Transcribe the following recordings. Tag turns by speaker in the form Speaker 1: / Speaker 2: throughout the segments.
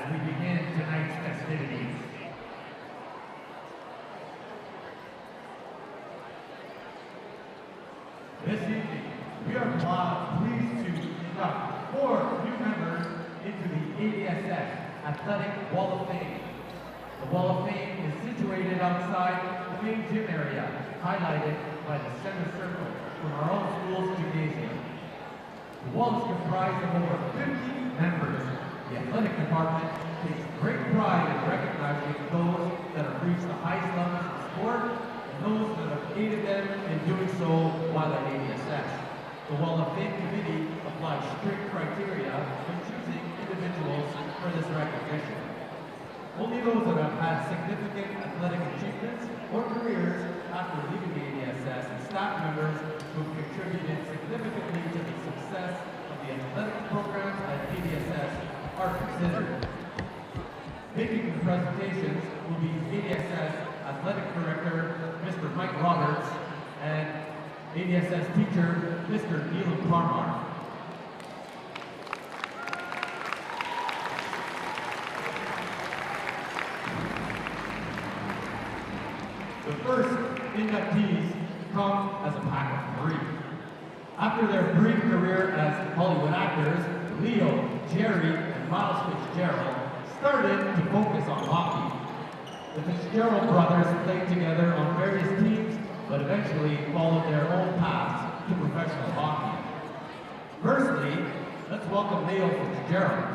Speaker 1: as we begin tonight's festivities. This evening, we are pleased to induct 4 new members into the ADSS Athletic Wall of Fame. The Wall of Fame is situated outside the main gym area, highlighted by the center circle from our own school's gymnasium. The wall is comprised of over 50 members. The athletic department takes great pride in recognizing those that have reached the highest levels of sport and those that have aided them in doing so while at ADSS. The Wall of Fame Committee applies strict criteria when choosing individuals for this recognition. Only those that have had significant athletic achievements or careers after leaving ADSS and staff members who have contributed significantly to the success of the athletic programs at ADSS are considered. Making the presentations will be ADSS Athletic Director, Mr. Mike Roberts, and ADSS teacher, Mr. Neil Parmar. The first inductees come as a pack of 3. After their brief career as Hollywood actors, Leo, Jerry, and Miles Fitzgerald started to focus on hockey. The Fitzgerald brothers played together on various teams, but eventually followed their own paths to professional hockey. Firstly, let's welcome Leo Fitzgerald.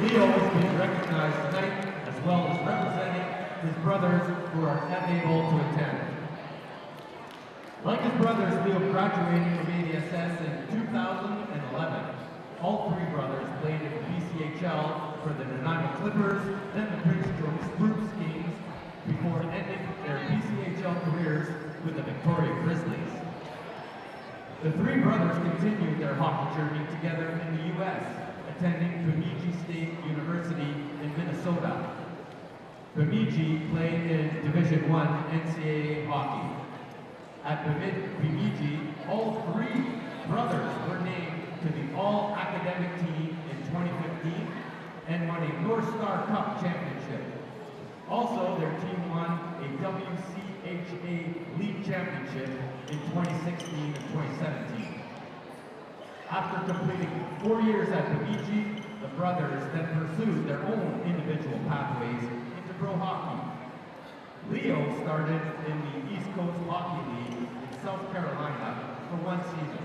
Speaker 1: Leo is being recognized tonight, as well as representing his brothers who are unable to attend. Like his brothers, Leo graduated from ADSS in 2011. All 3 brothers played in the BCHL for the Nanaimo Clippers, then the Prince George Spruce Kings, before ending their BCHL careers with the Victoria Grizzlies. The 3 brothers continued their hockey journey together in the U.S., attending Bemidji State University in Minnesota. Bemidji played in Division I NCAA hockey. At Bemidji, all 3 brothers were named to the All-Academic Team in 2015 and won a North Star Cup championship. Also, their team won a WCHA League Championship in 2016 and 2017. After completing 4 years at Bemidji, the brothers then pursued their own individual pathways into pro hockey. Leo started in the East Coast Hockey League in South Carolina for 1 season.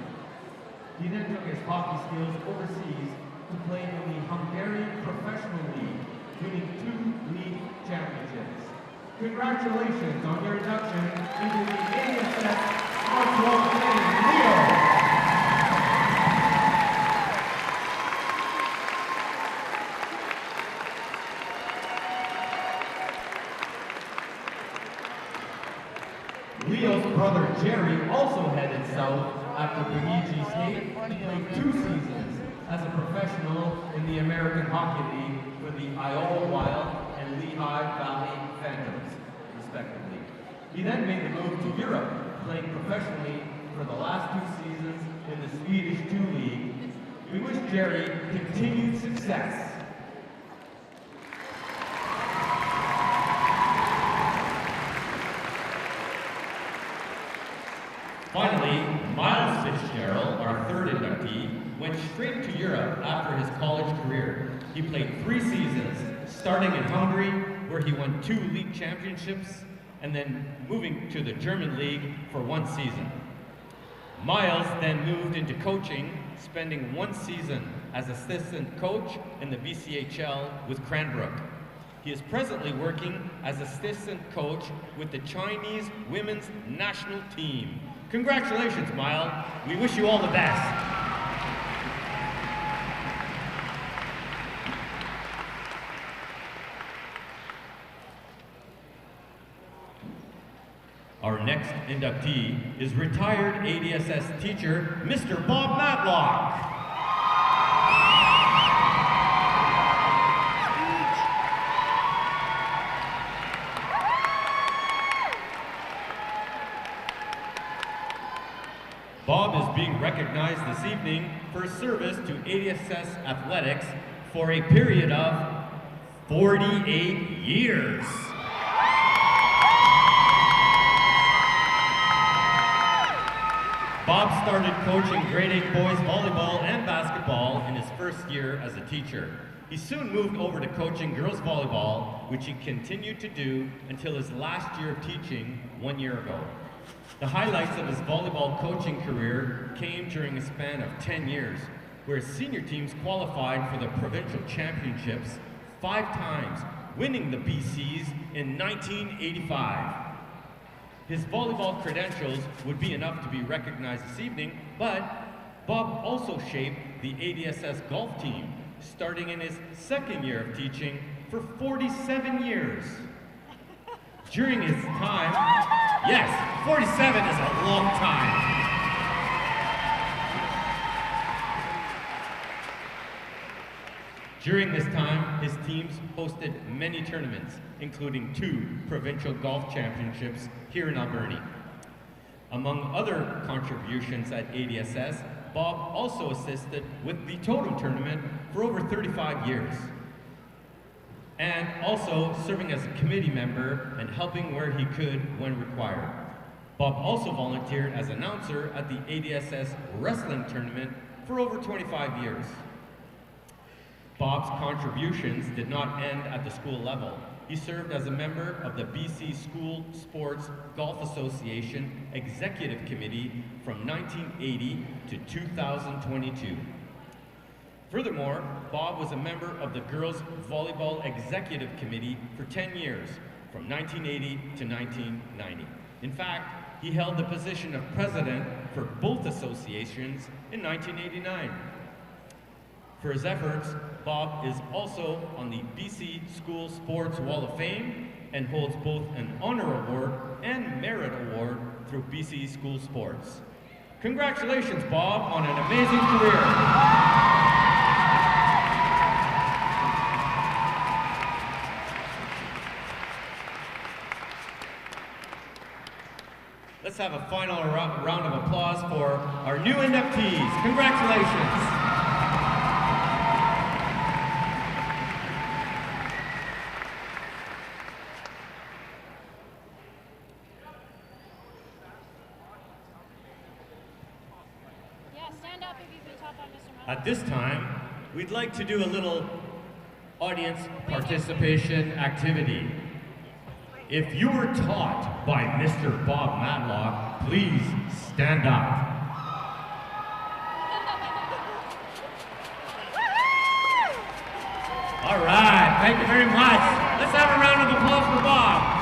Speaker 1: He then took his hockey skills overseas to play in the Hungarian Professional League, winning 2 league championships. Congratulations on your induction into the ADSS Sports Wall of Fame, Leo! Leo's brother Jerry also headed south after Bemidji State and played 2 seasons as a professional in the American Hockey League for the Iowa Wild and Lehigh Valley Phantoms, respectively. He then made the move to Europe, playing professionally for the last 2 seasons in the Swedish 2 League. We wish Jerry continued success.
Speaker 2: Finally, Miles Fitzgerald, our 3rd inductee, went straight to Europe after his college career. He played 3 seasons, starting in Hungary, where he won 2 league championships, and then moving to the German league for 1 season. Miles then moved into coaching, spending 1 season as assistant coach in the BCHL with Cranbrook. He is presently working as assistant coach with the Chinese women's national team. Congratulations, Miles. We wish you all the best. Our next inductee is retired ADSS teacher, Mr. Bob Matlock. Bob is being recognized this evening for his service to ADSS athletics for a period of 48 years. Bob started coaching grade 8 boys volleyball and basketball in his first year as a teacher. He soon moved over to coaching girls volleyball, which he continued to do until his last year of teaching 1 year ago. The highlights of his volleyball coaching career came during a span of 10 years, where his senior teams qualified for the provincial championships 5 times, winning the BCs in 1985. His volleyball credentials would be enough to be recognized this evening, but Bob also shaped the ADSS golf team, starting in his second year of teaching for 47 years. During his time, yes, 47 is a long time. During this time, his teams hosted many tournaments, including 2 provincial golf championships here in Alberni. Among other contributions at ADSS, Bob also assisted with the Totem tournament for over 35 years, and also serving as a committee member and helping where he could when required. Bob also volunteered as announcer at the ADSS wrestling tournament for over 25 years. Bob's contributions did not end at the school level. He served as a member of the BC School Sports Golf Association Executive Committee from 1980 to 2022. Furthermore, Bob was a member of the Girls Volleyball Executive Committee for 10 years, from 1980 to 1990. In fact, he held the position of president for both associations in 1989. For his efforts, Bob is also on the BC School Sports Wall of Fame and holds both an Honor Award and Merit Award through BC School Sports. Congratulations, Bob, on an amazing career. Let's have a final round of applause for our new inductees. Congratulations. At this time, we'd like to do a little audience participation activity. If you were taught by Mr. Bob Matlock, please stand up. All right, thank you very much. Let's have a round of applause for Bob.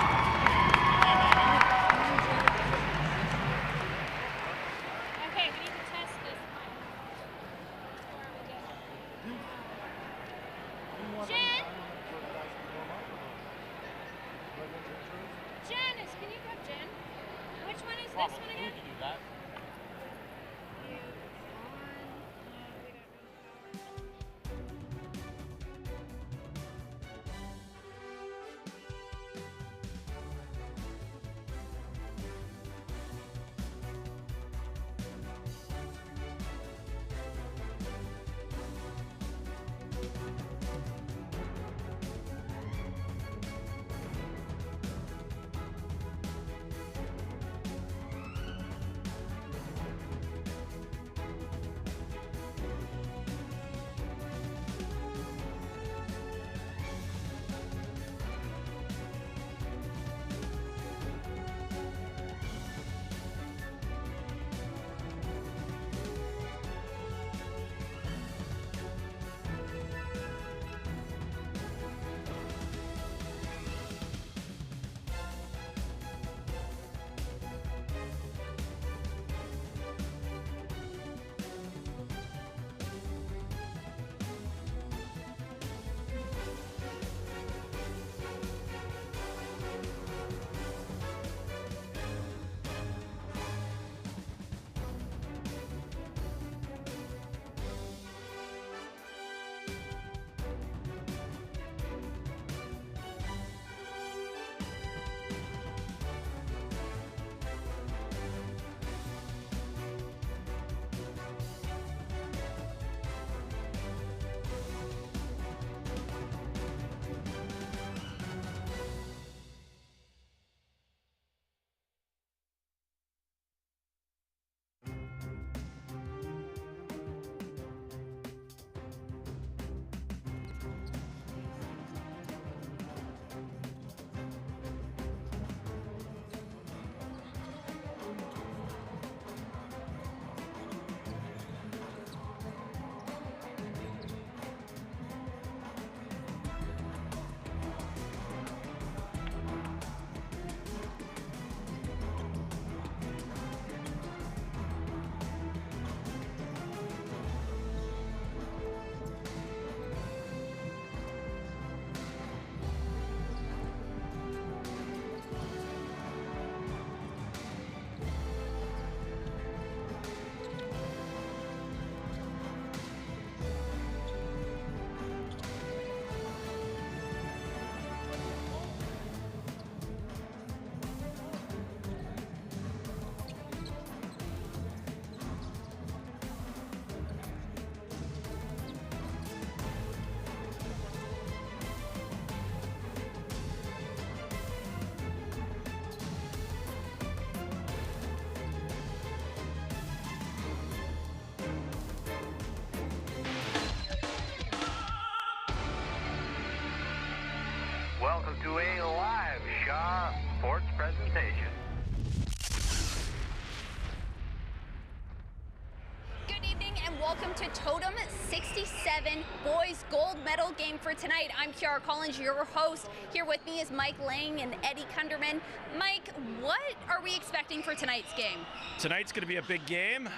Speaker 3: welcome to Totem 67 Boys Gold Medal game for tonight. I'm Kiara Collins, your host. Here with me is Mike Lang and Eddie Kunderman. Mike, what are we expecting for tonight's game?
Speaker 4: Tonight's going to be a big game.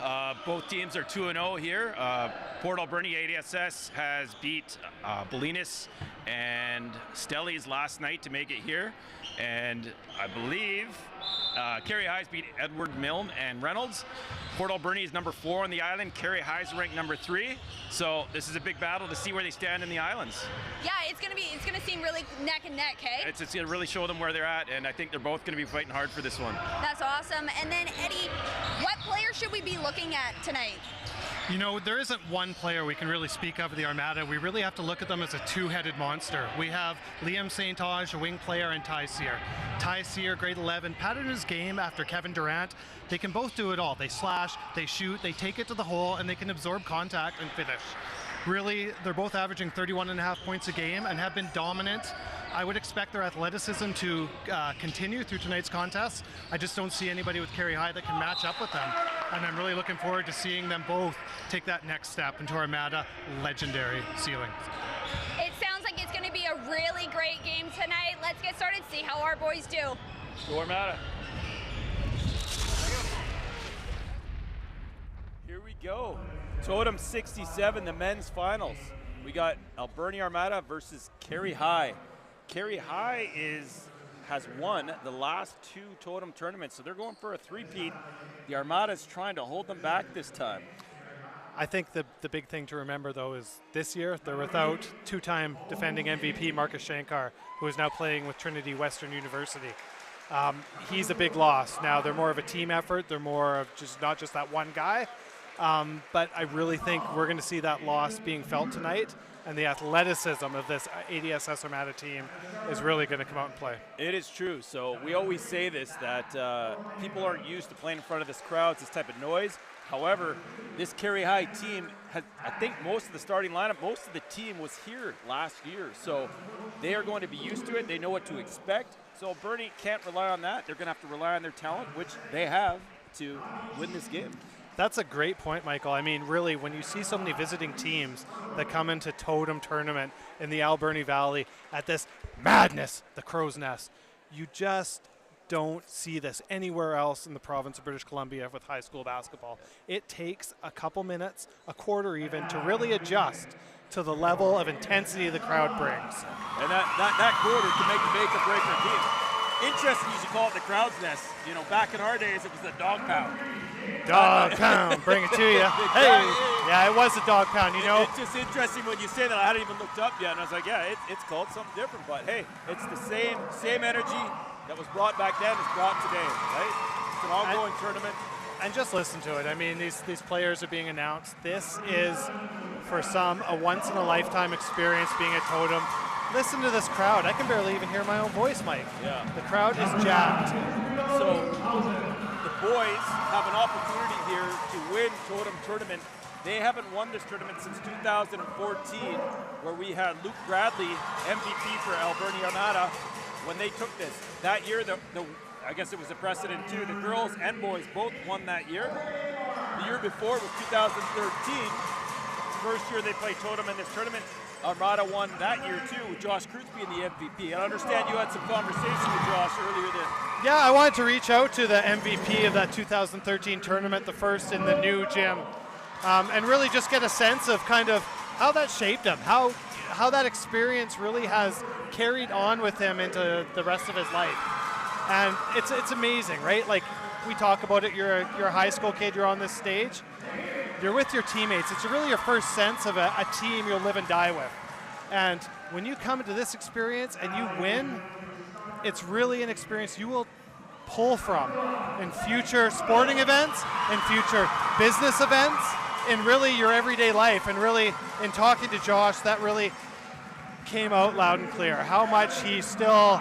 Speaker 4: Both teams are 2-0 here. Port Alberni ADSS has beat Bolinas and Stellies last night to make it here. And I believe Carey High's beat Edward Milne and Reynolds. Port Alberni is number 4 on the island. Carey High's ranked number 3. So this is a big battle to see where they stand in the islands.
Speaker 3: Yeah, it's gonna seem really neck and neck, hey?
Speaker 4: It's going to really show them where they're at, and I think they're both going to be fighting hard for this one.
Speaker 3: That's awesome. And then Eddie, what player should we be looking at tonight?
Speaker 5: You know, there isn't one player we can really speak of the Armada. We really have to look at them as a two-headed monster. We have Liam St. Onge, a wing player, and Ty Sear. Ty Sear, grade 11, patterned his game after Kevin Durant. They can both do it all. They slash, they shoot, they take it to the hole, and they can absorb contact and finish. Really, they're both averaging 31.5 points a game and have been dominant. I would expect their athleticism to continue through tonight's contest. I just don't see anybody with Carey High that can match up with them. And I'm really looking forward to seeing them both take that next step into Armada legendary ceiling.
Speaker 3: It sounds like it's going to be a really great game tonight. Let's get started, see how our boys do.
Speaker 4: Go Armada.
Speaker 6: Here we go. Totem 67, the men's finals. We got Alberni Armada versus Carey High. Carey High has won the last 2 Totem tournaments, so they're going for a three-peat. The Armada's trying to hold them back this time.
Speaker 5: I think the big thing to remember, though, is this year they're without two-time defending MVP Marcus Shankar, who is now playing with Trinity Western University. He's a big loss. Now, they're more of a team effort. They're more of not just that one guy. But I really think we're going to see that loss being felt tonight, and the athleticism of this ADSS Armada team is really going to come out and play.
Speaker 6: It is true. So we always say this, that people aren't used to playing in front of this crowd, this type of noise. However, this Carey High team, I think most of the starting lineup, most of the team was here last year. So they are going to be used to it. They know what to expect. So Bernie can't rely on that. They're going to have to rely on their talent, which they have, to win this game.
Speaker 5: That's a great point, Michael. I mean, really, when you see so many visiting teams that come into Totem tournament in the Alberni Valley at this madness, the Crow's Nest, you just don't see this anywhere else in the province of British Columbia with high school basketball. It takes a couple minutes, a quarter even, to really adjust to the level of intensity the crowd brings.
Speaker 6: And that quarter can make the make or break their team. Interesting you should call it the Crow's Nest. You know, back in our days, it was the dog pound.
Speaker 5: Dog pound, bring it to you. Hey, yeah, it was a dog pound, you know.
Speaker 6: It's just interesting when you say that. I hadn't even looked up yet, and I was like, yeah, it's called something different. But hey, it's the same energy that was brought back then is brought today, right? It's an ongoing tournament.
Speaker 5: And just listen to it. I mean, these players are being announced. This is, for some, a once-in-a-lifetime experience being at Totem. Listen to this crowd. I can barely even hear my own voice, Mike.
Speaker 6: Yeah.
Speaker 5: The crowd is jacked.
Speaker 6: So the boys have an opportunity here to win Totem tournament. They haven't won this tournament since 2014, where we had Luke Bradley, MVP for Alberni Armada, when they took this. That year, I guess it was a precedent too. The girls and boys both won that year. The year before was 2013. First year they played Totem in this tournament. Armada won that year too, with Josh Cruz being the MVP. I understand you had some conversation with Josh earlier then.
Speaker 5: Yeah, I wanted to reach out to the MVP of that 2013 tournament, the first in the new gym, and really just get a sense of kind of how that shaped him, how that experience really has carried on with him into the rest of his life. And it's amazing, right? Like, we talk about it, you're a high school kid, you're on this stage, you're with your teammates. It's really your first sense of a team you'll live and die with. And when you come into this experience and you win, it's really an experience you will pull from in future sporting events, in future business events, in really your everyday life. And really, in talking to Josh, that really came out loud and clear, how much he still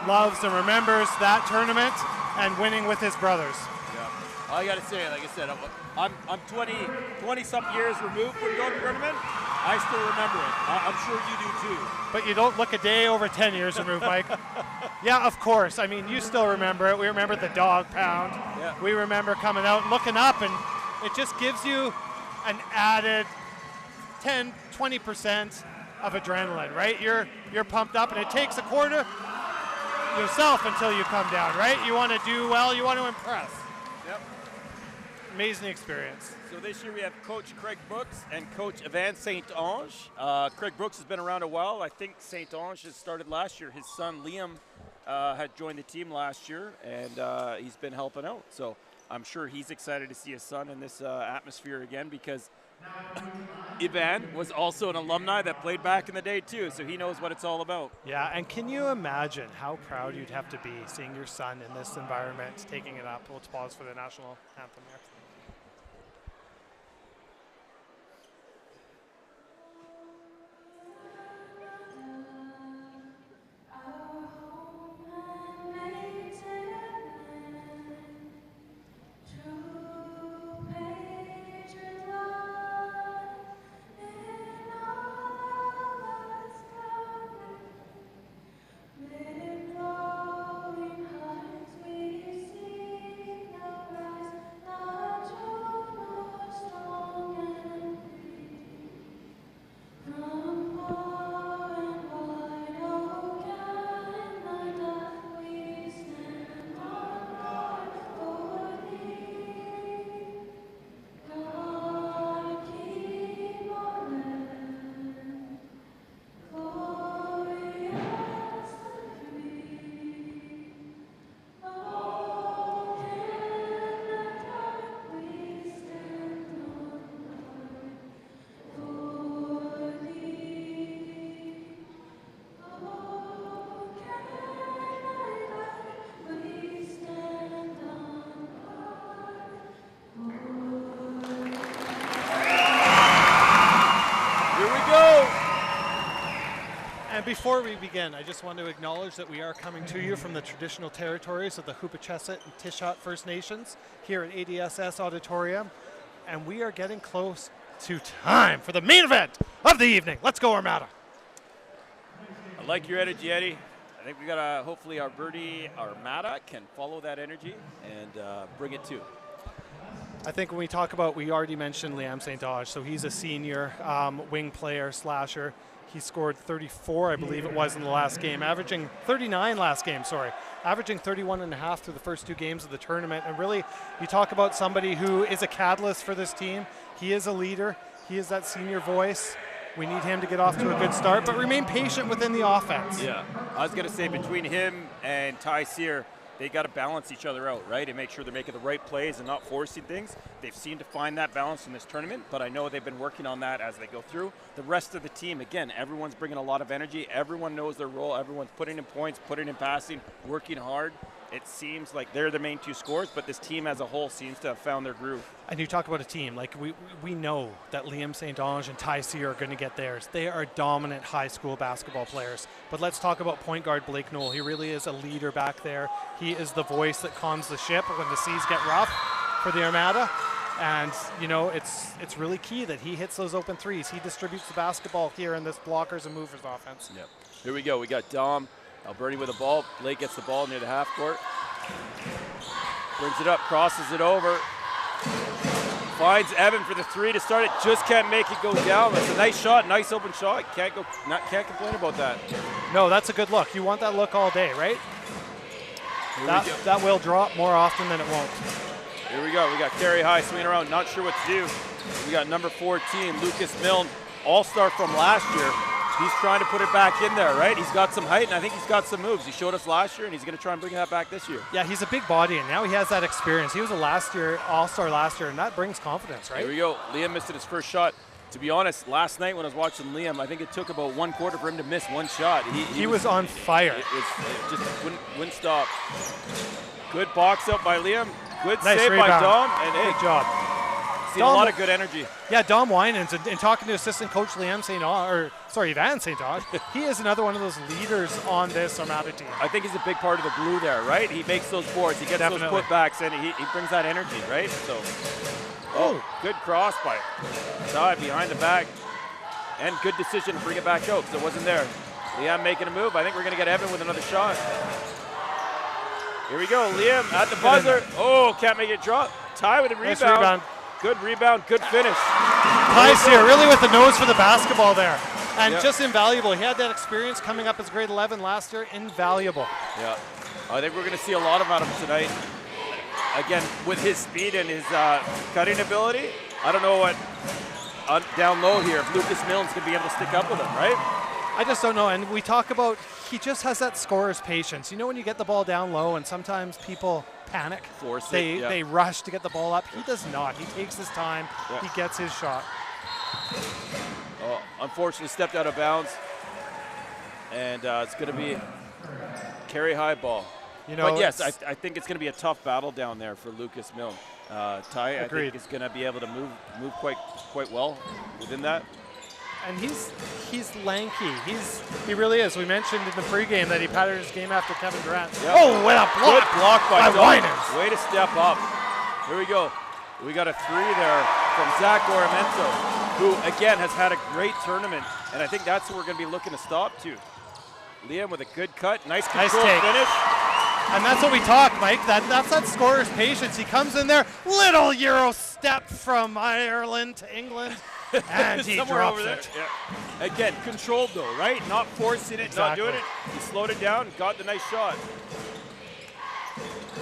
Speaker 5: loves and remembers that tournament and winning with his brothers.
Speaker 6: Yeah. I got to say, like I said, I'm 20-something years removed from going to the tournament. I still remember it. I'm sure you do too.
Speaker 5: But you don't look a day over 10 years removed, Mike. Yeah, of course. I mean, you still remember it. We remember the dog pound.
Speaker 6: Yeah.
Speaker 5: We remember coming out and looking up, and it just gives you an added 10, 20% of adrenaline, right? You're pumped up, and it takes a quarter yourself until you come down, right? You want to do well, you want to impress.
Speaker 6: Yep.
Speaker 5: Amazing experience.
Speaker 6: So this year we have Coach Craig Brooks and Coach Evan St. Ange. Craig Brooks has been around a while. I think St. Ange has started last year. His son Liam had joined the team last year, and he's been helping out. So I'm sure he's excited to see his son in this atmosphere again, because Ivan was also an alumni that played back in the day too, so he knows what it's all about.
Speaker 5: Yeah, and can you imagine how proud you'd have to be seeing your son in this environment, taking it up? Let's pause for the national anthem there. Before we begin, I just want to acknowledge that we are coming to you from the traditional territories of the Hupacheset and Tishat First Nations here at ADSS Auditorium, and we are getting close to time for the main event of the evening. Let's go, Armada.
Speaker 6: I like your energy, Eddie. I think we got hopefully our birdie, Armada, can follow that energy and bring it to.
Speaker 5: I think when we talk about, we already mentioned Liam St. Ange, so he's a senior wing player, slasher. He scored 34, I believe it was, in the last game, averaging 39 last game, averaging 31 and a half through the first two games of the tournament. And really, you talk about somebody who is a catalyst for this team. He is a leader. He is that senior voice. We need him to get off to a good start, but remain patient within the offense.
Speaker 6: Yeah, I was going to say, between him and Ty Sear, they got to balance each other out, right, and make sure they're making the right plays and not forcing things. They've seemed to find that balance in this tournament, but I know they've been working on that as they go through. The rest of the team, again, everyone's bringing a lot of energy. Everyone knows their role. Everyone's putting in points, putting in passing, working hard. It seems like they're the main two scorers, but this team as a whole seems to have found their groove.
Speaker 5: And you talk about a team, like we know that Liam St. Ange and Ty Sear are going to get theirs. They are dominant high school basketball players. But let's talk about point guard Blake Knoll. He really is a leader back there. He is the voice that calms the ship when the seas get rough for the Armada. And, you know, it's really key that he hits those open threes. He distributes the basketball here in this blockers and movers offense.
Speaker 6: Yep. Here we go. We got Dom Alberti with the ball. Blake gets the ball near the half court. Brings it up, crosses it over. Finds Evan for the three to start it. Just can't make it go down. That's a nice shot, nice open shot. Can't complain about that.
Speaker 5: No, that's a good look. You want that look all day, right? That will drop more often than it won't.
Speaker 6: Here we go. We got Kerry High swinging around, not sure what to do. We got number 14, Lucas Milne, all-star from last year. He's trying to put it back in there, right? He's got some height, and I think he's got some moves. He showed us last year, and he's going to try and bring that back this year.
Speaker 5: Yeah, he's a big body, and now he has that experience. He was a all-star last year, and that brings confidence, right?
Speaker 6: Here we go. Liam missed his first shot. To be honest, last night when I was watching Liam, I think it took about one quarter for him to miss one shot.
Speaker 5: He was on fire.
Speaker 6: It just wouldn't stop. Good box up by Liam. Good
Speaker 5: nice
Speaker 6: save
Speaker 5: rebound
Speaker 6: by Dom. And
Speaker 5: good job.
Speaker 6: Seen a lot of good energy.
Speaker 5: Yeah, Dom Winans, and talking to assistant coach Evan St. Ange, he is another one of those leaders on this Armada team.
Speaker 6: I think he's a big part of the glue there, right? He makes those boards, he gets those putbacks, and he brings that energy, right? So, good cross by Ty behind the back, and good decision to bring it back out because it wasn't there. Liam making a move. I think we're going to get Evan with another shot. Here we go, Liam at the buzzer. Oh, can't make it drop. Ty with a rebound.
Speaker 5: Nice rebound.
Speaker 6: good rebound, good finish.
Speaker 5: Nice here, really with the nose for the basketball there. And
Speaker 6: Yeah.
Speaker 5: just invaluable. He had that experience coming up as grade 11 last year. Invaluable.
Speaker 6: Yeah, I think we're going to see a lot of out of him tonight. Again, with his speed and his cutting ability, I don't know what down low here if Lucas Milne's going to be able to stick up with him, right?
Speaker 5: I just don't know. And we talk about he just has that scorer's patience. You know when you get the ball down low and sometimes people panic.
Speaker 6: Force it,
Speaker 5: they,
Speaker 6: yeah.
Speaker 5: they rush to get the ball up. He does not. He takes his time.
Speaker 6: Yeah.
Speaker 5: He gets his shot.
Speaker 6: Oh, unfortunately stepped out of bounds. And it's going to be carry high ball.
Speaker 5: You know,
Speaker 6: But yes,
Speaker 5: it's-
Speaker 6: I think it's going to be a tough battle down there for Lucas Milne. Ty, I
Speaker 5: Agreed.
Speaker 6: think, is going to be able to move quite well within that.
Speaker 5: And he's lanky. He really is. We mentioned in the pregame that he patterned his game after Kevin Durant.
Speaker 6: Yeah.
Speaker 5: Oh, what a block!
Speaker 6: Good block by Dom.
Speaker 5: Winans.
Speaker 6: Way to step up. Here we go. We got a three there from Zach Oramento, who again has had a great tournament, and I think that's what we're going to be looking to stop to. Liam with a good cut, nice control
Speaker 5: take.
Speaker 6: finish.
Speaker 5: And that's what we talk, Mike. That's that scorer's patience. He comes in there, little Euro step from Ireland to England, and he
Speaker 6: Somewhere
Speaker 5: drops
Speaker 6: over there.
Speaker 5: it.
Speaker 6: Yeah. Again, controlled though, right? Not forcing it, not
Speaker 5: Exactly.
Speaker 6: doing it. He slowed it down, got the nice shot.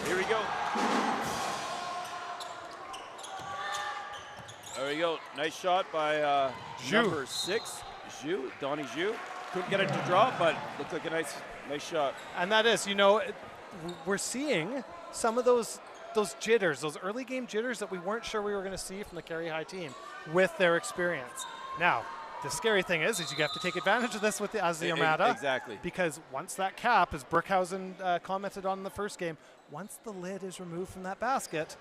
Speaker 6: Here we go. There we go. Nice shot by number 6, Zhu, Donnie Zhu. Couldn't get it to drop, but looked like a nice shot.
Speaker 5: And that is, you know, we're seeing some of those jitters, those early game jitters that we weren't sure we were going to see from the Carey High team with their experience. Now, the scary thing is you have to take advantage of this as the Armada.
Speaker 6: Exactly.
Speaker 5: Because once that cap, as Brookhausen commented on in the first game, once the lid is removed from that basket,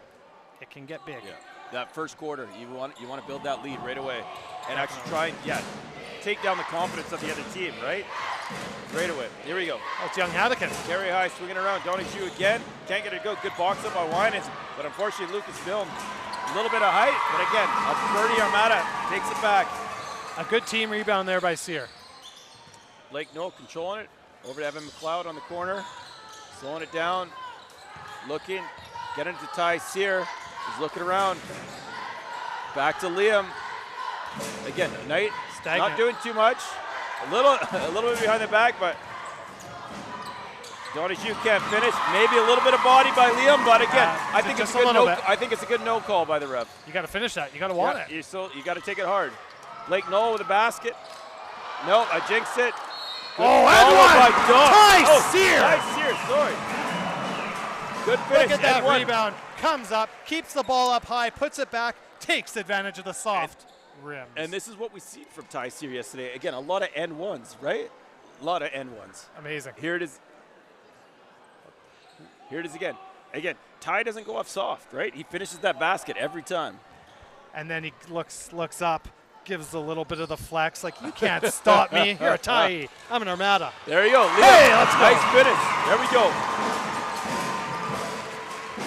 Speaker 5: it can get big.
Speaker 6: Yeah. That first quarter, you want to build that lead right away, and actually try and take down the confidence of the other team, right? Right away. Here we go.
Speaker 5: That's young Haddocken.
Speaker 6: Carry high, swinging around. Donnie Zhu again. Can't get it to go. Good box up by Winans, but unfortunately Lucas Milne, a little bit of height, but again, a birdie Armada takes it back.
Speaker 5: A good team rebound there by Sear.
Speaker 6: Blake Noel controlling it. Over to Evan McLeod on the corner. Slowing it down. Looking. Getting to Ty Sear. He's looking around. Back to Liam. Again, Knight
Speaker 5: Stagnant.
Speaker 6: not doing too much. A little bit behind the back, but Donnie Zhu can't finish. Maybe a little bit of body by Liam, but again, I think
Speaker 5: just
Speaker 6: it's a
Speaker 5: a
Speaker 6: good
Speaker 5: little
Speaker 6: no.
Speaker 5: bit.
Speaker 6: I think it's a good no call by the ref.
Speaker 5: You got to finish that. You got to want it.
Speaker 6: You got to take it hard. Blake Noel with a basket. Nope, I jinxed it. Good
Speaker 5: Oh, and
Speaker 6: follow
Speaker 5: one!
Speaker 6: by Dom.
Speaker 5: Ty Sear!
Speaker 6: Ty Sear, sorry. Good finish.
Speaker 5: Look at that
Speaker 6: and one.
Speaker 5: rebound. Comes up, keeps the ball up high, puts it back, takes advantage of the soft rims.
Speaker 6: And this is what we see from Ty Sear yesterday. Again, a lot of N1s, right? A lot of N1s.
Speaker 5: Amazing.
Speaker 6: Here it is. Here it is again. Again, Ty doesn't go off soft, right? He finishes that basket every time.
Speaker 5: And then he looks up, gives a little bit of the flex, like, you can't stop me. You're a Ty. I'm an Armada.
Speaker 6: There you go. Liam.
Speaker 5: Hey, let's go.
Speaker 6: Nice finish. There we go.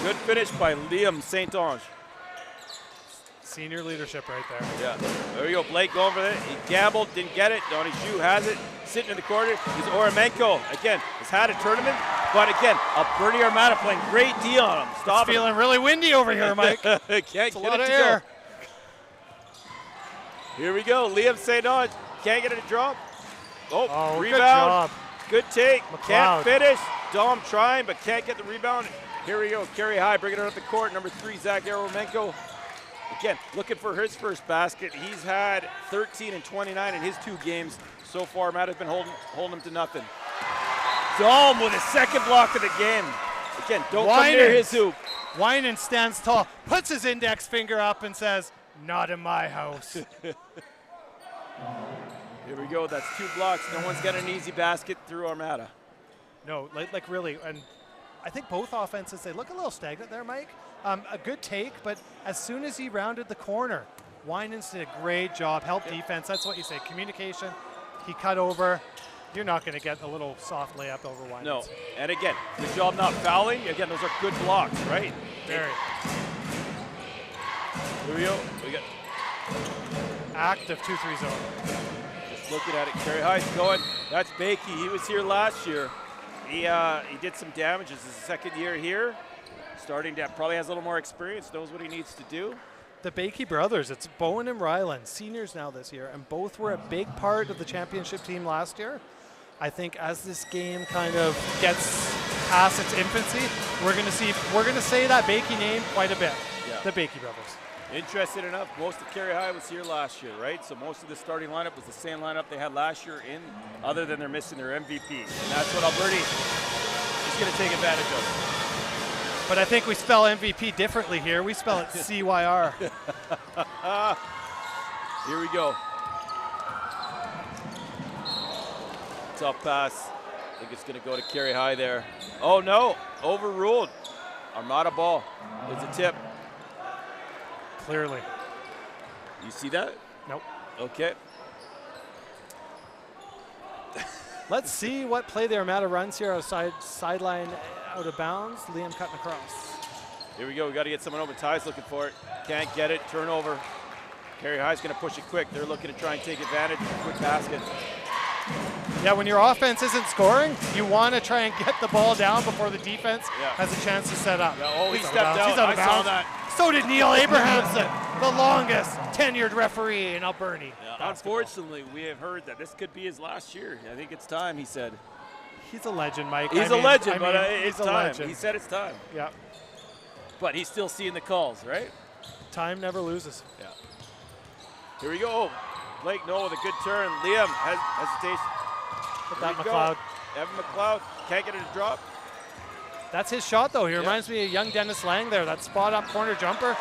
Speaker 6: Good finish by Liam St. Ange.
Speaker 5: Senior leadership right there.
Speaker 6: Yeah. There we go. Blake going for it. He gambled, didn't get it. Donnie Zhu has it. Sitting in the corner is Oramenko. Again, has had a tournament, but again, a Bernie Armada playing great D on him. Stop
Speaker 5: It's feeling really windy over here, Mike.
Speaker 6: Can't
Speaker 5: It's
Speaker 6: get
Speaker 5: a
Speaker 6: it
Speaker 5: lot of
Speaker 6: to
Speaker 5: air.
Speaker 6: go. Here we go. Liam St. Ange can't get it to drop.
Speaker 5: Oh,
Speaker 6: rebound.
Speaker 5: good job.
Speaker 6: Good take.
Speaker 5: McLeod.
Speaker 6: Can't finish. Dom trying, but can't get the rebound. Here we go. Carry high, bringing it up the court. Number 3, Zach Aromenko. Again, looking for his first basket. He's had 13 and 29 in his 2 games so far. Matt has been holding him to nothing. Dom with his second block of the game. Again, don't come near his hoop.
Speaker 5: Winan stands tall, puts his index finger up and says, not in my house.
Speaker 6: Here we go. That's 2 blocks. No one's got an easy basket through Armada.
Speaker 5: No, like really, and I think both offenses, they look a little stagnant there, Mike. A good take, but as soon as he rounded the corner, Winans did a great job, helped defense. That's what you say, communication. He cut over. You're not going to get a little soft layup over Winans.
Speaker 6: No, and again, good job not fouling. Again, those are good blocks, right?
Speaker 5: Very.
Speaker 6: Here we go. We got
Speaker 5: Active 2-3 zone.
Speaker 6: just looking at it. Carry high's going. That's Bakey. He was here last year. He did some damage. This is his second year here. Starting to probably has a little more experience. Knows what he needs to do.
Speaker 5: The Bakey brothers, it's Bowen and Ryland, seniors now this year, and both were a big part of the championship team last year. I think as this game kind of gets past its infancy, we're going to say that Bakey name quite a bit.
Speaker 6: Yeah.
Speaker 5: The Bakey brothers.
Speaker 6: Interesting enough, most of Kerry High was here last year, right? So most of the starting lineup was the same lineup they had last year other than they're missing their MVP. And that's what Alberti is going to take advantage of.
Speaker 5: But I think we spell MVP differently here. We spell it CYR.
Speaker 6: Here we go. Tough pass. I think it's going to go to Kerry High there. Oh no, overruled. Armada ball. It's a tip.
Speaker 5: Clearly.
Speaker 6: You see that?
Speaker 5: Nope.
Speaker 6: Okay.
Speaker 5: Let's see what play the Armada runs here outside sideline out of bounds. Liam cutting across.
Speaker 6: Here we go. We got to get someone open. Ty's looking for it. Can't get it. Turnover. Kerry High's going to push it quick. They're looking to try and take advantage of a quick basket.
Speaker 5: Yeah, when your offense isn't scoring, you want to try and get the ball down before the defense has a chance to set up.
Speaker 6: Yeah, oh, he
Speaker 5: He's
Speaker 6: stepped out.
Speaker 5: He's out of
Speaker 6: I saw
Speaker 5: bounds.
Speaker 6: that.
Speaker 5: So did Neil Abrahamson, the longest tenured referee in Alberta.
Speaker 6: Yeah, unfortunately, we have heard that this could be his last year. I think it's time, he said.
Speaker 5: He's a legend, Mike.
Speaker 6: He's a legend, but it's time.
Speaker 5: Legend.
Speaker 6: He said it's time.
Speaker 5: Yeah.
Speaker 6: But he's still seeing the calls, right?
Speaker 5: Time never loses.
Speaker 6: Yeah. Here we go. Blake Noah with a good turn. Liam has hesitation.
Speaker 5: Put that McLeod.
Speaker 6: Evan McLeod can't get it to drop.
Speaker 5: That's his shot, though. He reminds me of young Dennis Lang there. That spot-up corner jumper.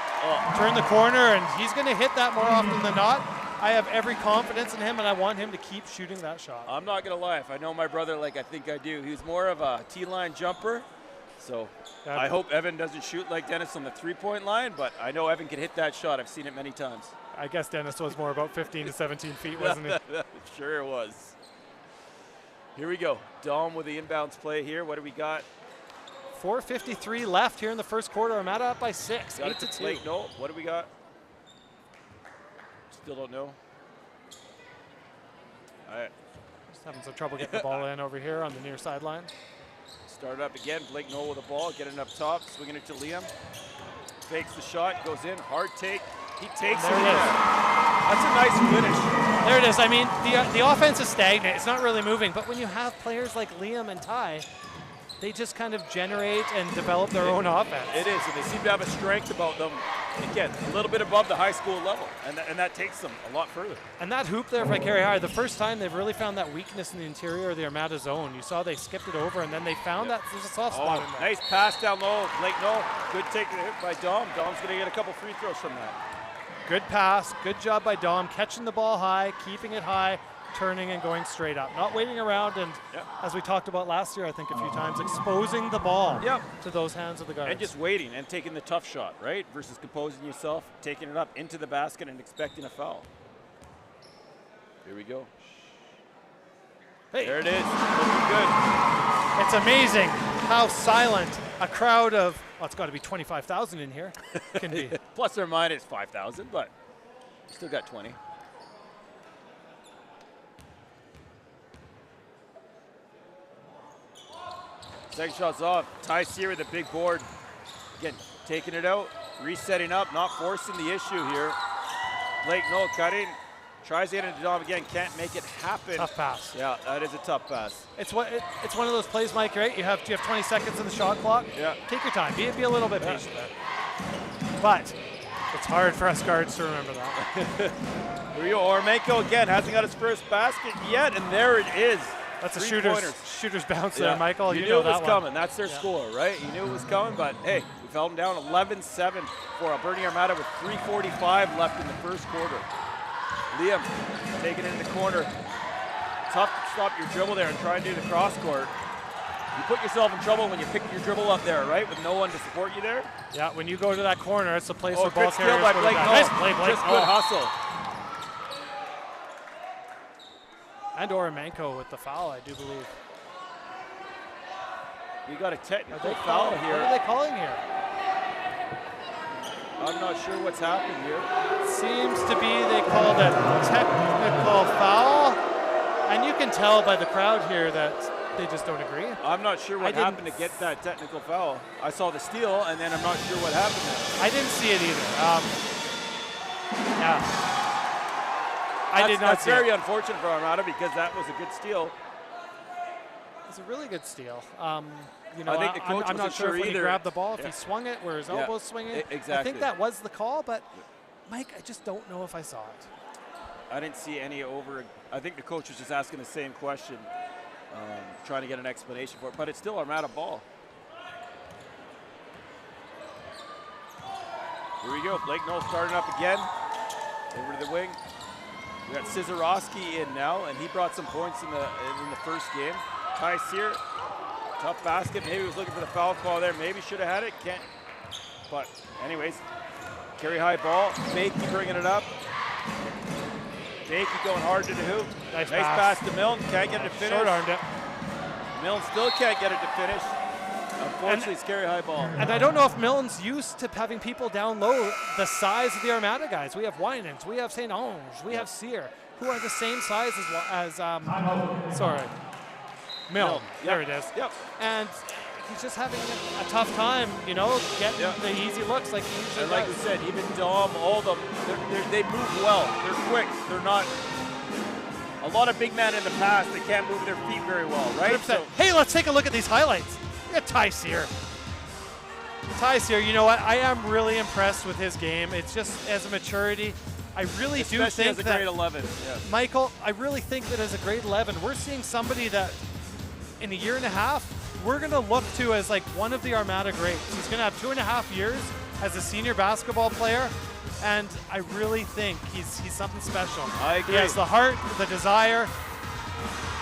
Speaker 5: Turn the corner, and he's going to hit that more often than not. I have every confidence in him, and I want him to keep shooting that shot.
Speaker 6: I'm not going to lie. If I know my brother like I think I do, he's more of a T-line jumper. So I hope Evan doesn't shoot like Dennis on the three-point line, but I know Evan can hit that shot. I've seen it many times.
Speaker 5: I guess Dennis was more about 15 to 17 feet, wasn't he?
Speaker 6: Sure it was. Here we go. Dom with the inbounds play here. What do we got?
Speaker 5: 4:53 left here in the first quarter. Armada up by 6,
Speaker 6: Got
Speaker 5: 8
Speaker 6: it
Speaker 5: to
Speaker 6: to
Speaker 5: 2.
Speaker 6: Blake. No. What do we got? Still don't know. All right.
Speaker 5: Just having some trouble getting the ball in over here on the near sideline.
Speaker 6: Start up again. Blake Noel with the ball. Getting up top. Swinging it to Liam. Fakes the shot. Goes in. Hard take. He takes it.
Speaker 5: There it is.
Speaker 6: That's a nice finish.
Speaker 5: There it is. I mean, the offense is stagnant. It's not really moving. But when you have players like Liam and Ty, they just kind of generate and develop their own offense.
Speaker 6: It is, and they seem to have a strength about them. Again, a little bit above the high school level, and that takes them a lot further.
Speaker 5: And that hoop there by Kerry High, the first time they've really found that weakness in the interior of the Armada zone. You saw they skipped it over, and then they found that there's a soft spot in there.
Speaker 6: Nice pass down low. Blake Noel. Good take by Dom. Dom's going to get a couple free throws from that.
Speaker 5: Good pass. Good job by Dom, catching the ball high, keeping it high, turning and going straight up. Not waiting around and, as we talked about last year, I think a few times, exposing the ball to those hands of the guards.
Speaker 6: And just waiting and taking the tough shot, right? Versus composing yourself, taking it up into the basket and expecting a foul. Here we go.
Speaker 5: Hey.
Speaker 6: There it is. Looking good.
Speaker 5: It's amazing how silent a crowd of, well, it's got to be 25,000 in here, can be.
Speaker 6: Plus or minus 5,000, but still got 20. Second shot's off. Ty Sear with a big board. Again, taking it out, resetting up, not forcing the issue here. Blake Noel cutting. Tries to get into Dom again, can't make it happen.
Speaker 5: Tough pass.
Speaker 6: Yeah, that is a tough pass.
Speaker 5: It's one of those plays, Mike, right? You have 20 seconds in the shot clock.
Speaker 6: Yeah.
Speaker 5: Take your time. Be a little bit patient there. But it's hard for us guards to remember that.
Speaker 6: Here we go. Ormenko again hasn't got his first basket yet, and there it is.
Speaker 5: That's a shooter's bounce there, Michael.
Speaker 6: You knew it was coming. That's their score, right? You knew it was coming, but hey, we fell them down 11-7 for Alberta Armada with 3:45 left in the first quarter. Liam taking it in the corner. Tough to stop your dribble there and try and do the cross court. You put yourself in trouble when you pick your dribble up there, right? With no one to support you there.
Speaker 5: Yeah, when you go to that corner, it's the place where ball
Speaker 6: good skill
Speaker 5: carriers
Speaker 6: by
Speaker 5: go
Speaker 6: Blake
Speaker 5: down.
Speaker 6: Noel.
Speaker 5: Nice play, Blake.
Speaker 6: Just good hustle.
Speaker 5: And Ormenko with the foul, I do believe.
Speaker 6: We got a technical foul here.
Speaker 5: What are they calling here?
Speaker 6: I'm not sure what's happened here.
Speaker 5: Seems to be they called a technical foul. And you can tell by the crowd here that they just don't agree.
Speaker 6: I'm not sure what happened to get that technical foul. I saw the steal, and then I'm not sure what happened there.
Speaker 5: I didn't see it either. Yeah. I did not
Speaker 6: That's
Speaker 5: see
Speaker 6: very
Speaker 5: it.
Speaker 6: unfortunate for Armada because that was a good steal.
Speaker 5: It's a really good steal. You
Speaker 6: I think the coach
Speaker 5: I'm not
Speaker 6: wasn't
Speaker 5: sure
Speaker 6: sure
Speaker 5: if when he
Speaker 6: either.
Speaker 5: grabbed the ball, if
Speaker 6: Yeah.
Speaker 5: he swung it where his
Speaker 6: Yeah.
Speaker 5: elbow's swinging.
Speaker 6: Exactly.
Speaker 5: I think that was the call, but Mike, I just don't know if I saw it.
Speaker 6: I didn't see any over. I think the coach was just asking the same question, trying to get an explanation for it. But it's still Armada ball. Here we go. Blake Knoll starting up again. Over to the wing. We got Szarowski in now, and he brought some points in the first game. Ty Sear, tough basket. Maybe he was looking for the foul call there. Maybe should have had it. Can't. But anyways, carry high ball. Bakey bringing it up. Bakey going hard to the hoop.
Speaker 5: Nice
Speaker 6: pass to Milne. Can't get it to finish.
Speaker 5: Short-armed it.
Speaker 6: Milne still can't get it to finish. Unfortunately, it's carry high ball.
Speaker 5: And I don't know if Milton's used to having people down low the size of the Armada guys. We have Winans, we have St. Ange, we have Sear, who are the same size as Milne. There it is.
Speaker 6: Yep.
Speaker 5: And he's just having a tough time, you know, getting the easy looks like he usually
Speaker 6: And like we
Speaker 5: does.
Speaker 6: said, even Dom, all of them, they move well. They're quick. They're not. A lot of big men in the past, they can't move their feet very well, right?
Speaker 5: 100%. Hey, let's take a look at these highlights. Look at Ty Sear. Ty Sear, you know what? I am really impressed with his game. It's just as a maturity. I really do
Speaker 6: Especially
Speaker 5: think
Speaker 6: as a
Speaker 5: that
Speaker 6: grade 11. Yeah.
Speaker 5: Michael, I really think that as a grade 11, we're seeing somebody that in a year and a half, we're going to look to as like one of the Armada greats. He's going to have 2.5 years as a senior basketball player, and I really think he's something special.
Speaker 6: I agree.
Speaker 5: He has the heart, the desire,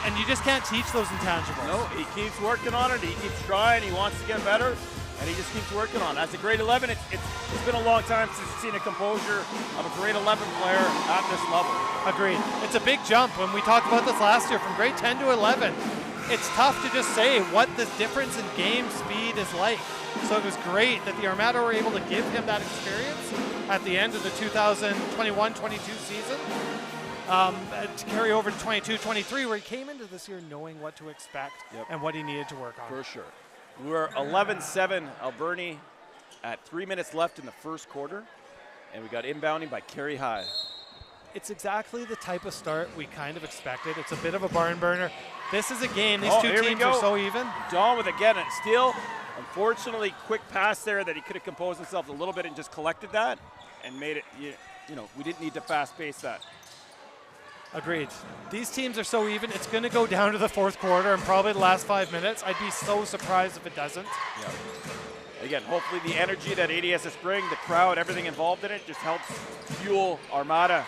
Speaker 5: and you just can't teach those intangibles.
Speaker 6: No, he keeps working on it. He keeps trying. He wants to get better, and he just keeps working on it. As a grade 11, it's been a long time since you've seen a composure of a grade 11 player at this level.
Speaker 5: Agreed. It's a big jump. When we talked about this last year, from grade 10 to 11, it's tough to just say what the difference in game speed is like. So it was great that the Armada were able to give him that experience at the end of the 2021-22 season to carry over to 22-23, where he came into this year knowing what to expect and what he needed to work on.
Speaker 6: For sure. We're 11-7 Alberni at 3 minutes left in the first quarter, and we got inbounding by Kerry High.
Speaker 5: It's exactly the type of start we kind of expected. It's a bit of a barn burner. This is a game. These two
Speaker 6: here we
Speaker 5: teams
Speaker 6: go.
Speaker 5: are so even.
Speaker 6: Don with again a steal. Unfortunately, quick pass there that he could have composed himself a little bit and just collected that and made it, you know, we didn't need to fast pace that.
Speaker 5: Agreed. These teams are so even. It's going to go down to the fourth quarter and probably the last 5 minutes. I'd be so surprised if it doesn't.
Speaker 6: Yeah. Again, hopefully the energy that ADSS bring, the crowd, everything involved in it just helps fuel Armada.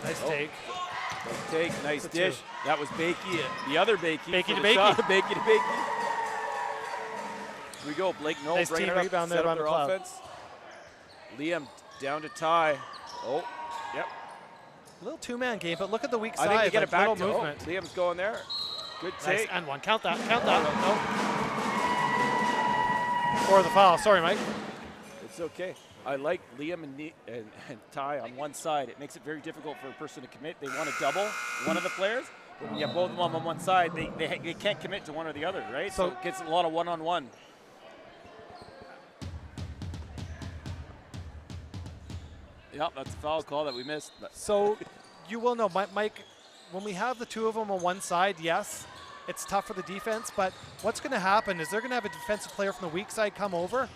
Speaker 5: Nice take.
Speaker 6: Nice take, nice
Speaker 5: That's a
Speaker 6: dish.
Speaker 5: two.
Speaker 6: That was Bakey, the other Bakey.
Speaker 5: Bakey
Speaker 6: for
Speaker 5: to
Speaker 6: the
Speaker 5: Bakey.
Speaker 6: shot. Bakey to Bakey. Here we go, Blake Knoll
Speaker 5: Nice
Speaker 6: bringing
Speaker 5: team
Speaker 6: it up,
Speaker 5: rebound
Speaker 6: set
Speaker 5: there
Speaker 6: up
Speaker 5: by
Speaker 6: their
Speaker 5: McLeod.
Speaker 6: offense. Liam down to Ty. Oh, yep.
Speaker 5: A little two-man game, but look at the weak
Speaker 6: I
Speaker 5: side.
Speaker 6: think they get
Speaker 5: like
Speaker 6: it back
Speaker 5: little
Speaker 6: to
Speaker 5: movement.
Speaker 6: Liam's going there. Good
Speaker 5: Nice
Speaker 6: take.
Speaker 5: and one. Count that. Count that. No. Or the foul. Sorry, Mike.
Speaker 6: It's okay. I like Liam and Ty on one side. It makes it very difficult for a person to commit. They want to double one of the players, but when you have both of them on one side, they can't commit to one or the other, right? So it gets a lot of one-on-one. Yep, that's a foul call that we missed. But
Speaker 5: So you will know, Mike, when we have the two of them on one side, yes, it's tough for the defense, but what's going to happen is they're going to have a defensive player from the weak side come over.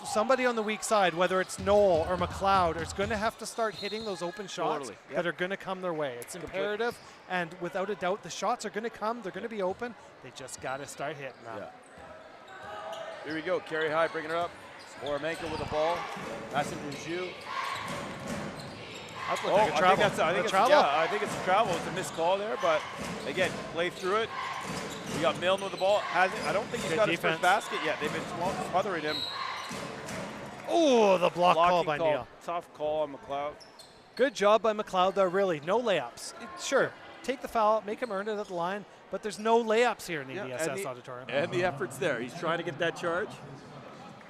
Speaker 5: Somebody on the weak side, whether it's Knoll or McLeod, is going to have to start hitting those open shots that are going to come their way. It's imperative, and without a doubt, the shots are going to come. They're going to be open. They just got to start hitting them.
Speaker 6: Yeah. Here we go. Kerry High bringing it up. Oramenko with the ball. Passing to Jou.
Speaker 5: That's like a travel.
Speaker 6: I think it's a travel. It's a missed call there, but again, play through it. We got Milne with the ball. I don't think he's got his first basket yet. They've been smothering him.
Speaker 5: Oh, the block call by Neal.
Speaker 6: Tough call on McLeod.
Speaker 5: Good job by McLeod, though, really. No layups. Sure, take the foul, make him earn it at the line, but there's no layups here in the ADSS auditorium.
Speaker 6: And the effort's there. He's trying to get that charge.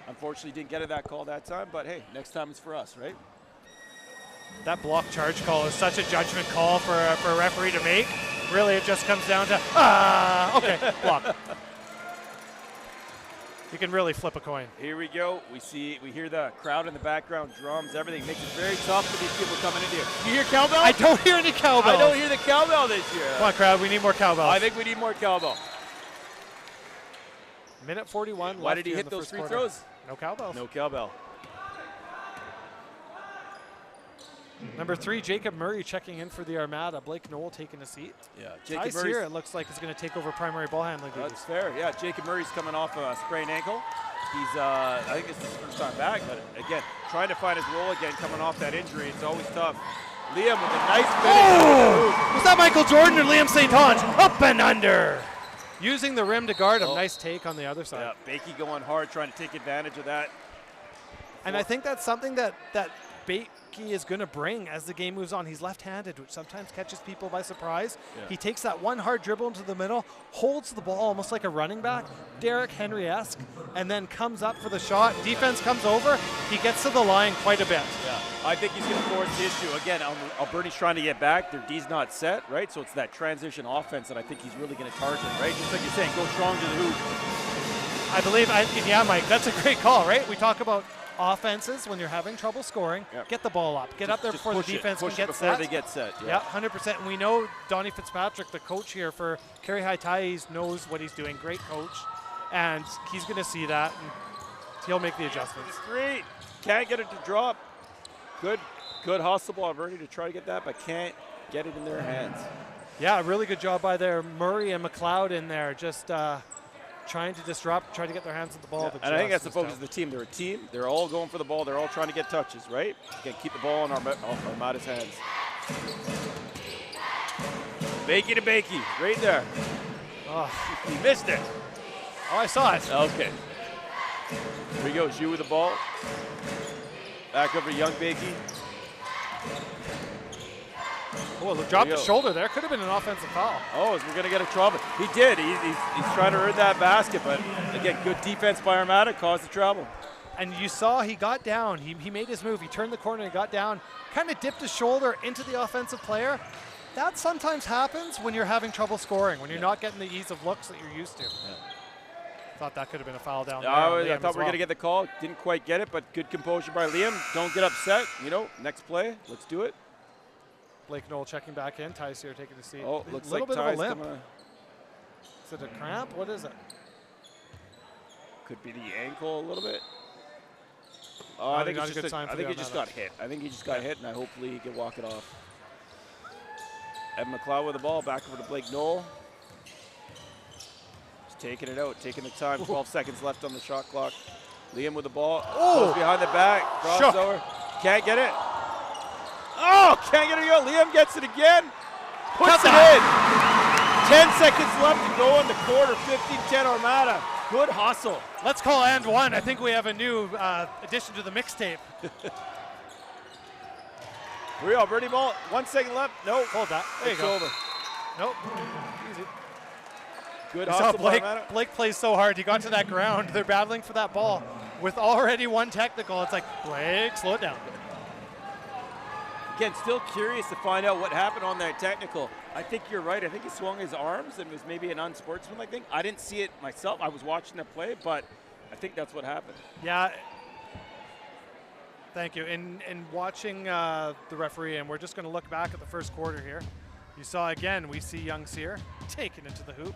Speaker 6: Unfortunately, didn't get that call that time, but hey, next time it's for us, right?
Speaker 5: That block charge call is such a judgment call for a referee to make. Really, it just comes down to, okay, block. You can really flip a coin.
Speaker 6: Here we go. We hear the crowd in the background, drums, everything. Makes it very tough for these people coming in here. You hear cowbell?
Speaker 5: I don't hear any cowbell.
Speaker 6: I don't hear the cowbell this year.
Speaker 5: Come on, crowd. We need more cowbell.
Speaker 6: I think we need more cowbell.
Speaker 5: Minute 41
Speaker 6: Why
Speaker 5: left
Speaker 6: did he
Speaker 5: here in
Speaker 6: hit
Speaker 5: the
Speaker 6: those
Speaker 5: first
Speaker 6: free
Speaker 5: quarter.
Speaker 6: throws?
Speaker 5: No cowbell.
Speaker 6: No cowbell.
Speaker 5: Number 3, Jacob Murray checking in for the Armada. Blake Knoll taking a seat.
Speaker 6: Yeah,
Speaker 5: Jacob
Speaker 6: Jacob
Speaker 5: Murray,
Speaker 6: Murray.
Speaker 5: it looks like, is going to take over primary ball handling duties.
Speaker 6: That's fair. Yeah, Jacob Murray's coming off a sprained ankle. He's, I think it's his first time back, but again, trying to find his role again, coming off that injury. It's always tough. Liam with a nice finish.
Speaker 5: Oh! Was that Michael Jordan or Liam St. Ange? Up and under. Using the rim to guard him. Nice take on the other side.
Speaker 6: Yeah, Bakey going hard, trying to take advantage of that.
Speaker 5: And I think that's something that Bakey is going to bring as the game moves on. He's left-handed, which sometimes catches people by surprise.
Speaker 6: Yeah.
Speaker 5: He takes that one hard dribble into the middle, holds the ball almost like a running back, Derrick Henry-esque, and then comes up for the shot. Defense comes over. He gets to the line quite a bit.
Speaker 6: Yeah, I think he's going to force the issue. Again, Alberni's trying to get back. Their D's not set, right? So it's that transition offense that I think he's really going to target, right? Just like you're saying, go strong to the hoop.
Speaker 5: I believe, yeah, Mike, that's a great call, right? We talk about offenses when you're having trouble scoring.
Speaker 6: Yep.
Speaker 5: Get the ball up. Get up there before the defense can get
Speaker 6: before
Speaker 5: set.
Speaker 6: they get set.
Speaker 5: Yeah, 100%. And we know Donnie Fitzpatrick, the coach here for Kerry High Ties, knows what he's doing. Great coach. And he's going to see that, and he'll make the adjustments.
Speaker 6: Great. Can't get it to drop. Good hustle ball, Alberni, to try to get that, but can't get it in their hands.
Speaker 5: Yeah, really good job by there. Murray and McLeod in there, just trying to disrupt, try to get their hands on the ball.
Speaker 6: Yeah, and I think that's the focus of the team. They're a team. They're all going for the ball. They're all trying to get touches, right? Again, keep the ball in Armada's hands. Bakey to Bakey, right there.
Speaker 5: Oh,
Speaker 6: He missed it.
Speaker 5: I saw it.
Speaker 6: Okay. Here we go. Zhu with the ball. Back over to Young Bakey.
Speaker 5: Oh, dropped the shoulder there. Could have been an offensive foul.
Speaker 6: Oh, we're going to get a trouble. He did. He's trying to earn that basket, but again, good defense by Armada caused the trouble.
Speaker 5: And you saw he got down. He made his move. He turned the corner and got down. Kind of dipped his shoulder into the offensive player. That sometimes happens when you're having trouble scoring, when you're not getting the ease of looks that you're used to.
Speaker 6: Yeah.
Speaker 5: Thought that could have been a foul down there.
Speaker 6: I thought we were going to get the call. Didn't quite get it, but good composure by Liam. Don't get upset. Next play. Let's do it.
Speaker 5: Blake Knoll checking back in. Ty's here taking a seat.
Speaker 6: Oh, looks
Speaker 5: a little
Speaker 6: like
Speaker 5: bit
Speaker 6: Ty's
Speaker 5: of a limp.
Speaker 6: coming.
Speaker 5: Is it a cramp? What is it?
Speaker 6: Could be the ankle a little bit. Oh, I think he just got hit. I think he just got hit, and hopefully he can walk it off. Evan McLeod with the ball, back over to Blake Knoll. Just taking it out, taking the time. 12 seconds left on the shot clock. Liam with the ball. Goes behind the back. Crosses over. Can't get it. Oh, can't get it again. Liam gets it again. Puts it in. 10 seconds left to go in the quarter. 15-10 Armada. Good hustle.
Speaker 5: Let's call and one. I think we have a new addition to the mixtape.
Speaker 6: Here we go, Birdie ball. 1 second left. Nope.
Speaker 5: Hold that. There you go.
Speaker 6: Over.
Speaker 5: Nope. Easy.
Speaker 6: Good
Speaker 5: You
Speaker 6: hustle
Speaker 5: saw
Speaker 6: by
Speaker 5: Blake plays so hard. He got to that ground. They're battling for that ball. With already one technical, it's like, Blake, slow it down.
Speaker 6: Again, still curious to find out what happened on that technical. I think you're right. I think he swung his arms and was maybe an unsportsmanlike thing. I didn't see it myself. I was watching the play, but I think that's what happened.
Speaker 5: Yeah. Thank you. In watching the referee, and we're just going to look back at the first quarter here. You saw again, we see Young Sear taking it to the hoop.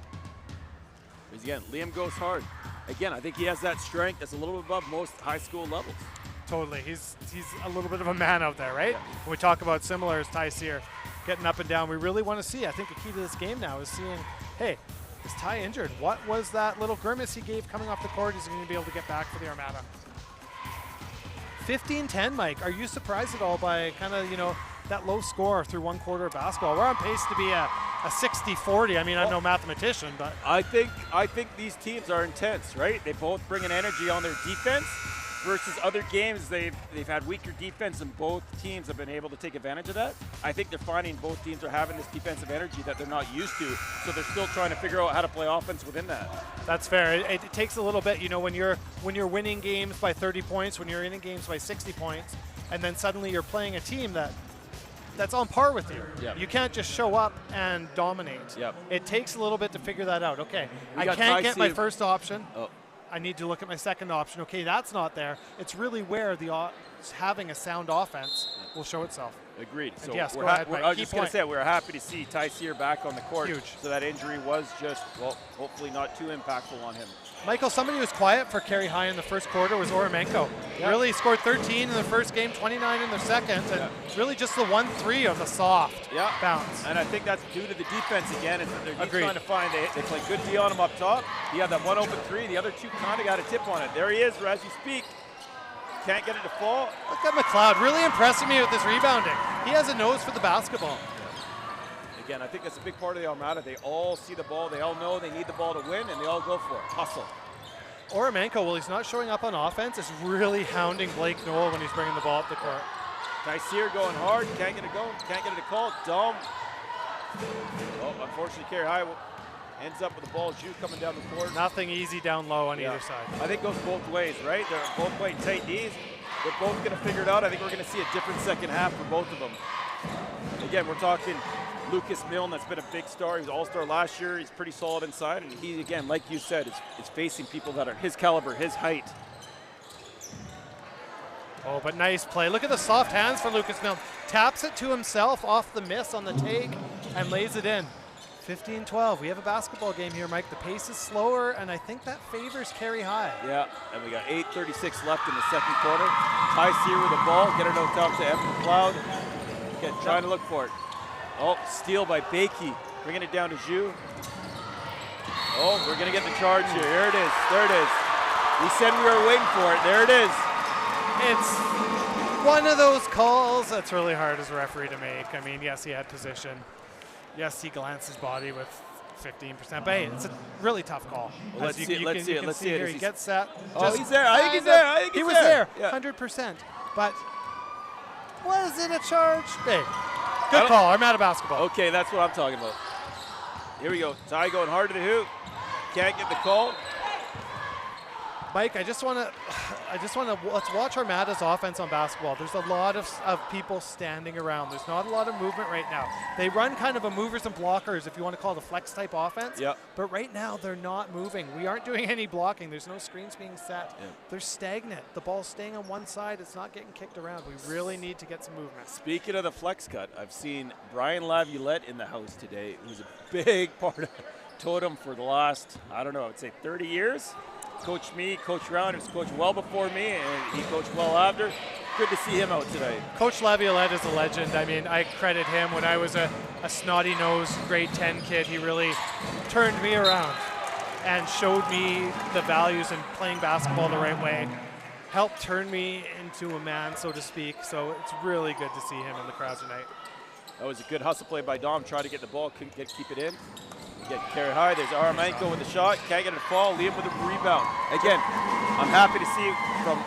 Speaker 6: Again, Liam goes hard. Again, I think he has that strength that's a little bit above most high school levels.
Speaker 5: Totally. He's a little bit of a man out there, right? Yeah. When we talk about similar as Ty Sear getting up and down, we really want to see. I think the key to this game now is seeing, hey, is Ty injured? What was that little grimace he gave coming off the court? Is he going to be able to get back for the Armada? 15-10, Mike. Are you surprised at all by kind of, that low score through one quarter of basketball? We're on pace to be a 60-40. I mean, I'm no mathematician, but
Speaker 6: I think these teams are intense, right? They both bring an energy on their defense. Versus other games, they've had weaker defense, and both teams have been able to take advantage of that. I think they're finding both teams are having this defensive energy that they're not used to, so they're still trying to figure out how to play offense within that.
Speaker 5: That's fair. It takes a little bit, when you're winning games by 30 points, when you're winning games by 60 points, and then suddenly you're playing a team that's on par with you.
Speaker 6: Yep.
Speaker 5: You can't just show up and dominate.
Speaker 6: Yep.
Speaker 5: It takes a little bit to figure that out. Okay, I
Speaker 6: got
Speaker 5: can't
Speaker 6: Ty
Speaker 5: get my
Speaker 6: Sear.
Speaker 5: first option.
Speaker 6: Oh.
Speaker 5: I need to look at my second option. Okay, that's not there. It's really where having a sound offense will show itself.
Speaker 6: Agreed. So
Speaker 5: yes,
Speaker 6: we're
Speaker 5: go ahead,
Speaker 6: I
Speaker 5: Mike.
Speaker 6: was
Speaker 5: Key
Speaker 6: just going to
Speaker 5: point.
Speaker 6: say, we're happy to see Ty Sear back on the court.
Speaker 5: Huge.
Speaker 6: So that injury was just, well, hopefully not too impactful on him.
Speaker 5: Michael, somebody who was quiet for Kerry High in the first quarter was Oramenko.
Speaker 6: Yep.
Speaker 5: Really scored 13 in the first game, 29 in the second, and really just the 1-3 of the soft bounce.
Speaker 6: And I think that's due to the defense again. Is that they're
Speaker 5: Agreed.
Speaker 6: trying to find, they play good D on him up top. He had that one open three. The other two kind of got a tip on it. There he is, as you speak. Can't get it to fall.
Speaker 5: Look at McLeod, really impressing me with his rebounding. He has a nose for the basketball.
Speaker 6: Again, I think that's a big part of the Armada. They all see the ball. They all know they need the ball to win, and they all go for it. Hustle.
Speaker 5: Oramenko, while he's not showing up on offense, is really hounding Blake Knoll when he's bringing the ball up the court.
Speaker 6: Tyseer going hard. Can't get it going. Can't get it to call. Dumb. Oh, unfortunately, Kerry High ends up with the ball. Ju coming down the court.
Speaker 5: Nothing easy down low on either side.
Speaker 6: I think it goes both ways, right? They're both playing tight Ds. They're both going to figure it out. I think we're going to see a different second half for both of them. Again, we're talking Lucas Milne, that's been a big star. He was all-star last year. He's pretty solid inside. And he, again, like you said, is facing people that are his caliber, his height.
Speaker 5: Oh, but nice play. Look at the soft hands for Lucas Milne. Taps it to himself off the miss on the take and lays it in. 15-12. We have a basketball game here, Mike. The pace is slower, and I think that favors Kerry High.
Speaker 6: Yeah, and we got 8:36 left in the second quarter. Tyseer with the ball. Get it out top to Evan McLeod. Again, trying to look for it. Oh, steal by Bakey. Bringing it down to Ju. Oh, we're going to get the charge here. Here it is. There it is. We said we were waiting for it. There it is.
Speaker 5: It's one of those calls that's really hard as a referee to make. I mean, yes, he had position. Yes, he glanced his body with 15%, but hey, it's a really tough call.
Speaker 6: Well, let's see it. Let's see it. Let's see it.
Speaker 5: He gets set.
Speaker 6: Oh, he's there. I think he's there. I think
Speaker 5: he
Speaker 6: he's
Speaker 5: was there.
Speaker 6: Yeah.
Speaker 5: 100%. But was it a charge? Hey, good call. Armada basketball.
Speaker 6: Okay, that's what I'm talking about. Here we go. Ty going hard to the hoop. Can't get the call.
Speaker 5: Mike, I just want to let's watch Armada's offense on basketball. There's a lot of people standing around. There's not a lot of movement right now. They run kind of a movers and blockers, if you want to call it a flex type offense.
Speaker 6: Yep.
Speaker 5: But right now they're not moving. We aren't doing any blocking. There's no screens being set.
Speaker 6: Yep.
Speaker 5: They're stagnant. The ball's staying on one side. It's not getting kicked around. We really need to get some movement.
Speaker 6: Speaking of the flex cut, I've seen Brian Laviolette in the house today, who's a big part of Totem for the last, I don't know, I would say 30 years. Coached me, coached around, he was coached well before me, and he coached well after. Good to see him out today.
Speaker 5: Coach Laviolette is a legend. I mean, I credit him. When I was a snotty-nosed grade 10 kid, he really turned me around and showed me the values in playing basketball the right way. Helped turn me into a man, so to speak. So it's really good to see him in the crowd tonight.
Speaker 6: That was a good hustle play by Dom, trying to get the ball, couldn't keep it in. Again, Kerry High, there's Aramenko with the shot, can't get it to fall, Liam with a rebound. Again, I'm happy to see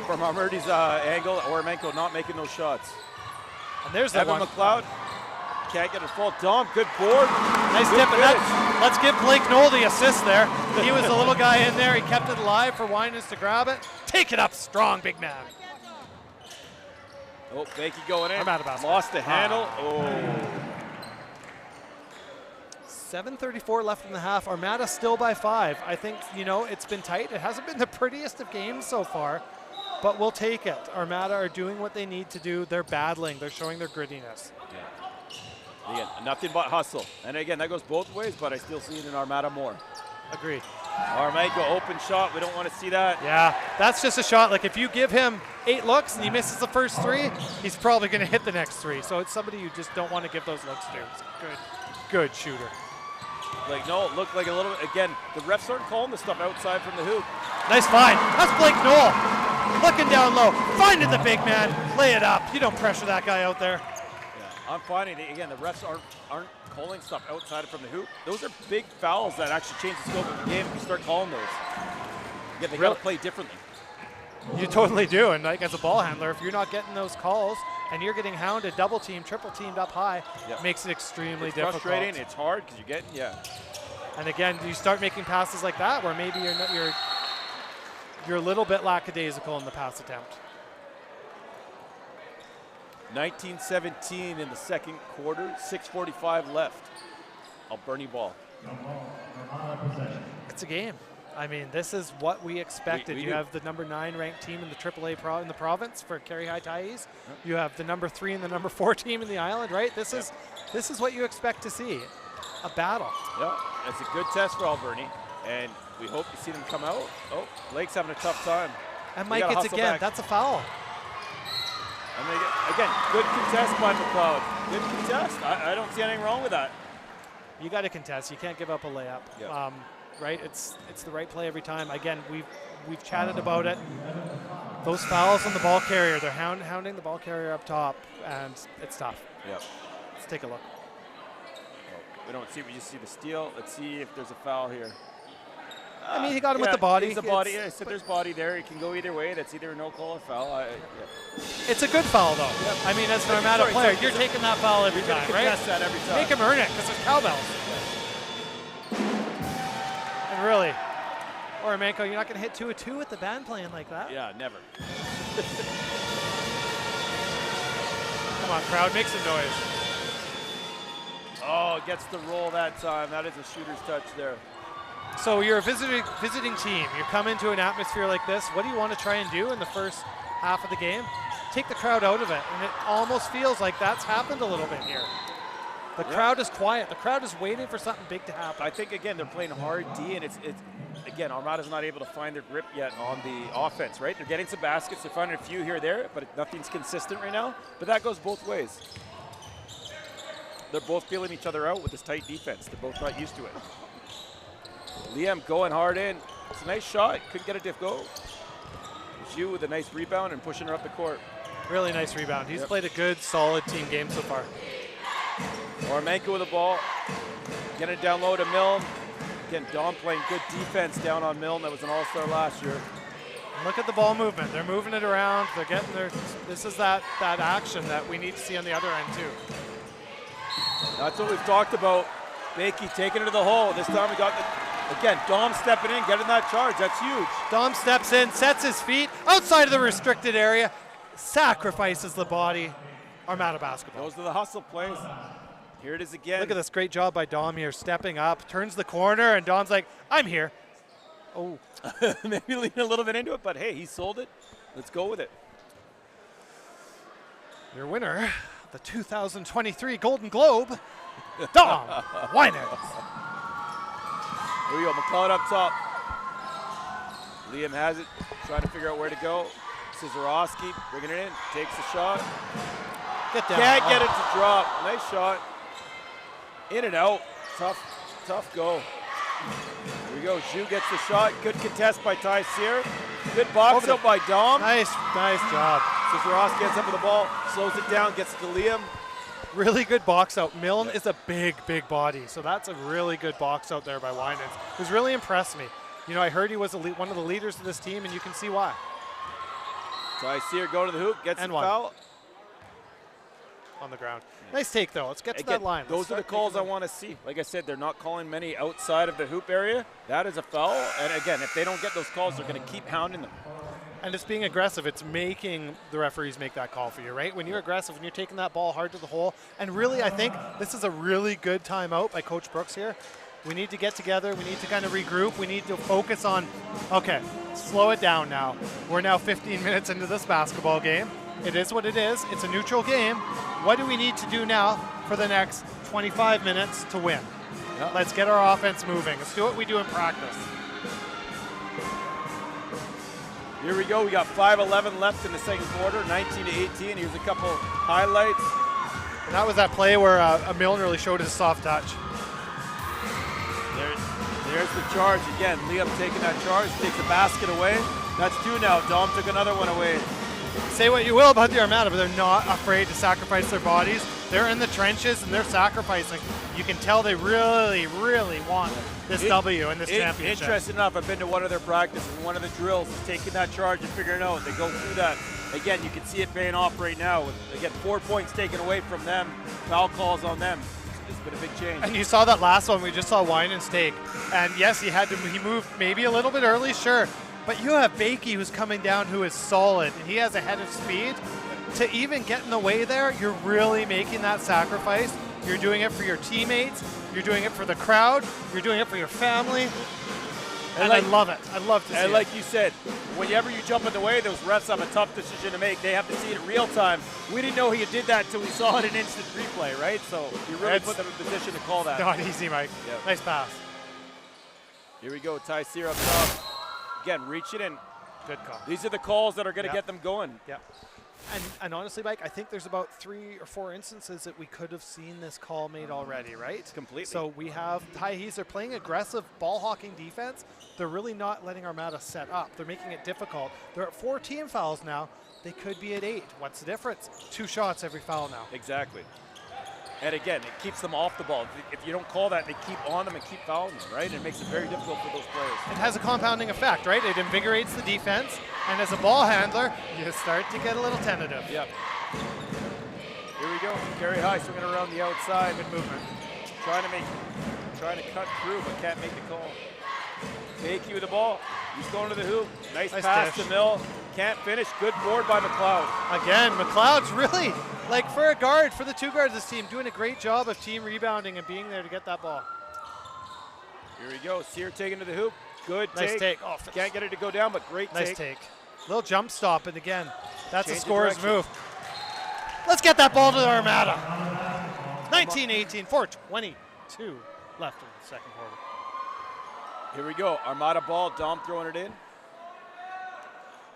Speaker 6: from Armurdy's angle, Aramenko not making those shots.
Speaker 5: And there's the
Speaker 6: Evan
Speaker 5: one.
Speaker 6: McLeod, can't get it to fall. Dom, good board.
Speaker 5: Nice
Speaker 6: Good
Speaker 5: tip, and let's give Blake Knoll the assist there. He was the little guy in there. He kept it alive for Winans to grab it. Take it up strong, big man.
Speaker 6: Oh, Bakey going in.
Speaker 5: I'm out of basketball.
Speaker 6: Lost the handle. Oh.
Speaker 5: 7:34 left in the half. Armada still by 5. I think, it's been tight. It hasn't been the prettiest of games so far, but we'll take it. Armada are doing what they need to do. They're battling. They're showing their grittiness.
Speaker 6: Yeah. Again, nothing but hustle. And again, that goes both ways, but I still see it in Armada more.
Speaker 5: Agreed.
Speaker 6: Aramenko, open shot. We don't want to see that.
Speaker 5: Yeah, that's just a shot. Like, if you give him 8 looks and he misses the first 3, he's probably going to hit the next 3. So it's somebody you just don't want to give those looks to. It's a good shooter.
Speaker 6: Like, no, it looked like a little, again, the refs aren't calling the stuff outside from the hoop.
Speaker 5: Nice find. That's Blake Knoll. Looking down low. Finding the big man. Lay it up. You don't pressure that guy out there.
Speaker 6: Yeah, I'm finding, again, the refs aren't calling stuff outside from the hoop. Those are big fouls that actually change the scope of the game if you start calling those. Again, they got to play differently.
Speaker 5: You totally do. And like, as a ball handler, if you're not getting those calls and you're getting hounded, double teamed, triple teamed up high, makes it extremely difficult.
Speaker 6: It's frustrating. It's hard because you're getting,
Speaker 5: And again, you start making passes like that where maybe you're a little bit lackadaisical in the pass attempt.
Speaker 6: 19-17 in the second quarter, 6:45 left. Alberni ball.
Speaker 5: It's a game. I mean, this is what we expected.
Speaker 6: We
Speaker 5: You
Speaker 6: do.
Speaker 5: have the number 9 ranked team in the AAA in the province for Kerry High Thais. You have the number 3 and the number 4 team in the island, right? This is what you expect to see, a battle.
Speaker 6: Yeah, it's a good test for Alberni, and we hope to see them come out. Oh, Blake's having a tough time.
Speaker 5: And
Speaker 6: We
Speaker 5: Mike,
Speaker 6: gotta
Speaker 5: it's
Speaker 6: hustle
Speaker 5: again,
Speaker 6: back.
Speaker 5: that's a foul.
Speaker 6: And again, good contest by McLeod. Good contest. I don't see anything wrong with that.
Speaker 5: You got to contest. You can't give up a layup.
Speaker 6: Yeah.
Speaker 5: Right? It's the right play every time. Again, we've chatted about it. Those fouls on the ball carrier, they're hounding the ball carrier up top, and it's tough.
Speaker 6: Yeah.
Speaker 5: Let's take a look.
Speaker 6: We don't see. We just see the steal. Let's see if there's a foul here.
Speaker 5: I mean, he got him with the body.
Speaker 6: It's a body. Yeah, so there's body there. It can go either way. That's either a no call or foul.
Speaker 5: It's a good foul, though.
Speaker 6: Yep.
Speaker 5: I mean, as an Armada player, you're taking that foul every
Speaker 6: You're going
Speaker 5: time,
Speaker 6: to
Speaker 5: right?
Speaker 6: contest that every time.
Speaker 5: Make him earn it, because there's cowbells. And really, Oramenko, you're not going to hit 2 of 2 with the band playing like that.
Speaker 6: Yeah, never.
Speaker 5: Come on, crowd, make some noise.
Speaker 6: Oh, it gets the roll that time. That is a shooter's touch there.
Speaker 5: So you're a visiting team. You come into an atmosphere like this. What do you want to try and do in the first half of the game? Take the crowd out of it. And it almost feels like that's happened a little bit here. The crowd is quiet. The crowd is waiting for something big to happen.
Speaker 6: I think, again, they're playing hard D, and it's again, Armada's not able to find their grip yet on the offense, right? They're getting some baskets. They're finding a few here or there, but nothing's consistent right now. But that goes both ways. They're both feeling each other out with this tight defense. They're both not used to it. Liam going hard in. It's a nice shot. Couldn't get a diff goal. Zhu with a nice rebound and pushing her up the court.
Speaker 5: Really nice rebound. He's played a good, solid team game so far.
Speaker 6: Oramenko with the ball. Getting it down low to Milne. Again, Dom playing good defense down on Milne. That was an all-star last year.
Speaker 5: And look at the ball movement. They're moving it around. They're getting their. This is that action that we need to see on the other end too.
Speaker 6: That's what we've talked about. Bakey taking it to the hole. This time we got the, again, Dom stepping in, getting that charge. That's huge.
Speaker 5: Dom steps in, sets his feet outside of the restricted area, sacrifices the body. Armada basketball.
Speaker 6: Those are the hustle plays. Here it is again.
Speaker 5: Look at this great job by Dom here, stepping up, turns the corner, and Dom's like, I'm here. Oh.
Speaker 6: Maybe lean a little bit into it, but hey, he sold it. Let's go with it.
Speaker 5: Your winner, the 2023 Golden Globe, Dom Winans.
Speaker 6: Here we go, McLeod up top. Liam has it, trying to figure out where to go. Cizorowski bringing it in, takes the shot.
Speaker 5: Get down.
Speaker 6: Can't get it to drop. Nice shot. In and out. Tough go. Here we go. Zhu gets the shot. Good contest by Ty Sear. Good box out by Dom.
Speaker 5: Nice job.
Speaker 6: Cizorowski gets up with the ball, slows it down, gets it to Liam.
Speaker 5: Really good box out. Milne is a big body, so that's a really good box out there by Winans. Who's really impressed me. You know, I heard he was one of the leaders of this team, and you can see why.
Speaker 6: Ty Sear go to the hoop, gets
Speaker 5: And
Speaker 6: the
Speaker 5: one.
Speaker 6: foul.
Speaker 5: On the ground. Nice take, though. Let's get to that line.
Speaker 6: Those are the calls I want to see. Like I said, they're not calling many outside of the hoop area. That is a foul. And again, if they don't get those calls, they're going to keep hounding them.
Speaker 5: And it's being aggressive. It's making the referees make that call for you, right? When you're aggressive, when you're taking that ball hard to the hole. And really, I think this is a really good timeout by Coach Brooks here. We need to get together. We need to kind of regroup. We need to focus on, okay, slow it down now. We're now 15 minutes into this basketball game. It is what it is. It's a neutral game. What do we need to do now for the next 25 minutes to win?
Speaker 6: Yep.
Speaker 5: Let's get our offense moving. Let's do what we do in practice.
Speaker 6: Here we go. We got 5:11 left in the second quarter, 19-18. Here's a couple highlights.
Speaker 5: And that was that play where Milne really showed his soft touch.
Speaker 6: There's the charge again. Liam taking that charge, takes the basket away. That's two now. Dom took another one away.
Speaker 5: Say what you will about the Armada, but they're not afraid to sacrifice their bodies. They're in the trenches and they're sacrificing. You can tell they really want this W in this championship.
Speaker 6: Interesting enough, I've been to one of their practices, and one of the drills is taking that charge and figuring it out. They go through that. Again, you can see it paying off right now. Again, 4 points taken away from them. Foul calls on them. It's been a big change.
Speaker 5: And you saw that last one. We just saw Winans take. And yes, he moved maybe a little bit early, sure. But you have Bakey who's coming down who is solid, and he has a head of speed. To even get in the way there, you're really making that sacrifice. You're doing it for your teammates. You're doing it for the crowd. You're doing it for your family. And I love it. I love to see it.
Speaker 6: And like you said, whenever you jump in the way, those refs have a tough decision to make. They have to see it in real time. We didn't know he did that until we saw it in instant replay, right? So you really put them in position to call that.
Speaker 5: Not easy, Mike.
Speaker 6: Yep.
Speaker 5: Nice pass.
Speaker 6: Here we go, Tyseer up top. Again, reach it in.
Speaker 5: Good call.
Speaker 6: These are the calls that are going to get them going.
Speaker 5: Yeah. And honestly, Mike, I think there's about 3 or 4 instances that we could have seen this call made already, right?
Speaker 6: Completely.
Speaker 5: So we have Tyhees. They're playing aggressive ball hawking defense. They're really not letting Armada set up. They're making it difficult. They're at 4 team fouls now. They could be at 8. What's the difference? 2 shots every foul now.
Speaker 6: Exactly. And again, it keeps them off the ball. If you don't call that, they keep on them and keep fouling them, right? And it makes it very difficult for those players.
Speaker 5: It has a compounding effect, right? It invigorates the defense, and as a ball handler, you start to get a little tentative.
Speaker 6: Yep. Here we go. Carry high, swinging around the outside.
Speaker 5: Good movement.
Speaker 6: Trying to cut through, but can't make the call. Fakey with the ball. He's going to the hoop. Nice pass
Speaker 5: dish.
Speaker 6: to Mill. Can't finish. Good board by McLeod.
Speaker 5: Again, McLeod's really, like for a guard, for the 2 guards of this team, doing a great job of team rebounding and being there to get that ball.
Speaker 6: Here we go. Sear taking to the hoop. Good
Speaker 5: Nice
Speaker 6: take.
Speaker 5: take. Oh,
Speaker 6: Can't get it to go down, but great
Speaker 5: nice take. Little jump stop, and again, that's
Speaker 6: Change
Speaker 5: a
Speaker 6: of
Speaker 5: scorer's
Speaker 6: direction.
Speaker 5: move. Let's get that ball to the Armada. 19-18, 4:22 left in the second quarter.
Speaker 6: Here we go. Armada ball. Dom throwing it in.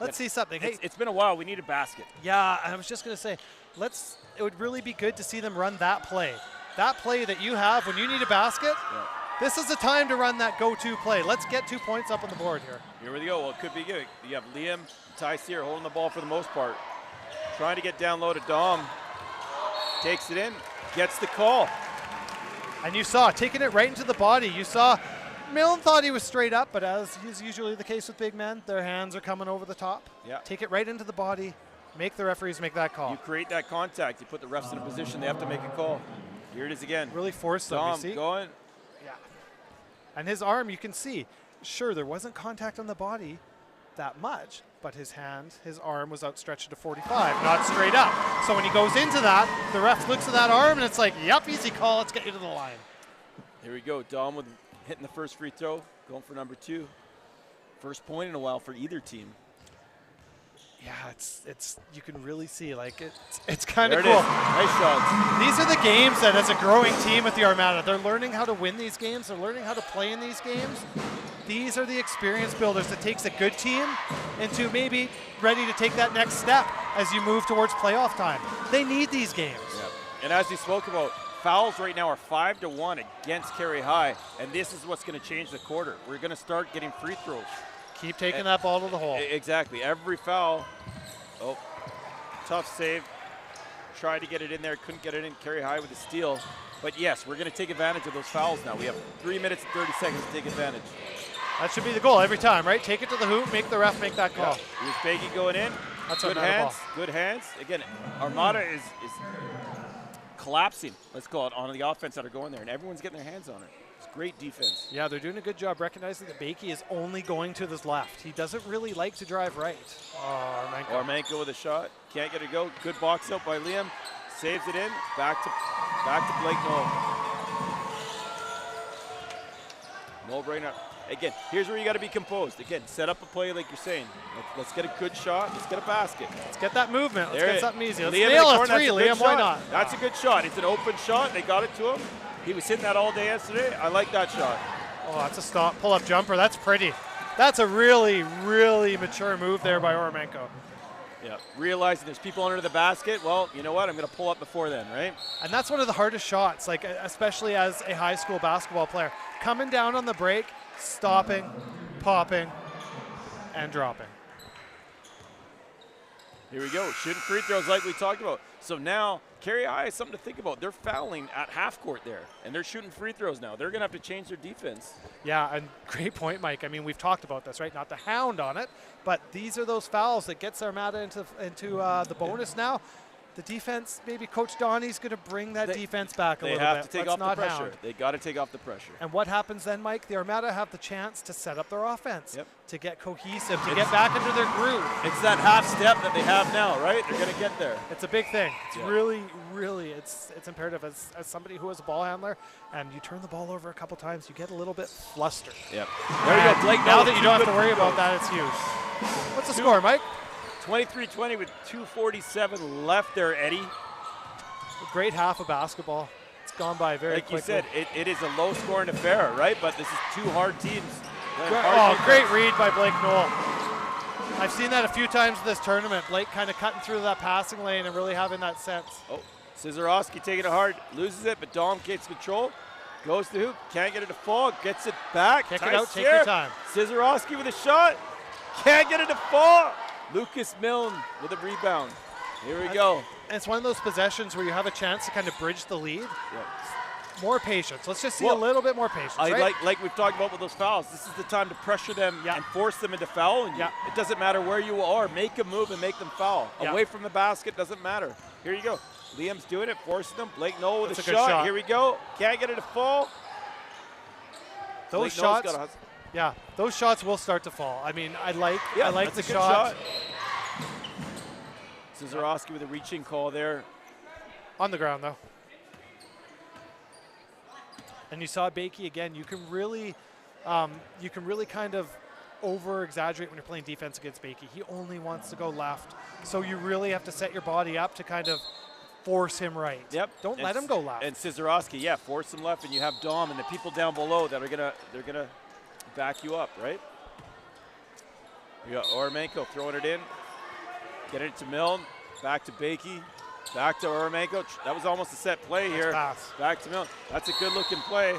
Speaker 5: Let's see something. Hey,
Speaker 6: It's been a while. We need a basket.
Speaker 5: yeah, I was just going to say, it would really be good to see them run that play. That play that you have when you need a basket, this is the time to run that go-to play. Let's get 2 points up on the board here.
Speaker 6: Here we go. Well, it could be good. You have Liam, Tyseer holding the ball for the most part. Trying to get down low to Dom. Takes it in. Gets the call.
Speaker 5: And you saw, taking it right into the body, you saw Milne thought he was straight up, but as is usually the case with big men, their hands are coming over the top.
Speaker 6: Yeah.
Speaker 5: Take it right into the body, make the referees make that call.
Speaker 6: You create that contact. You put the refs in a position. They have to make a call. Here it is again.
Speaker 5: Really force them, you
Speaker 6: Dom
Speaker 5: see?
Speaker 6: going.
Speaker 5: Yeah. And his arm, you can see, sure, there wasn't contact on the body that much, but his arm was outstretched to 45, not straight up. So when he goes into that, the ref looks at that arm and it's like, yep, easy call, let's get you to the line.
Speaker 6: Here we go. Dom with hitting the first free throw, going for number 2. First point in a while for either team.
Speaker 5: Yeah, it's you can really see, like, it's kind of
Speaker 6: There
Speaker 5: cool.
Speaker 6: it is. Nice shots.
Speaker 5: These are the games that, as a growing team with the Armada, they're learning how to win these games. They're learning how to play in these games. These are the experience builders that takes a good team into maybe ready to take that next step as you move towards playoff time. They need these games.
Speaker 6: Yeah. And as we spoke about, fouls right now are 5-1 against Carey High, and this is what's going to change the quarter. We're going to start getting free throws.
Speaker 5: Keep taking that ball to the hole.
Speaker 6: Exactly. Every foul. Oh, tough save. Tried to get it in there, couldn't get it in. Carey High with the steal. But yes, we're going to take advantage of those fouls now. We have 3 minutes and 30 seconds to take advantage.
Speaker 5: That should be the goal every time, right? Take it to the hoop, make the ref make that call.
Speaker 6: Here's Baggy going in.
Speaker 5: That's
Speaker 6: good
Speaker 5: Armada
Speaker 6: hands.
Speaker 5: ball.
Speaker 6: Good hands. Again, Armada is collapsing, let's call it, on the offense that are going there, and everyone's getting their hands on it. It's great defense.
Speaker 5: Yeah, they're doing a good job recognizing that Bakey is only going to his left. He doesn't really like to drive right. Oh,
Speaker 6: Armanko with a shot. Can't get it to go. Good box out by Liam. Saves it in. Back to Blake Knoll. Knoll right now. Again, here's where you got to be composed. Again, set up a play like you're saying. Let's get a good shot. Let's get a basket.
Speaker 5: Let's get that movement. Let's get something easy. Let's
Speaker 6: Liam
Speaker 5: nail
Speaker 6: in the
Speaker 5: a
Speaker 6: corner,
Speaker 5: three,
Speaker 6: that's a good
Speaker 5: Liam. Why
Speaker 6: shot.
Speaker 5: not?
Speaker 6: That's a good shot. It's an open shot. They got it to him. He was hitting that all day yesterday. I like that shot.
Speaker 5: Oh, that's a stop, pull-up jumper. That's pretty. That's a really, really mature move there by Ormenko.
Speaker 6: Yeah, realizing there's people under the basket. Well, you know what? I'm going to pull up before then, right?
Speaker 5: And that's one of the hardest shots, like especially as a high school basketball player. Coming down on the break, stopping, popping, and dropping.
Speaker 6: Here we go. Shooting free throws like we talked about. So now, Carey High has something to think about. They're fouling at half court there, and they're shooting free throws now. They're going to have to change their defense.
Speaker 5: Yeah, and great point, Mike. I mean, we've talked about this, right? Not to hound on it, but these are those fouls that gets Armada into the bonus now. the defense, maybe Coach Donnie's going to bring that defense back a little bit.
Speaker 6: They have to take
Speaker 5: Let's
Speaker 6: off the
Speaker 5: not
Speaker 6: pressure.
Speaker 5: hound.
Speaker 6: They got to take off the pressure.
Speaker 5: And what happens then, Mike? The Armada have the chance to set up their offense,
Speaker 6: Yep.
Speaker 5: to get cohesive, to get back into their groove.
Speaker 6: It's that half step that they have now, right? They're going to get there.
Speaker 5: It's a big thing. It's
Speaker 6: Yeah.
Speaker 5: really, it's imperative as somebody who is a ball handler, and you turn the ball over a couple times, you get a little bit flustered.
Speaker 6: Yep. There you go, Blake.
Speaker 5: Now that you don't have to worry about that, it's huge. What's the score, Mike?
Speaker 6: 23-20 with 2:47 left there, Eddie.
Speaker 5: A great half of basketball. It's gone by very
Speaker 6: Like
Speaker 5: quickly.
Speaker 6: you said, it is a low-scoring affair, right? But this is two hard teams.
Speaker 5: Great read by Blake Knoll. I've seen that a few times in this tournament. Blake kind of cutting through that passing lane and really having that sense.
Speaker 6: Oh, Szyzorowski taking it hard, loses it, but Dom gets control. Goes to the hoop, can't get it to fall, gets it back.
Speaker 5: Kick it out, take your time.
Speaker 6: Szyzorowski with a shot, can't get it to fall. Lucas Milne with a rebound. Here we go.
Speaker 5: And it's one of those possessions where you have a chance to kind of bridge the lead.
Speaker 6: Yeah.
Speaker 5: More patience. Let's just see a little bit more patience, right?
Speaker 6: Like we've talked about with those fouls, this is the time to pressure them and force them into fouling you.
Speaker 5: Yeah.
Speaker 6: It doesn't matter where you are, make a move and make them foul.
Speaker 5: Yeah.
Speaker 6: Away from the basket, doesn't matter. Here you go. Liam's doing it, forcing them. Blake Knoll with
Speaker 5: That's
Speaker 6: a
Speaker 5: a good shot.
Speaker 6: Here we go. Can't get it to fall.
Speaker 5: Those
Speaker 6: Blake Knoll's
Speaker 5: shots,
Speaker 6: gotta hustle.
Speaker 5: yeah, those shots will start to fall. I mean, I like
Speaker 6: that's
Speaker 5: the
Speaker 6: a good
Speaker 5: shot.
Speaker 6: Szyzorowski with a reaching call there.
Speaker 5: On the ground, though. And you saw Bakey again. You can really kind of over-exaggerate when you're playing defense against Bakey. He only wants to go left. So you really have to set your body up to kind of force him right.
Speaker 6: Yep.
Speaker 5: Don't let him go left.
Speaker 6: And Szyzorowski, yeah, force him left, and you have Dom and the people down below that are they're gonna back you up, right? We got Oromenko throwing it in, getting it to Milne, back to Bakey, back to Oromenko. That was almost a set play here.
Speaker 5: Pass.
Speaker 6: Back to Milne. That's a good-looking play.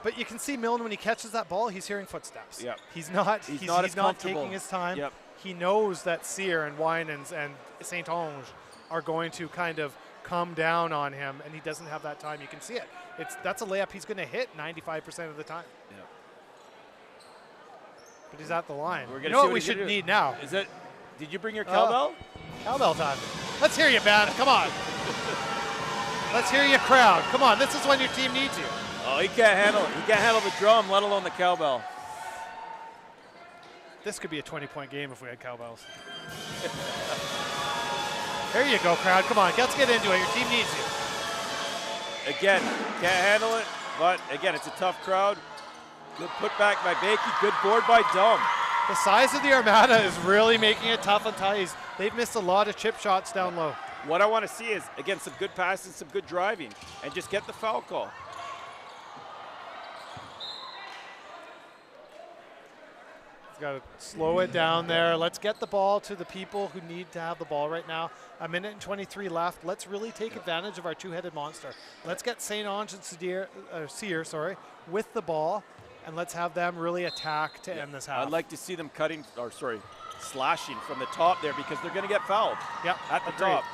Speaker 5: But you can see Milne when he catches that ball, he's hearing footsteps.
Speaker 6: Yep.
Speaker 5: He's not
Speaker 6: as
Speaker 5: not
Speaker 6: comfortable.
Speaker 5: taking his time.
Speaker 6: Yep.
Speaker 5: He knows that Cyr and Winans and Saint-Onge are going to kind of come down on him, and he doesn't have that time. You can see it. That's a layup he's going to hit 95% of the time.
Speaker 6: Yeah.
Speaker 5: But he's at the line.
Speaker 6: We're
Speaker 5: You
Speaker 6: gonna
Speaker 5: know
Speaker 6: see
Speaker 5: what we
Speaker 6: he's gonna
Speaker 5: should
Speaker 6: do.
Speaker 5: need now?
Speaker 6: Is it? Did you bring your cowbell?
Speaker 5: Cowbell time. Let's hear you, man. Come on. Let's hear you, crowd. Come on. This is when your team needs you.
Speaker 6: Oh, he can't handle it. He can't handle the drum, let alone the cowbell.
Speaker 5: This could be a 20-point game if we had cowbells. There you go, crowd. Come on. Let's get into it. Your team needs you.
Speaker 6: Again, can't handle it, but again, it's a tough crowd. Good putback by Bakey, good board by Dom.
Speaker 5: The size of the Armada is really making it tough on Ties. They've missed a lot of chip shots down low.
Speaker 6: What I want to see is, again, some good passes, some good driving, and just get the foul call.
Speaker 5: Got to slow it down there. Let's get the ball to the people who need to have the ball right now. A minute and 23 left. Let's really take advantage of our two-headed monster. Let's get Saint-Onge and Cyr with the ball, and let's have them really attack to end this half.
Speaker 6: I'd like to see them slashing from the top there because they're going to get fouled.
Speaker 5: Yep,
Speaker 6: at the
Speaker 5: agreed.
Speaker 6: top.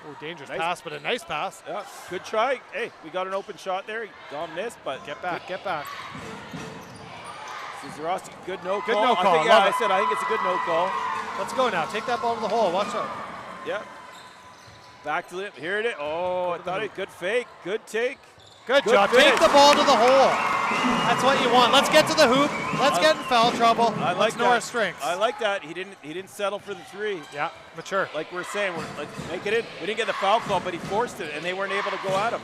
Speaker 5: Oh, dangerous
Speaker 6: Nice.
Speaker 5: pass, but a nice pass.
Speaker 6: Yeah, good try. Hey, we got an open shot there. Dom missed, but
Speaker 5: Get back, get back.
Speaker 6: Szyzorowski, good no call.
Speaker 5: Good no call,
Speaker 6: I think it's a good no call.
Speaker 5: Let's go now. Take that ball to the hole. Watch out.
Speaker 6: Yeah. Back to it. Here it is. Oh, I thought it. Good fake. Good take.
Speaker 5: Good
Speaker 6: Good
Speaker 5: job.
Speaker 6: finish.
Speaker 5: Take the ball to the hole. That's what you want. Let's get to the hoop. Let's get in foul trouble.
Speaker 6: I like
Speaker 5: Let's know
Speaker 6: that.
Speaker 5: our strengths.
Speaker 6: I like that. He didn't settle for the three.
Speaker 5: Yeah, mature.
Speaker 6: Like we're saying, let's make it in. We didn't get the foul call, but he forced it, and they weren't able to go at him.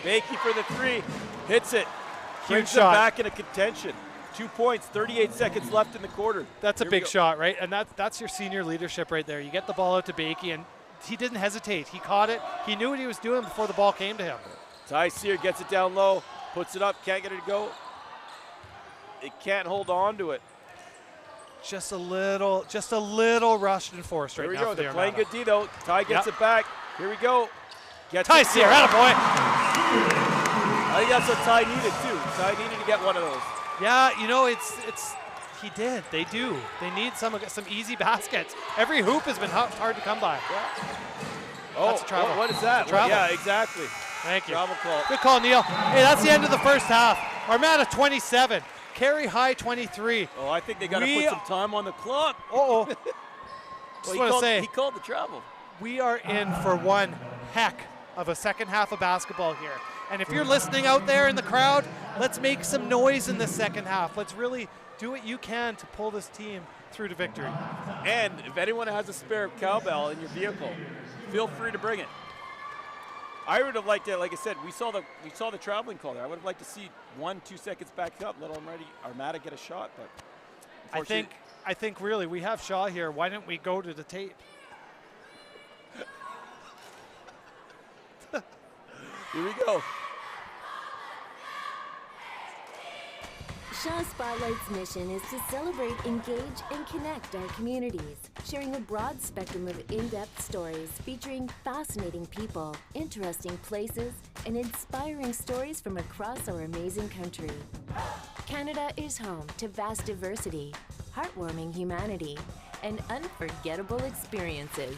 Speaker 6: Bakey for the three. Hits it. Brings them
Speaker 5: shot.
Speaker 6: back into contention. 2 points, 38 seconds left in the quarter.
Speaker 5: That's a
Speaker 6: Here we
Speaker 5: big
Speaker 6: go.
Speaker 5: shot, right? And that's your senior leadership right there. You get the ball out to Bakey, and he didn't hesitate. He caught it. He knew what he was doing before the ball came to him.
Speaker 6: Ty Cyr gets it down low, puts it up, can't get it to go. It can't hold on to it.
Speaker 5: Just a little rushed and forced right
Speaker 6: Here we
Speaker 5: now
Speaker 6: go.
Speaker 5: for the
Speaker 6: They're playing
Speaker 5: Armada.
Speaker 6: good D though. Ty gets
Speaker 5: Yep.
Speaker 6: it back. Here we go. Gets
Speaker 5: Ty
Speaker 6: it.
Speaker 5: Cyr, attaboy.
Speaker 6: I think that's what Ty needed too. Ty needed to get one of those.
Speaker 5: Yeah, you know, he did. They do. They need some easy baskets. Every hoop has been hard to come by.
Speaker 6: Oh,
Speaker 5: That's a travel.
Speaker 6: what is that?
Speaker 5: Travel.
Speaker 6: Yeah, exactly.
Speaker 5: Thank you.
Speaker 6: Travel call.
Speaker 5: Good call, Neil. Hey, that's the end of the first half. Armada 27, carry high 23.
Speaker 6: Oh, I think they got to put some time on the clock.
Speaker 5: Uh-oh.
Speaker 6: He called the travel.
Speaker 5: We are in for one heck of a second half of basketball here. And if you're listening out there in the crowd, let's make some noise in the second half. Let's really do what you can to pull this team through to victory.
Speaker 6: And if anyone has a spare cowbell in your vehicle, feel free to bring it. I would have liked to, like I said, we saw the traveling call there. I would have liked to see 1-2 seconds back up, let already Armada get a shot. But
Speaker 5: I think really we have Shaw here. Why don't we go to the tape?
Speaker 6: Here we go.
Speaker 7: Shaw Spotlight's mission is to celebrate, engage, and connect our communities, sharing a broad spectrum of in-depth stories featuring fascinating people, interesting places, and inspiring stories from across our amazing country. Canada is home to vast diversity, heartwarming humanity, and unforgettable experiences,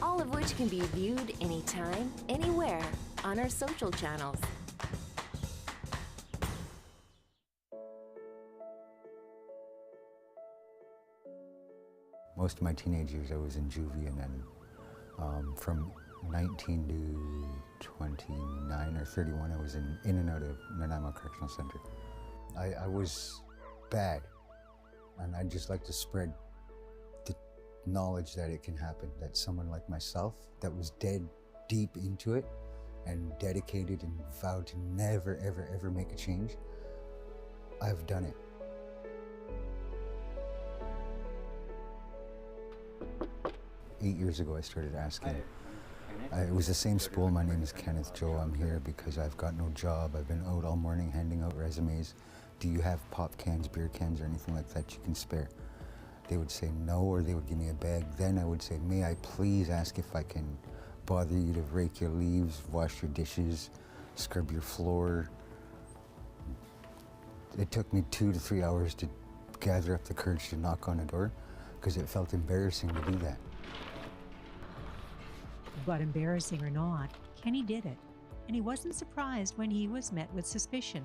Speaker 7: all of which can be viewed anytime, anywhere on our social channels.
Speaker 8: Most of my teenage years I was in juvie, and then from 19 to 29 or 31 I was in and out of Nanaimo Correctional Center. I was bad, and I'd just like to spread the knowledge that it can happen, that someone like myself that was dead deep into it and dedicated and vowed to never, ever, ever make a change, I've done it. Eight years ago, I started asking. It was the same spool. My name is Kenneth Joe. I'm here because I've got no job. I've been out all morning handing out resumes. Do you have pop cans, beer cans, or anything like that you can spare? They would say no, or they would give me a bag. Then I would say, may I please ask if I can bother you to rake your leaves, wash your dishes, scrub your floor. It took me 2 to 3 hours to gather up the courage to knock on a door because it felt embarrassing to do that.
Speaker 9: But embarrassing or not, Kenny did it, and he wasn't surprised when he was met with suspicion,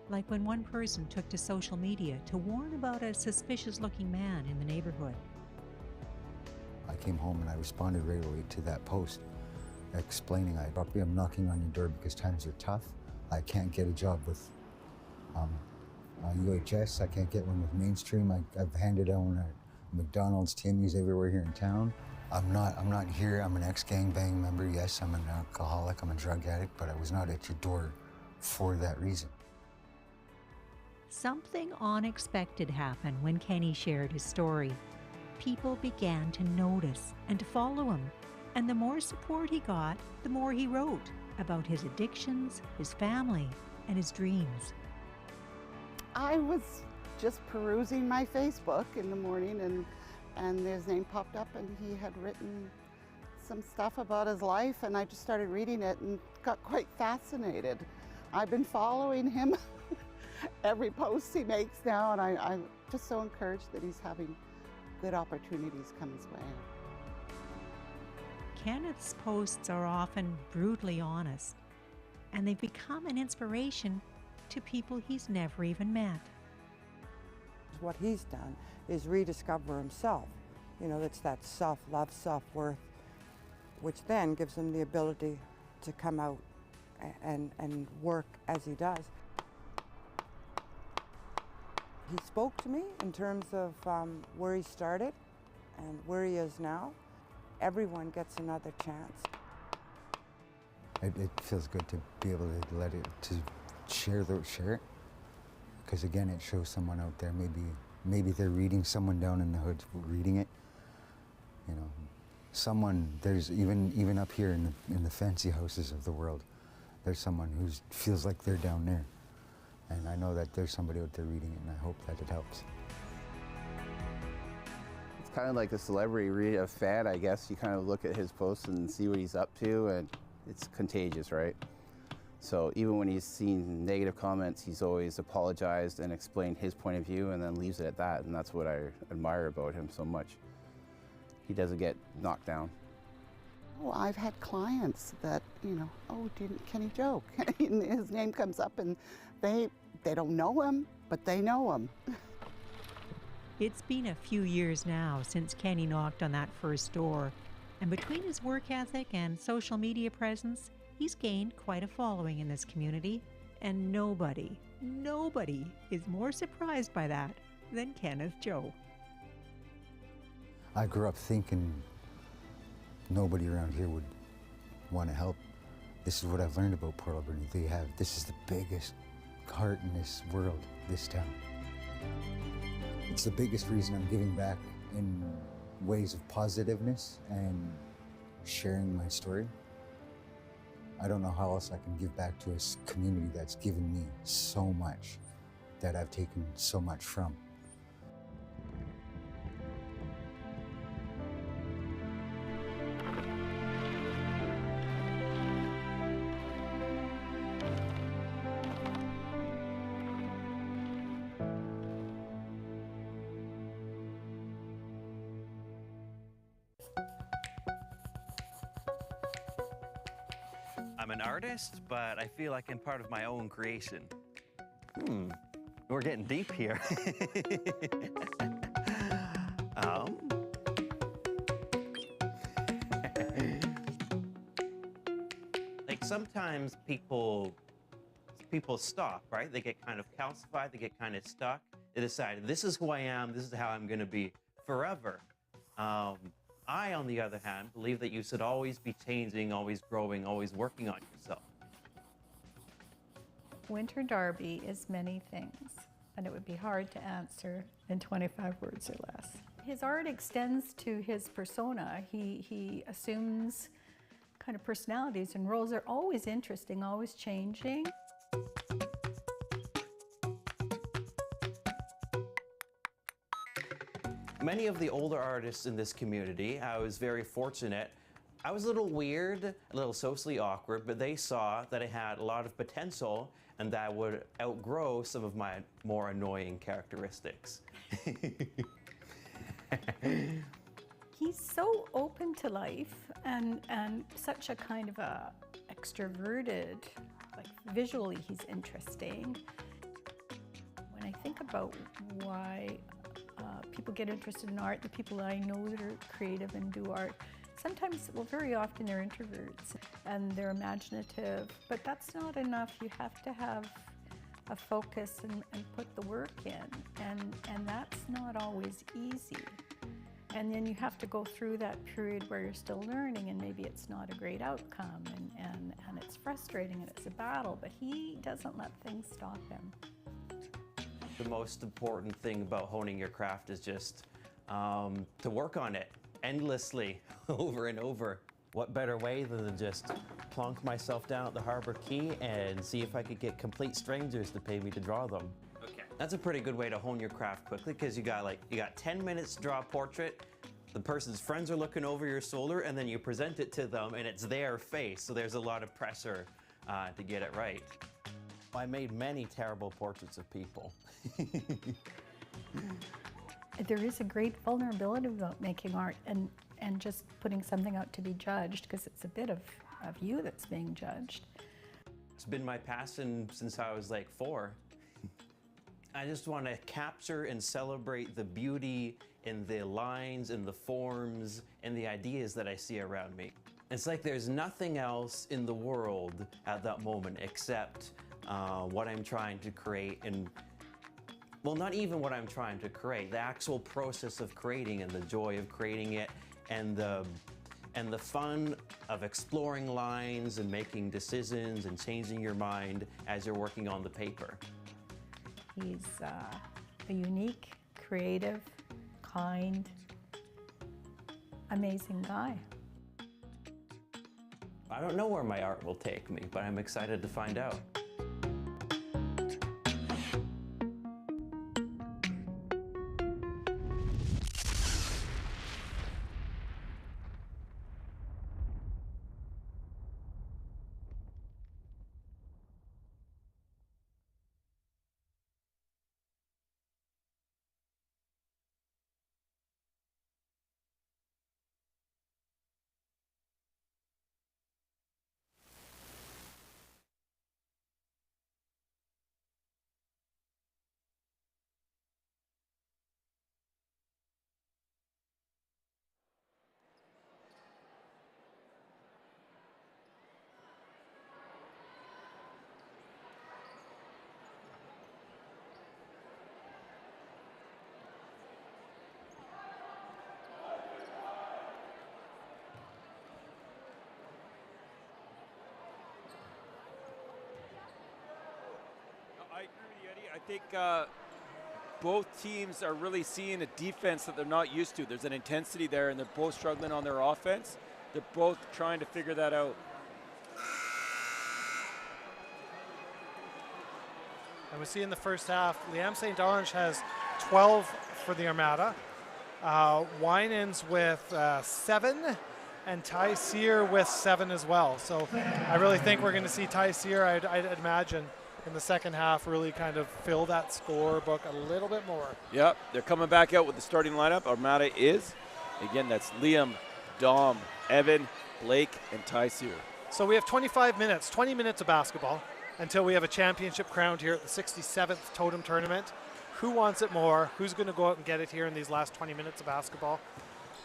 Speaker 9: like when one person took to social media to warn about a suspicious-looking man in the neighborhood.
Speaker 8: I came home and I responded right away to that post, explaining I'm knocking on your door because times are tough. I can't get a job with UHS. I can't get one with Mainstream. I've handed out McDonald's, Timmy's everywhere here in town. I'm not here. I'm an ex-gangbang member. Yes, I'm an alcoholic. I'm a drug addict, but I was not at your door for that reason.
Speaker 9: Something unexpected happened when Kenny shared his story. People began to notice and to follow him, and the more support he got, the more he wrote about his addictions, his family, and his dreams.
Speaker 10: I was just perusing my Facebook in the morning, and his name popped up, and he had written some stuff about his life, and I just started reading it and got quite fascinated. I've been following him every post he makes now, and I'm just so encouraged that he's having good opportunities come his way.
Speaker 9: Kenneth's posts are often brutally honest, and they've become an inspiration to people he's never even met.
Speaker 11: What he's done is rediscover himself. You know, it's that self-love, self-worth, which then gives him the ability to come out and work as he does. He spoke to me in terms of where he started and where he is now. Everyone gets another chance.
Speaker 8: It feels good to be able to share it. Because again, it shows someone out there, maybe they're reading, someone down in the hood reading it. You know, someone, there's even up here in the fancy houses of the world, there's someone who feels like they're down there. And I know that there's somebody out there reading it, and I hope that it helps.
Speaker 12: It's kind of like a celebrity, a fan, I guess. You kind of look at his posts and see what he's up to, and it's contagious, right? So even when he's seen negative comments, he's always apologized and explained his point of view and then leaves it at that. And that's what I admire about him so much. He doesn't get knocked down.
Speaker 10: Oh, I've had clients that, you know, oh, didn't Kenny joke? His name comes up and they They don't know him, but they know him.
Speaker 9: It's been a few years now since Kenny knocked on that first door, and between his work ethic and social media presence, he's gained quite a following in this community, and nobody is more surprised by that than Kenneth Joe.
Speaker 8: I grew up thinking nobody around here would want to help. This is what I've learned about Port Alberni. This is the biggest heart in this world, this town. It's the biggest reason I'm giving back in ways of positiveness and sharing my story. I don't know how else I can give back to a community that's given me so much, that I've taken so much from.
Speaker 13: I'm an artist, but I feel like I'm part of my own creation. We're getting deep here. Like sometimes people stop, right? They get kind of calcified, they get kind of stuck. They decide, this is who I am, this is how I'm gonna be forever. I, on the other hand, believe that you should always be changing, always growing, always working on yourself.
Speaker 14: Winter Derby is many things, and it would be hard to answer in 25 words or less. His art extends to his persona. He assumes kind of personalities, and roles are always interesting, always changing.
Speaker 13: Many of the older artists in this community, I was very fortunate. I was a little weird, a little socially awkward, but they saw that I had a lot of potential and that I would outgrow some of my more annoying characteristics.
Speaker 14: He's so open to life and such a kind of a extroverted, like visually he's interesting. When I think about why people get interested in art, the people that I know that are creative and do art, sometimes, well, very often they're introverts and they're imaginative, but that's not enough. You have to have a focus and put the work in, and that's not always easy. And then you have to go through that period where you're still learning, and maybe it's not a great outcome, and it's frustrating and it's a battle, but he doesn't let things stop him.
Speaker 13: The most important thing about honing your craft is just to work on it endlessly, over and over. What better way than to just plonk myself down at the Harbor Quay and see if I could get complete strangers to pay me to draw them. Okay. That's a pretty good way to hone your craft quickly, because you got 10 minutes to draw a portrait, the person's friends are looking over your shoulder, and then you present it to them and it's their face, so there's a lot of pressure to get it right. I made many terrible portraits of people.
Speaker 14: There is a great vulnerability about making art and just putting something out to be judged, because it's a bit of you that's being judged.
Speaker 13: It's been my passion since I was like 4. I just want to capture and celebrate the beauty in the lines and the forms and the ideas that I see around me. It's like there's nothing else in the world at that moment except what I'm trying to create, and well, not even what I'm trying to create, the actual process of creating and the joy of creating it, and the fun of exploring lines and making decisions and changing your mind as you're working on the paper.
Speaker 14: He's a unique, creative, kind, amazing guy.
Speaker 13: I don't know where my art will take me, but I'm excited to find out.
Speaker 6: think both teams are really seeing a defense that they're not used to. There's an intensity there, and they're both struggling on their offense. They're both trying to figure that out.
Speaker 5: And we see in the first half, Liam St. Ange has 12 for the Armada. Winans with 7, and Ty Sear with 7 as well. So I really think we're going to see Ty Sear, I'd imagine, in the second half really kind of fill that scorebook a little bit more.
Speaker 6: Yep, they're coming back out with the starting lineup. Armada is, again, that's Liam, Dom, Evan, Blake, and Ty Sear.
Speaker 5: So we have 25 minutes, 20 minutes of basketball until we have a championship crowned here at the 67th Totem Tournament. Who wants it more? Who's going to go out and get it here in these last 20 minutes of basketball?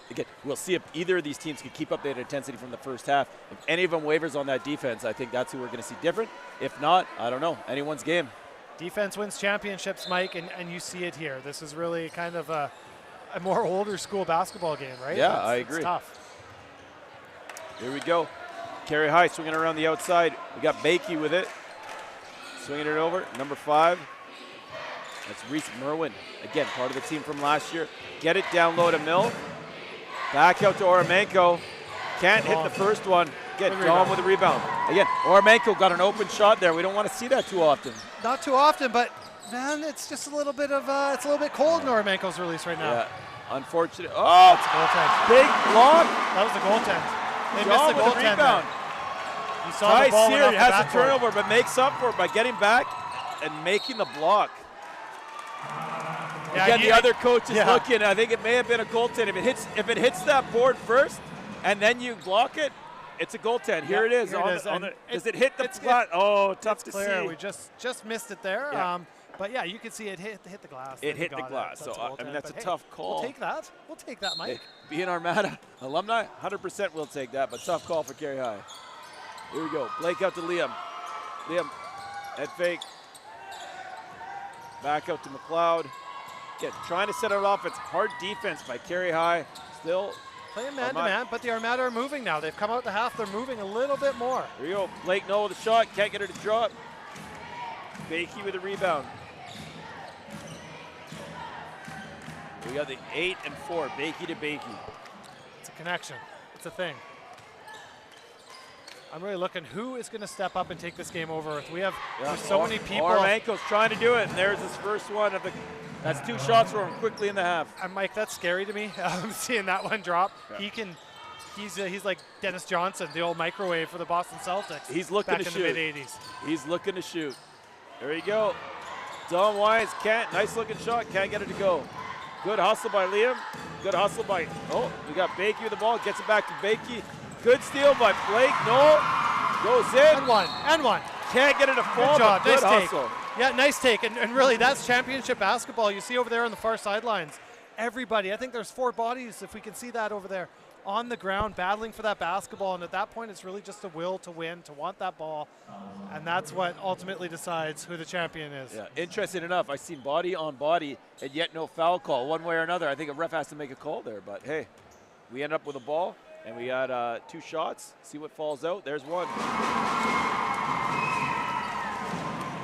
Speaker 6: Again, we'll see if either of these teams can keep up that intensity from the first half. If any of them wavers on that defense, I think that's who we're going to see different. If not, I don't know. Anyone's game.
Speaker 5: Defense wins championships, Mike, and you see it here. This is really kind of a more older school basketball game, right?
Speaker 6: Yeah, I agree.
Speaker 5: It's tough.
Speaker 6: Here we go. Carey High swinging around the outside. We got Bakey with it. Swinging it over. Number 5. That's Reese Merwin. Again, part of the team from last year. Get it down low to Mill. Back out to Oramenko. Can't hit the first one. Get Dom with a rebound. Again, Oramenko got an open shot there. We don't want to see that too often.
Speaker 5: Not too often, but man, it's just a little bit of it's a little bit cold in Oramenko's release right now.
Speaker 6: Yeah, unfortunate. Oh,
Speaker 5: it's a goaltend.
Speaker 6: Big block.
Speaker 5: That was the goaltend. They
Speaker 6: Dom
Speaker 5: missed the
Speaker 6: with
Speaker 5: goaltend.
Speaker 6: rebound.
Speaker 5: You saw the ball went off the
Speaker 6: has a
Speaker 5: backboard.
Speaker 6: turnover, but makes up for it by getting back and making the block.
Speaker 5: Yeah,
Speaker 6: Again, the other coach is looking. I think it may have been a goaltend. If it hits that board first, and then you block it, it's a goaltend. Here it is. Does it hit the flat? Oh, tough to
Speaker 5: clear.
Speaker 6: see.
Speaker 5: We just missed it there.
Speaker 6: Yeah.
Speaker 5: But yeah, you can see it hit the glass.
Speaker 6: It hit the glass. So I mean, that's a tough call.
Speaker 5: We'll take that. We'll take that, Mike.
Speaker 6: Hey, being Armada alumni, 100% we'll take that. But tough call for Carey High. Here we go. Blake out to Liam. Liam, head fake. Back out to McLeod. Again, trying to set it off. It's hard defense by Carey High. Still
Speaker 5: playing man-to-man, but the Armada are moving now. They've come out to half. They're moving a little bit more.
Speaker 6: Here we go. Blake Noel with a shot. Can't get her to drop. Bakey with a rebound. We got the 8 and 4. Bakey to Bakey.
Speaker 5: It's a connection. It's a thing. I'm really looking who is going to step up and take this game over with. We have there's so many people.
Speaker 6: Oramenko's trying to do it, and there's his first one of the. That's 2 shots for him quickly in the half.
Speaker 5: And Mike, that's scary to me. Seeing that one drop. Yeah. He's like Dennis Johnson, the old microwave for the Boston Celtics.
Speaker 6: He's looking to shoot.
Speaker 5: Back in the mid-'80s.
Speaker 6: He's looking to shoot. There you go. Dom Wise can't. Nice looking shot. Can't get it to go. Good hustle by Liam. Good hustle by. Oh, we got Bakey with the ball. Gets it back to Bakey. Good steal by Blake. No. Goes in.
Speaker 5: And one.
Speaker 6: Can't get it to fall.
Speaker 5: Good job.
Speaker 6: Good
Speaker 5: nice
Speaker 6: hustle.
Speaker 5: Take. Yeah, nice take. And really, that's championship basketball. You see over there on the far sidelines, everybody. I think there's 4 bodies, if we can see that over there, on the ground battling for that basketball. And at that point, it's really just a will to win, to want that ball. And that's what ultimately decides who the champion is.
Speaker 6: Yeah, interesting enough, I've seen body on body and yet no foul call one way or another. I think a ref has to make a call there. But, hey, we end up with a ball. And we had 2 shots. See what falls out. There's one.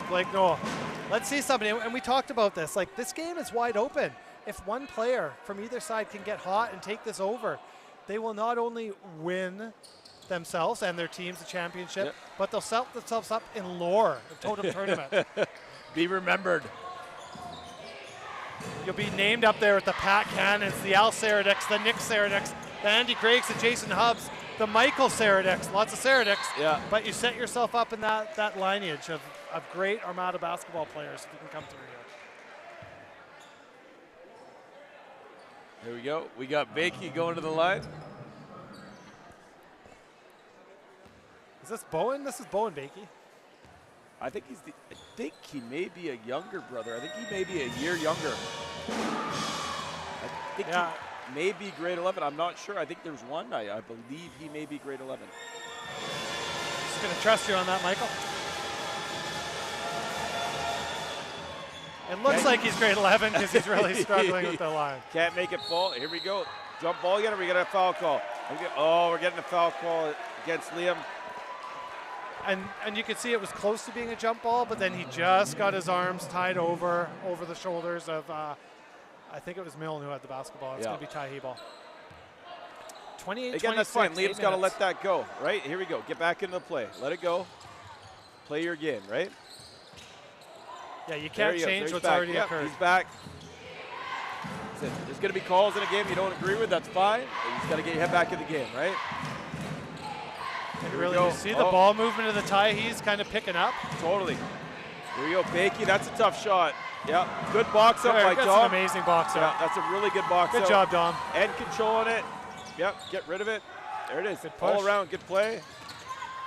Speaker 5: Blake Noel. Let's see somebody. And we talked about this. Like, this game is wide open. If one player from either side can get hot and take this over, they will not only win themselves and their teams the championship, but they'll set themselves up in lore of Totem Tournament.
Speaker 6: Be remembered.
Speaker 5: You'll be named up there with the Pat Cannons, the Al Saradix, the Nick Saradix, the Andy Craigs, the Jason Hubbs, the Michael Saradix, lots of Saradix.
Speaker 6: Yeah.
Speaker 5: But you set yourself up in that lineage of great Armada basketball players if you can come through here.
Speaker 6: There we go. We got Bakey going to the line.
Speaker 5: Is this Bowen? This is Bowen Bakey.
Speaker 6: I think he may be a younger brother. I think he may be a year younger. I think he may be grade 11. I'm not sure. I think there's one. I believe he may be grade 11.
Speaker 5: Just going to trust you on that, Michael. It looks like he's grade 11 because he's really struggling with the line.
Speaker 6: Can't make it fall. Here we go. Jump ball again, or we got a foul call? Oh, we're getting a foul call against Liam.
Speaker 5: And you could see it was close to being a jump ball, but then he just got his arms tied over the shoulders of, I think it was Milne who had the basketball. It's going to be Ty Hebel. 28-26.
Speaker 6: Again, that's fine. Liam's got to let that go, right? Here we go. Get back into the play. Let it go. Play your game, right?
Speaker 5: Yeah, you can't change what's already occurred.
Speaker 6: He's back. There's going to be calls in a game you don't agree with. That's fine. You just got to get your head back in the game, right?
Speaker 5: And really, you see the ball movement of the tie. He's kind of picking up.
Speaker 6: Totally. Here we go, Bakey. That's a tough shot. Yeah, good box up by Dom.
Speaker 5: That's an amazing box up.
Speaker 6: Yeah, that's a really good box up.
Speaker 5: Good job, Dom.
Speaker 6: And controlling it. Yep, get rid of it. There it is.
Speaker 5: Good push.
Speaker 6: All around, good play.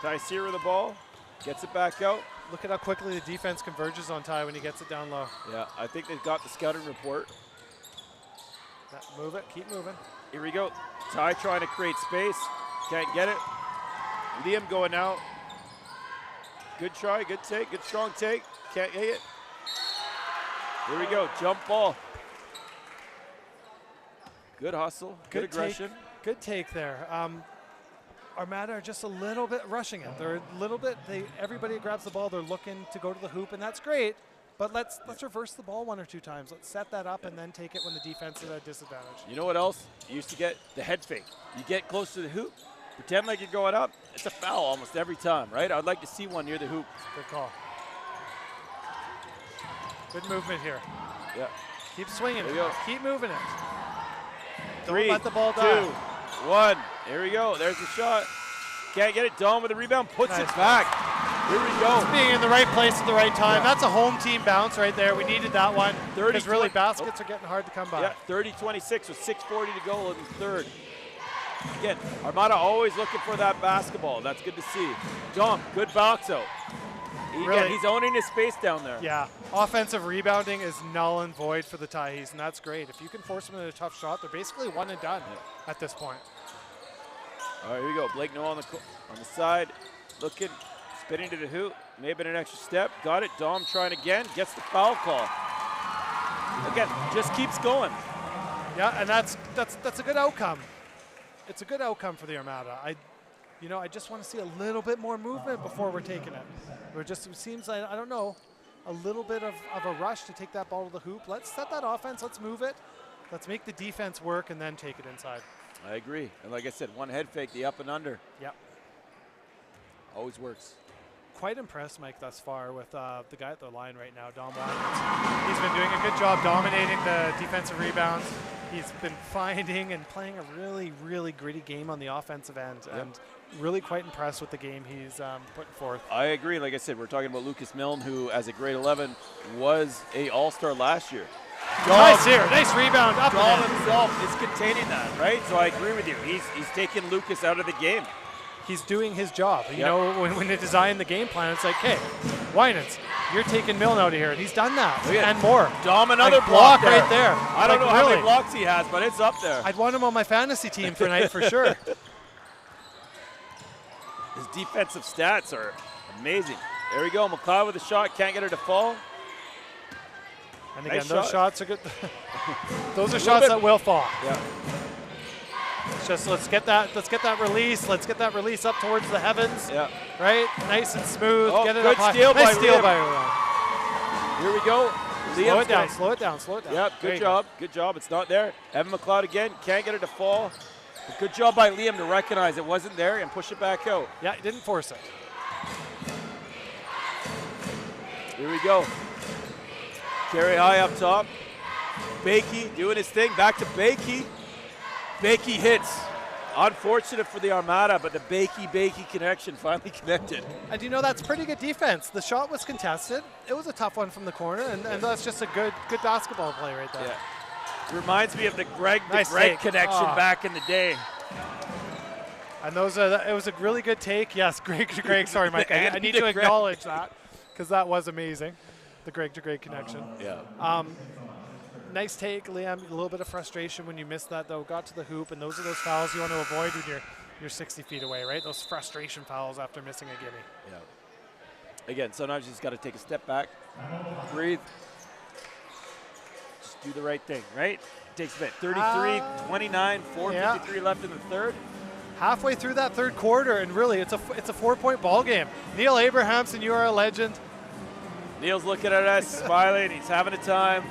Speaker 6: Ty Sear with the ball. Gets it back out.
Speaker 5: Look at how quickly the defense converges on Ty when he gets it down low.
Speaker 6: Yeah, I think they've got the scouting report.
Speaker 5: Move it, keep moving.
Speaker 6: Here we go. Ty trying to create space. Can't get it. Liam going out. Good try, good take, good strong take. Can't get it. Here we go, jump ball. Good hustle, good aggression.
Speaker 5: Good take there. Armada are just a little bit rushing it. They're a little bit, everybody grabs the ball, they're looking to go to the hoop, and that's great. But let's reverse the ball 1 or 2 times. Let's set that up and then take it when the defense is at a disadvantage.
Speaker 6: You know what else? You used to get the head fake. You get close to the hoop, pretend like you're going up. It's a foul almost every time, right? I'd like to see one near the hoop.
Speaker 5: Good call. Good movement here.
Speaker 6: Yeah.
Speaker 5: Keep swinging it. Keep moving it. Don't
Speaker 6: 3,
Speaker 5: let the ball
Speaker 6: 2,
Speaker 5: die.
Speaker 6: 1. Here we go. There's the shot. Can't get it. Dom with the rebound. Puts it back. Here we go.
Speaker 5: It's being in the right place at the right time. Yeah. That's a home team bounce right there. We needed that one. Because really baskets are getting hard to come by.
Speaker 6: Yeah, 30-26 with 6:40 to go in the third. Again, Armada always looking for that basketball. That's good to see. Dom, good box out. Again, he's owning his space down there.
Speaker 5: Yeah, offensive rebounding is null and void for the Tyhees, and that's great. If you can force them in a tough shot, they're basically one and done at this point.
Speaker 6: All right, here we go. Blake Noah on the side, looking, spinning to the hoop. Maybe an extra step. Got it. Dom trying again. Gets the foul call. Again, just keeps going.
Speaker 5: Yeah, and that's a good outcome. It's a good outcome for the Armada. I just want to see a little bit more movement before we're taking it. It seems like, I don't know, a little bit of a rush to take that ball to the hoop. Let's set that offense. Let's move it. Let's make the defense work and then take it inside.
Speaker 6: I agree. And like I said, one head fake, the up and under.
Speaker 5: Yep.
Speaker 6: Always works.
Speaker 5: Quite impressed, Mike, thus far with the guy at the line right now, Dom Wyman. He's been doing a good job dominating the defensive rebounds. He's been finding and playing a really, really gritty game on the offensive end, and really quite impressed with the game he's putting forth.
Speaker 6: I agree. Like I said, we're talking about Lucas Milne, who as a grade 11 was a All-Star last year.
Speaker 5: Nice here, nice rebound up.
Speaker 6: Dom himself is containing that, right? So I agree with you. He's taking Lucas out of the game.
Speaker 5: He's doing his job. You know, when they design the game plan, it's like, hey, Winans, you're taking Milne out of here, and he's done that and more.
Speaker 6: Dom, another block
Speaker 5: there. Right there.
Speaker 6: I don't know how many blocks he has, but it's up there.
Speaker 5: I'd want him on my fantasy team for tonight for sure.
Speaker 6: His defensive stats are amazing. There we go. McLeod with a shot, can't get her to fall.
Speaker 5: And again, those shots are good. Those are shots that will fall.
Speaker 6: Yeah.
Speaker 5: It's just let's get that release. Let's get that release up towards the heavens.
Speaker 6: Yeah.
Speaker 5: Right? Nice and smooth.
Speaker 6: Oh,
Speaker 5: get it
Speaker 6: good
Speaker 5: up high.
Speaker 6: steal
Speaker 5: nice
Speaker 6: by
Speaker 5: steal
Speaker 6: Liam.
Speaker 5: by Liam.
Speaker 6: Here we go.
Speaker 5: Slow it down, slow it down, slow it down.
Speaker 6: Yep, good job, good job. It's not there. Evan McLeod again, can't get it to fall. But good job by Liam to recognize it wasn't there and push it back out.
Speaker 5: Yeah, he didn't force it.
Speaker 6: Here we go. Carry high up top. Bakey doing his thing, back to Bakey. Bakey hits. Unfortunate for the Armada, but the Bakey connection finally connected.
Speaker 5: And you know, that's pretty good defense. The shot was contested. It was a tough one from the corner, and that's just a good basketball play right there.
Speaker 6: Yeah. Reminds me of the Greg connection back in the day.
Speaker 5: And it was a really good take. Yes, Greg to Greg. Sorry, Mike. I need to acknowledge that because that was amazing. The Greg to Greg connection.
Speaker 6: Yeah.
Speaker 5: Nice take, Liam. A little bit of frustration when you missed that, though. Got to the hoop, and those are those fouls you want to avoid when you're 60 feet away, right? Those frustration fouls after missing a gimme.
Speaker 6: Yeah. Again, sometimes you just got to take a step back, breathe, just do the right thing, right? It takes a bit. 33, 29, 4:53 left in the third.
Speaker 5: halfway through that third quarter, and really it's a 4-point ball game. Neil Abrahamson, you are a legend.
Speaker 6: Neil's looking at us, smiling. He's having a time.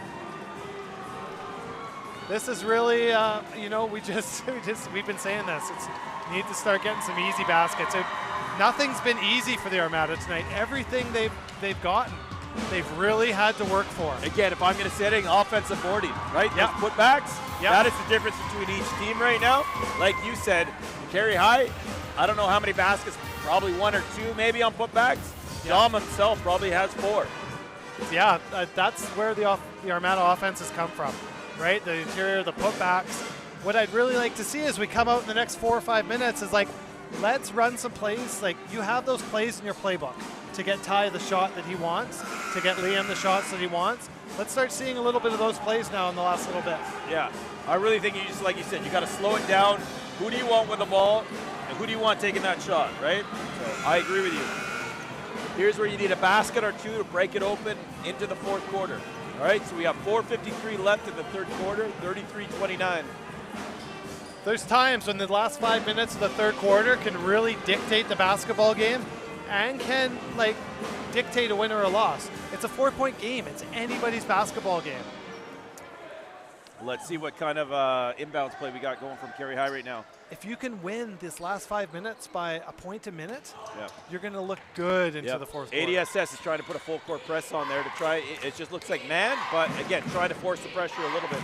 Speaker 5: This is really, you know, we've been saying this. Need to start getting some easy baskets. Nothing's been easy for the Armada tonight. Everything they've gotten, they've really had to work for.
Speaker 6: Again, if I'm going to say anything, offensive boarding, right?
Speaker 5: Yep.
Speaker 6: Those putbacks.
Speaker 5: Yep.
Speaker 6: That is the difference between each team right now. Like you said, Carey High, I don't know how many baskets, probably 1 or 2 maybe on putbacks.
Speaker 5: Yep.
Speaker 6: Dom himself probably has 4.
Speaker 5: Yeah, that's where the Armada offense has come from, right? The interior, the putbacks. What I'd really like to see as we come out in the next 4 or 5 minutes is like, let's run some plays. Like, you have those plays in your playbook to get Ty the shot that he wants, to get Liam the shots that he wants. Let's start seeing a little bit of those plays now in the last little bit.
Speaker 6: Yeah, I really think you just, like you said, you got to slow it down. Who do you want with the ball, and who do you want taking that shot, right? So I agree with you. Here's where you need a basket or 2 to break it open into the fourth quarter. All right, so we have 4:53 left in the third quarter, 33-29.
Speaker 5: There's times when the last 5 minutes of the third quarter can really dictate the basketball game and can like dictate a win or a loss. It's a 4-point game. It's anybody's basketball game.
Speaker 6: Let's see what kind of inbounds play we got going from Carey High right now.
Speaker 5: If you can win this last 5 minutes by a point a minute,
Speaker 6: yep,
Speaker 5: you're going to look good into the fourth quarter.
Speaker 6: ADSS is trying to put a full court press on there to try. It just looks like man, but again, try to force the pressure a little bit.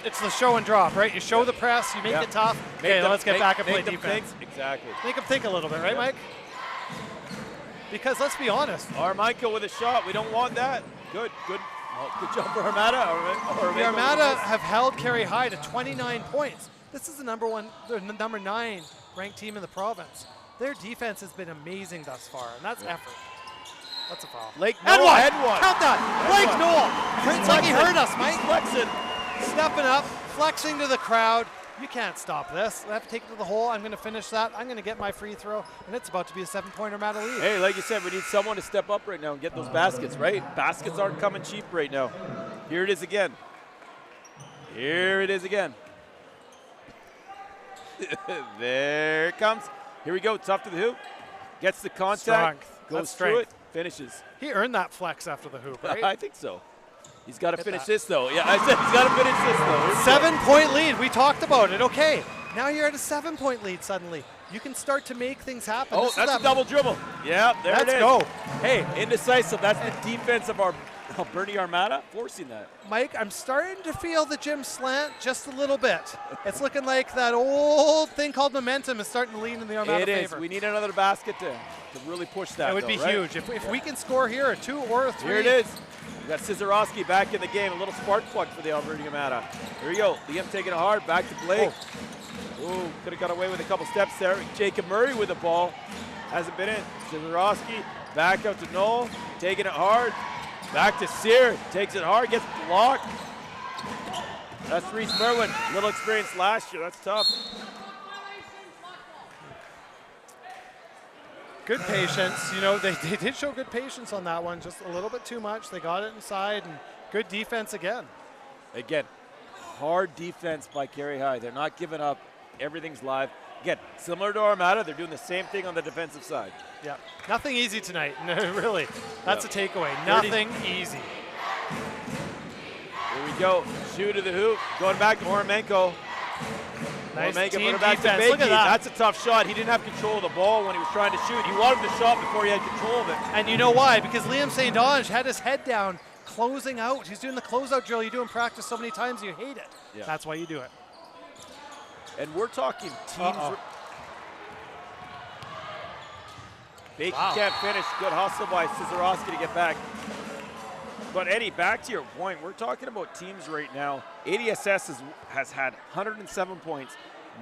Speaker 5: It's the show and drop, right? You show the press, you make it tough. Okay, let's get back and play defense.
Speaker 6: Exactly.
Speaker 5: Make them think a little bit, right, Mike? Because let's be honest.
Speaker 6: Armichael with a shot. We don't want that. Good job for Armada.
Speaker 5: The Armada have held Carey High to 29 points. This is the number 9 ranked team in the province. Their defense has been amazing thus far, and that's effort. That's a foul.
Speaker 6: Lake Noel had one.
Speaker 5: Count that. Lake Noel. It's like he heard us, Mike.
Speaker 6: He's flexing.
Speaker 5: Stepping up, flexing to the crowd. You can't stop this. I have to take it to the hole. I'm going to finish that. I'm going to get my free throw, and it's about to be a 7-point Armada lead.
Speaker 6: Hey, like you said, we need someone to step up right now and get those baskets, right? Baskets aren't coming cheap right now. Here it is again. Here it is again. There it comes. Here we go. Tough to the hoop. Gets the contact. Goes through it. Finishes.
Speaker 5: He earned that flex after the hoop, right?
Speaker 6: I think so. He's got to finish this, though. Yeah, I said he's got to finish this, though.
Speaker 5: 7-point lead. We talked about it. Okay. Now you're at a 7-point lead suddenly. You can start to make things happen.
Speaker 6: Oh, that's a double dribble. Yeah, there it is.
Speaker 5: Let's go.
Speaker 6: Hey, indecisive. That's the defense of our Bernie Armada forcing that.
Speaker 5: Make, I'm starting to feel the gym slant just a little bit. It's looking like that old thing called momentum is starting to lean in the Armada favor.
Speaker 6: It is. We need another basket to really push that.
Speaker 5: It would be huge. If we can score here, a 2 or a 3.
Speaker 6: Here it is. We got Szarowski back in the game. A little spark plug for the Alberta Armada. Here we go. Liam taking it hard. Back to Blake. Oh, could have got away with a couple steps there. Jacob Murray with the ball. Hasn't been in. Szarowski back out to Noel. Taking it hard. Back to Sear. Takes it hard. Gets blocked. That's Reese Merwin. Little experience last year. That's tough.
Speaker 5: Good patience. You know, they did show good patience on that one. Just a little bit too much. They got it inside, and good defense again.
Speaker 6: Again, hard defense by Carey High. They're not giving up. Everything's live. Again, similar to Armada, they're doing the same thing on the defensive side.
Speaker 5: Yeah, nothing easy tonight. No, really. That's a takeaway. Nothing easy.
Speaker 6: Here we go. Shoot to the hoop. Going back to Ormenko.
Speaker 5: Nice
Speaker 6: Ormenko
Speaker 5: team
Speaker 6: put it back
Speaker 5: defense.
Speaker 6: to
Speaker 5: Look at
Speaker 6: Bakey.
Speaker 5: that.
Speaker 6: That's a tough shot. He didn't have control of the ball when he was trying to shoot. He wanted the shot before he had control of it.
Speaker 5: And you know why? Because Liam St. Onge had his head down, closing out. He's doing the closeout drill you do in practice so many times you hate it.
Speaker 6: Yeah.
Speaker 5: That's why you do it.
Speaker 6: And we're talking teams. Bakey can't finish. Good hustle by Szarowski to get back. But Eddie, back to your point, we're talking about teams right now. ADSS has had 107 points,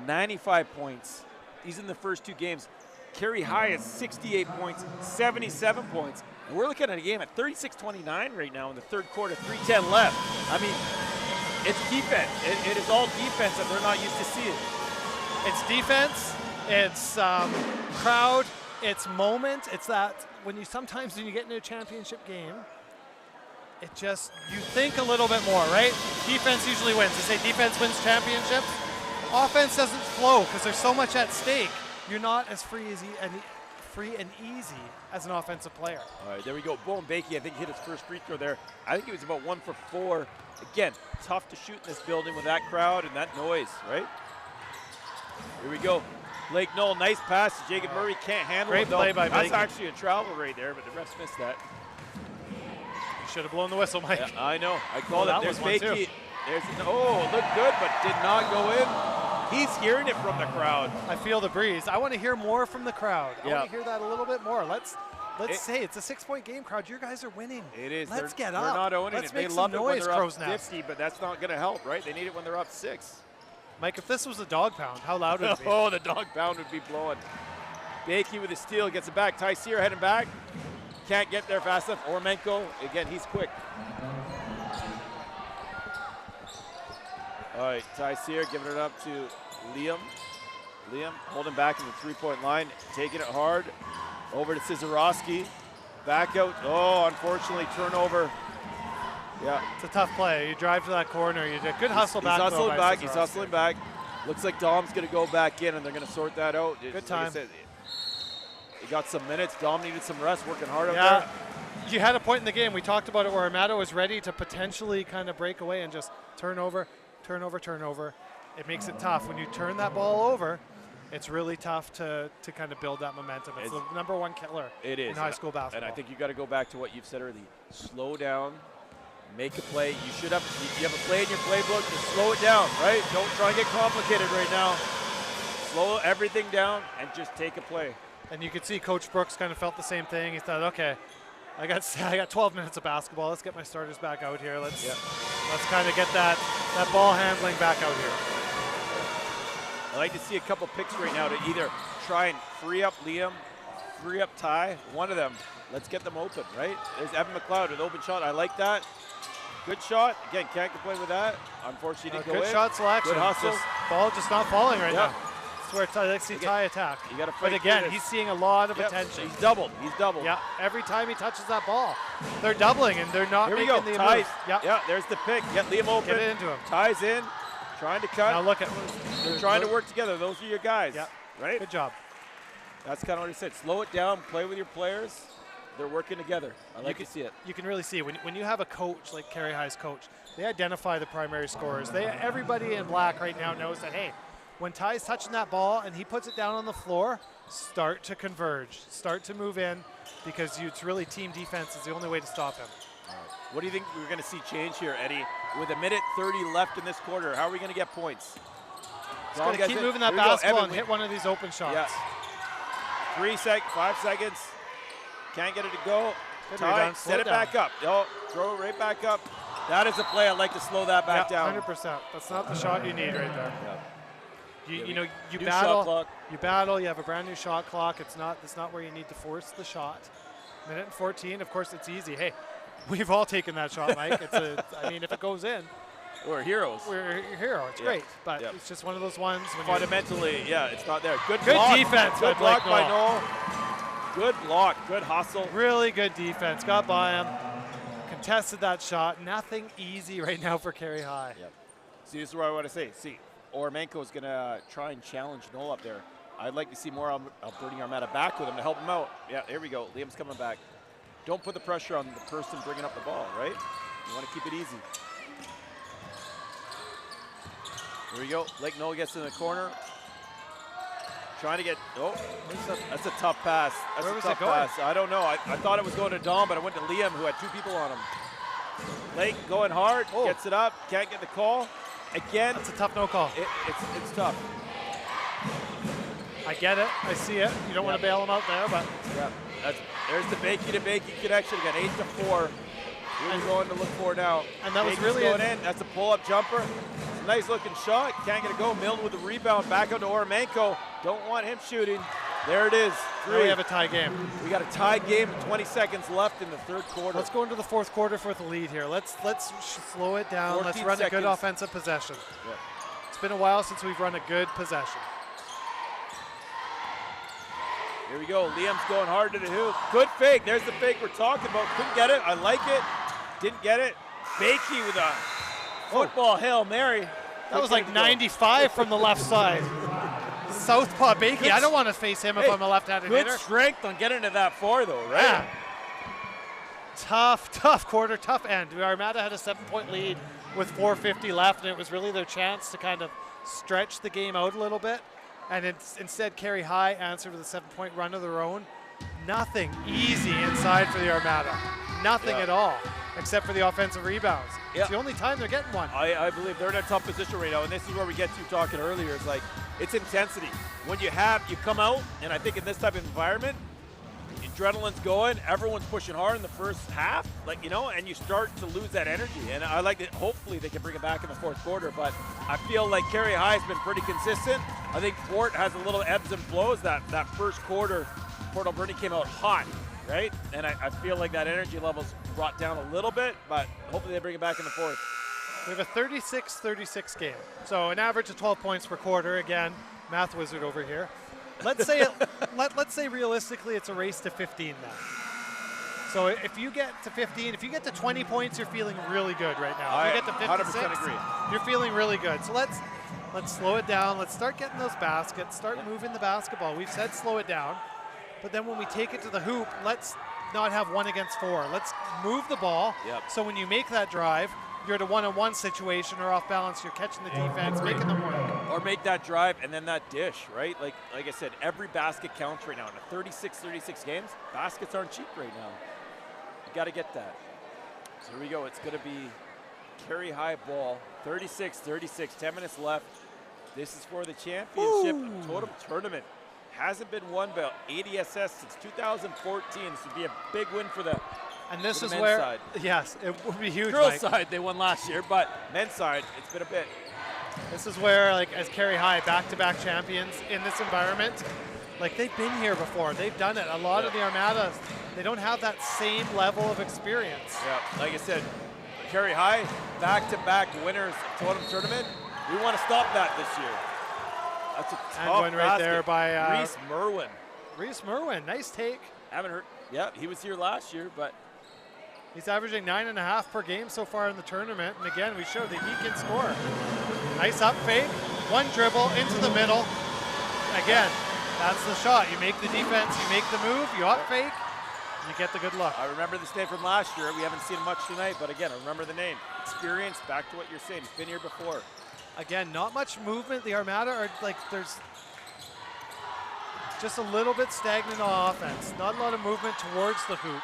Speaker 6: 95 points. These in the first 2 games. Carey High has 68 points, 77 points. And we're looking at a game at 36-29 right now in the third quarter, 3:10 left. I mean, it's defense. It is all defense that they're not used to seeing.
Speaker 5: It's defense, it's crowd, it's moment. It's that when you get into a championship game, it just, you think a little bit more, right? Defense usually wins. They say defense wins championships. offense doesn't flow because there's so much at stake. You're not as free and easy as an offensive player.
Speaker 6: All right, there we go. Bowen Bakey, I think, hit his first free throw there. I think he was about 1 for 4. Again, tough to shoot in this building with that crowd and that noise, right? Here we go. Blake Knoll, nice pass. Jacob Murray can't handle it.
Speaker 5: Great play by
Speaker 6: That's
Speaker 5: Bakey.
Speaker 6: actually a travel right there, but the refs missed that.
Speaker 5: You should have blown the whistle, Mike.
Speaker 6: Yeah, I know. I called
Speaker 5: Well,
Speaker 6: it. There's
Speaker 5: that was one,
Speaker 6: Bakey.
Speaker 5: too.
Speaker 6: Looked good, but did not go in. He's hearing it from the crowd.
Speaker 5: I feel the breeze. I want to hear more from the crowd. I
Speaker 6: Yeah.
Speaker 5: want to hear that a little bit more. Let's say it's a 6-point game, crowd. You guys are winning.
Speaker 6: It is.
Speaker 5: Let's get
Speaker 6: they're
Speaker 5: up.
Speaker 6: not owning
Speaker 5: Let's
Speaker 6: it.
Speaker 5: make
Speaker 6: They
Speaker 5: some
Speaker 6: love it when
Speaker 5: noise,
Speaker 6: they're up
Speaker 5: Crow's Nest.
Speaker 6: 50, but that's not going to help, right? They need it when they're up 6.
Speaker 5: Mike, if this was a dog pound, how loud would it be?
Speaker 6: Oh, the dog pound would be blowing. Bakey with a steal, gets it back. Ty Sear heading back. Can't get there fast enough. Ormenko, again, he's quick. All right, Ty Sear giving it up to Liam. Liam holding back in the three-point line, taking it hard. Over to Cizarowski. Back out. Oh, unfortunately, turnover. Yeah.
Speaker 5: It's a tough play. You drive to that corner. You did good hustle back.
Speaker 6: He's
Speaker 5: though,
Speaker 6: hustling
Speaker 5: by
Speaker 6: back. He's
Speaker 5: Cizarowski.
Speaker 6: hustling back. Looks like Dom's going to go back in, and they're going to sort that out.
Speaker 5: Good
Speaker 6: Like I
Speaker 5: time.
Speaker 6: said, he got some minutes. Dom needed some rest, working hard out
Speaker 5: Yeah.
Speaker 6: there.
Speaker 5: You had a point in the game. We talked about it where Amato was ready to potentially kind of break away and just turnover. It makes it tough. When you turn that ball over, it's really tough to kind of build that momentum. It's the #1 killer
Speaker 6: It is
Speaker 5: in high school basketball.
Speaker 6: And I think you got to go back to what you've said earlier. Slow down, make a play. You have a play in your playbook. Just slow it down, right? Don't try and get complicated right now. Slow everything down and just take a play.
Speaker 5: And you could see Coach Brooks kind of felt the same thing. He thought, okay, I got 12 minutes of basketball. Let's get my starters back out here. Let's kind of get that ball handling back out here.
Speaker 6: I like to see a couple picks right now to either try and free up Liam, free up Ty, one of them. Let's get them open, right? There's Evan McLeod with open shot. I like that. Good shot. Again, can't complain with that. Unfortunately, didn't go in.
Speaker 5: Good shot selection.
Speaker 6: Good hustle.
Speaker 5: Ball just not falling right
Speaker 6: Yep.
Speaker 5: now. That's where I see Ty attack.
Speaker 6: You got to
Speaker 5: But again, he's seeing a lot of attention.
Speaker 6: He's doubled. He's doubled.
Speaker 5: Yeah, every time he touches that ball, they're doubling and they're not
Speaker 6: Here we
Speaker 5: making
Speaker 6: go.
Speaker 5: the
Speaker 6: Ty's.
Speaker 5: move. Yeah.
Speaker 6: Yeah, there's the pick. Get Liam open.
Speaker 5: Get it into him.
Speaker 6: Ty's in. Trying to cut.
Speaker 5: Now look at.
Speaker 6: They're trying to work together. Those are your guys.
Speaker 5: Yeah.
Speaker 6: Right?
Speaker 5: Good job.
Speaker 6: That's kind of what he said. Slow it down. Play with your players. They're working together. I like to see it.
Speaker 5: You can really see when you have a coach like Kerry High's coach, they identify the primary scorers. Everybody in black right now knows that, hey, when Ty's touching that ball and he puts it down on the floor, start to converge, start to move in, because it's really team defense is the only way to stop him.
Speaker 6: What do you think we're going to see change here, Eddie? With 1:30 left in this quarter, how are we going to get points?
Speaker 5: Just got to keep moving that basketball and hit one of these open shots.
Speaker 6: Yeah. 5 seconds. Can't get it to go.
Speaker 5: Good
Speaker 6: Ty,
Speaker 5: rebound.
Speaker 6: set it back up. Oh, throw it right back up. That is a play. I'd like to slow that back down.
Speaker 5: 100%. That's not the shot you need right there.
Speaker 6: Yeah.
Speaker 5: You know, you
Speaker 6: New
Speaker 5: battle.
Speaker 6: shot clock.
Speaker 5: You battle. You have a brand new shot clock. It's not where you need to force the shot. 1:14. Of course, it's easy. Hey, we've all taken that shot, Mike. I mean, if it goes in,
Speaker 6: we're heroes.
Speaker 5: We're a hero. It's great, but it's just one of those ones. When
Speaker 6: fundamentally, it's not there. Good
Speaker 5: block.
Speaker 6: defense. Good block by Noel. Good block. Good hustle.
Speaker 5: Really good defense. Got by him. Contested that shot. Nothing easy right now for Kerry High.
Speaker 6: Yep. See, this is what I want to say. See, Ormenko is going to try and challenge Noel up there. I'd like to see more Bernie Armada back with him to help him out. Yeah, here we go. Liam's coming back. Don't put the pressure on the person bringing up the ball, right? You want to keep it easy. Here we go. Blake Noel gets in the corner. Trying to get, that's a tough pass. That's
Speaker 5: Where
Speaker 6: a
Speaker 5: was
Speaker 6: tough
Speaker 5: it going?
Speaker 6: pass. I don't know. I thought it was going to Dom, but I went to Liam, who had 2 people on him. Blake going hard, gets it up, can't get the call. Again.
Speaker 5: That's a tough no call.
Speaker 6: It's tough.
Speaker 5: I get it. I see it. You don't want to bail him out there, but.
Speaker 6: Yeah. There's the Bakey to Bakey connection again, 8-4. We're going to look for now.
Speaker 5: And that was
Speaker 6: Bakey's
Speaker 5: really
Speaker 6: going in. That's a pull-up jumper. It's a nice looking shot. Can't get it go. Milne with the rebound. Back out to Ormenko. Don't want him shooting. There it is. 3.
Speaker 5: Now we have a tie game.
Speaker 6: We got a tie game. 20 seconds left in the third quarter.
Speaker 5: Let's go into the fourth quarter for the lead here. Let's slow it down. Let's run a good offensive possession.
Speaker 6: Yeah.
Speaker 5: It's been a while since we've run a good possession.
Speaker 6: Here we go. Liam's going hard to the hoop. Good fake. There's the fake we're talking about. Couldn't get it. I like it. Didn't get it. Bakey with a football Hail Mary.
Speaker 5: That was like 95 from the left side. Southpaw Bakey. I don't want to face him if I'm a left-handed hitter.
Speaker 6: Good strength on getting to that far, though, right?
Speaker 5: Yeah. Tough quarter, tough end. Armada had a 7-point lead with 4:50 left, and it was really their chance to kind of stretch the game out a little bit. And instead, Kerry High answered with a 7-point run of their own. Nothing easy inside for the Armada. Nothing at all, except for the offensive rebounds. It's the only time they're getting one.
Speaker 6: I believe they're in a tough position right now, and this is where we get to talking earlier. It's like, it's intensity. When you come out, and I think in this type of environment, adrenaline's going, everyone's pushing hard in the first half, and you start to lose that energy. And I like that. Hopefully they can bring it back in the fourth quarter, but I feel like Kerry High has been pretty consistent. I think Fort has a little ebbs and flows. That first quarter, Port Alberni came out hot, right? And I feel like that energy level's brought down a little bit, but hopefully they bring it back in the fourth.
Speaker 5: We have a 36-36 game. So an average of 12 points per quarter. Again, math wizard over here. Let's say let's say realistically it's a race to 15 now. So if you get to 15, if you get to 20 points, you're feeling really good right now. If you get to 56,
Speaker 6: 100% agree.
Speaker 5: You're feeling really good. So let's slow it down. Let's start getting those baskets, start moving the basketball. We've said slow it down. But then when we take it to the hoop, let's not have 1 against 4. Let's move the ball. So when you make that drive, you're at a one-on-one situation or off balance, you're catching the defense, making them work.
Speaker 6: Or make that drive and then that dish, right? Like I said, every basket counts right now. In a 36 games, baskets aren't cheap right now. You got to get that. So here we go. It's going to be Kerry High ball, 36-36, 10 minutes left. This is for the championship Totem tournament. Hasn't been won by ADSS since 2014. This would be a big win for the
Speaker 5: And this is
Speaker 6: men's
Speaker 5: where,
Speaker 6: side.
Speaker 5: yes, it would be huge.
Speaker 6: Girls'
Speaker 5: Mike.
Speaker 6: side, they won last year, but men's side, it's been a bit.
Speaker 5: This is where, as Kerry High, back-to-back champions in this environment, they've been here before. They've done it. A lot of the Armadas, they don't have that same level of experience.
Speaker 6: Yeah, like I said, Kerry High, back-to-back winners of Totem tournament. We want to stop that this year. That's a tough
Speaker 5: one right there by
Speaker 6: Reese Merwin.
Speaker 5: Reese Merwin, nice take.
Speaker 6: Haven't heard. Yeah, he was here last year, but
Speaker 5: he's averaging 9.5 per game so far in the tournament. And again, we showed that he can score. Nice up fake, one dribble into the middle. Again, that's the shot. You make the defense, you make the move, you up fake, you get the good look.
Speaker 6: I remember this name from last year. We haven't seen much tonight, but again, I remember the name. Experience, back to what you're saying. He's been here before.
Speaker 5: Again, not much movement. The Armada are there's just a little bit stagnant on offense. Not a lot of movement towards the hoop.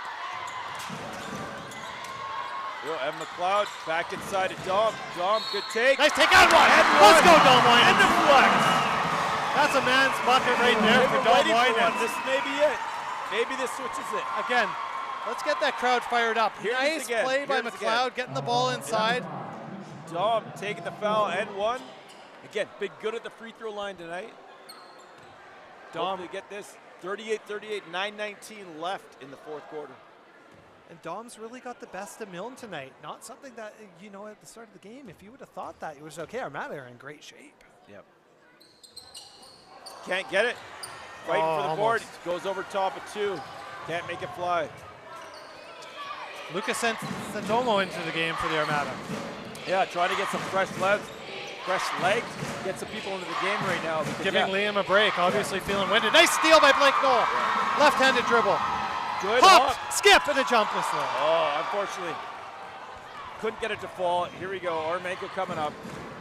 Speaker 6: Evan McLeod back inside to Dom. Dom, good take.
Speaker 5: Nice take on one. Let's go, Dom Winans. And deflect. That's a man's bucket right there for Dom Winans.
Speaker 6: This may be it. Maybe this switches it.
Speaker 5: Again, let's get that crowd fired up. Nice play by McLeod, getting the ball inside.
Speaker 6: Dom taking the foul and one. Again, been good at the free throw line tonight. Dom to get this 38-38, 9:19 left in the fourth quarter.
Speaker 5: And Dom's really got the best of Milne tonight. Not something that, at the start of the game, if you would have thought that, it was okay. Armada are in great shape.
Speaker 6: Yep. Can't get it. Fighting for the board. Goes over top of 2. Can't make it fly.
Speaker 5: Lucas sent Santomo into the game for the Armada.
Speaker 6: Yeah, trying to get some fresh legs, get some people into the game right now.
Speaker 5: Giving Liam a break, obviously feeling winded. Nice steal by Blake Knoll. Yeah. Left-handed dribble.
Speaker 6: Good
Speaker 5: hop, skip, and a jumpless throw.
Speaker 6: Oh, unfortunately, couldn't get it to fall. Here we go, Armenko coming up.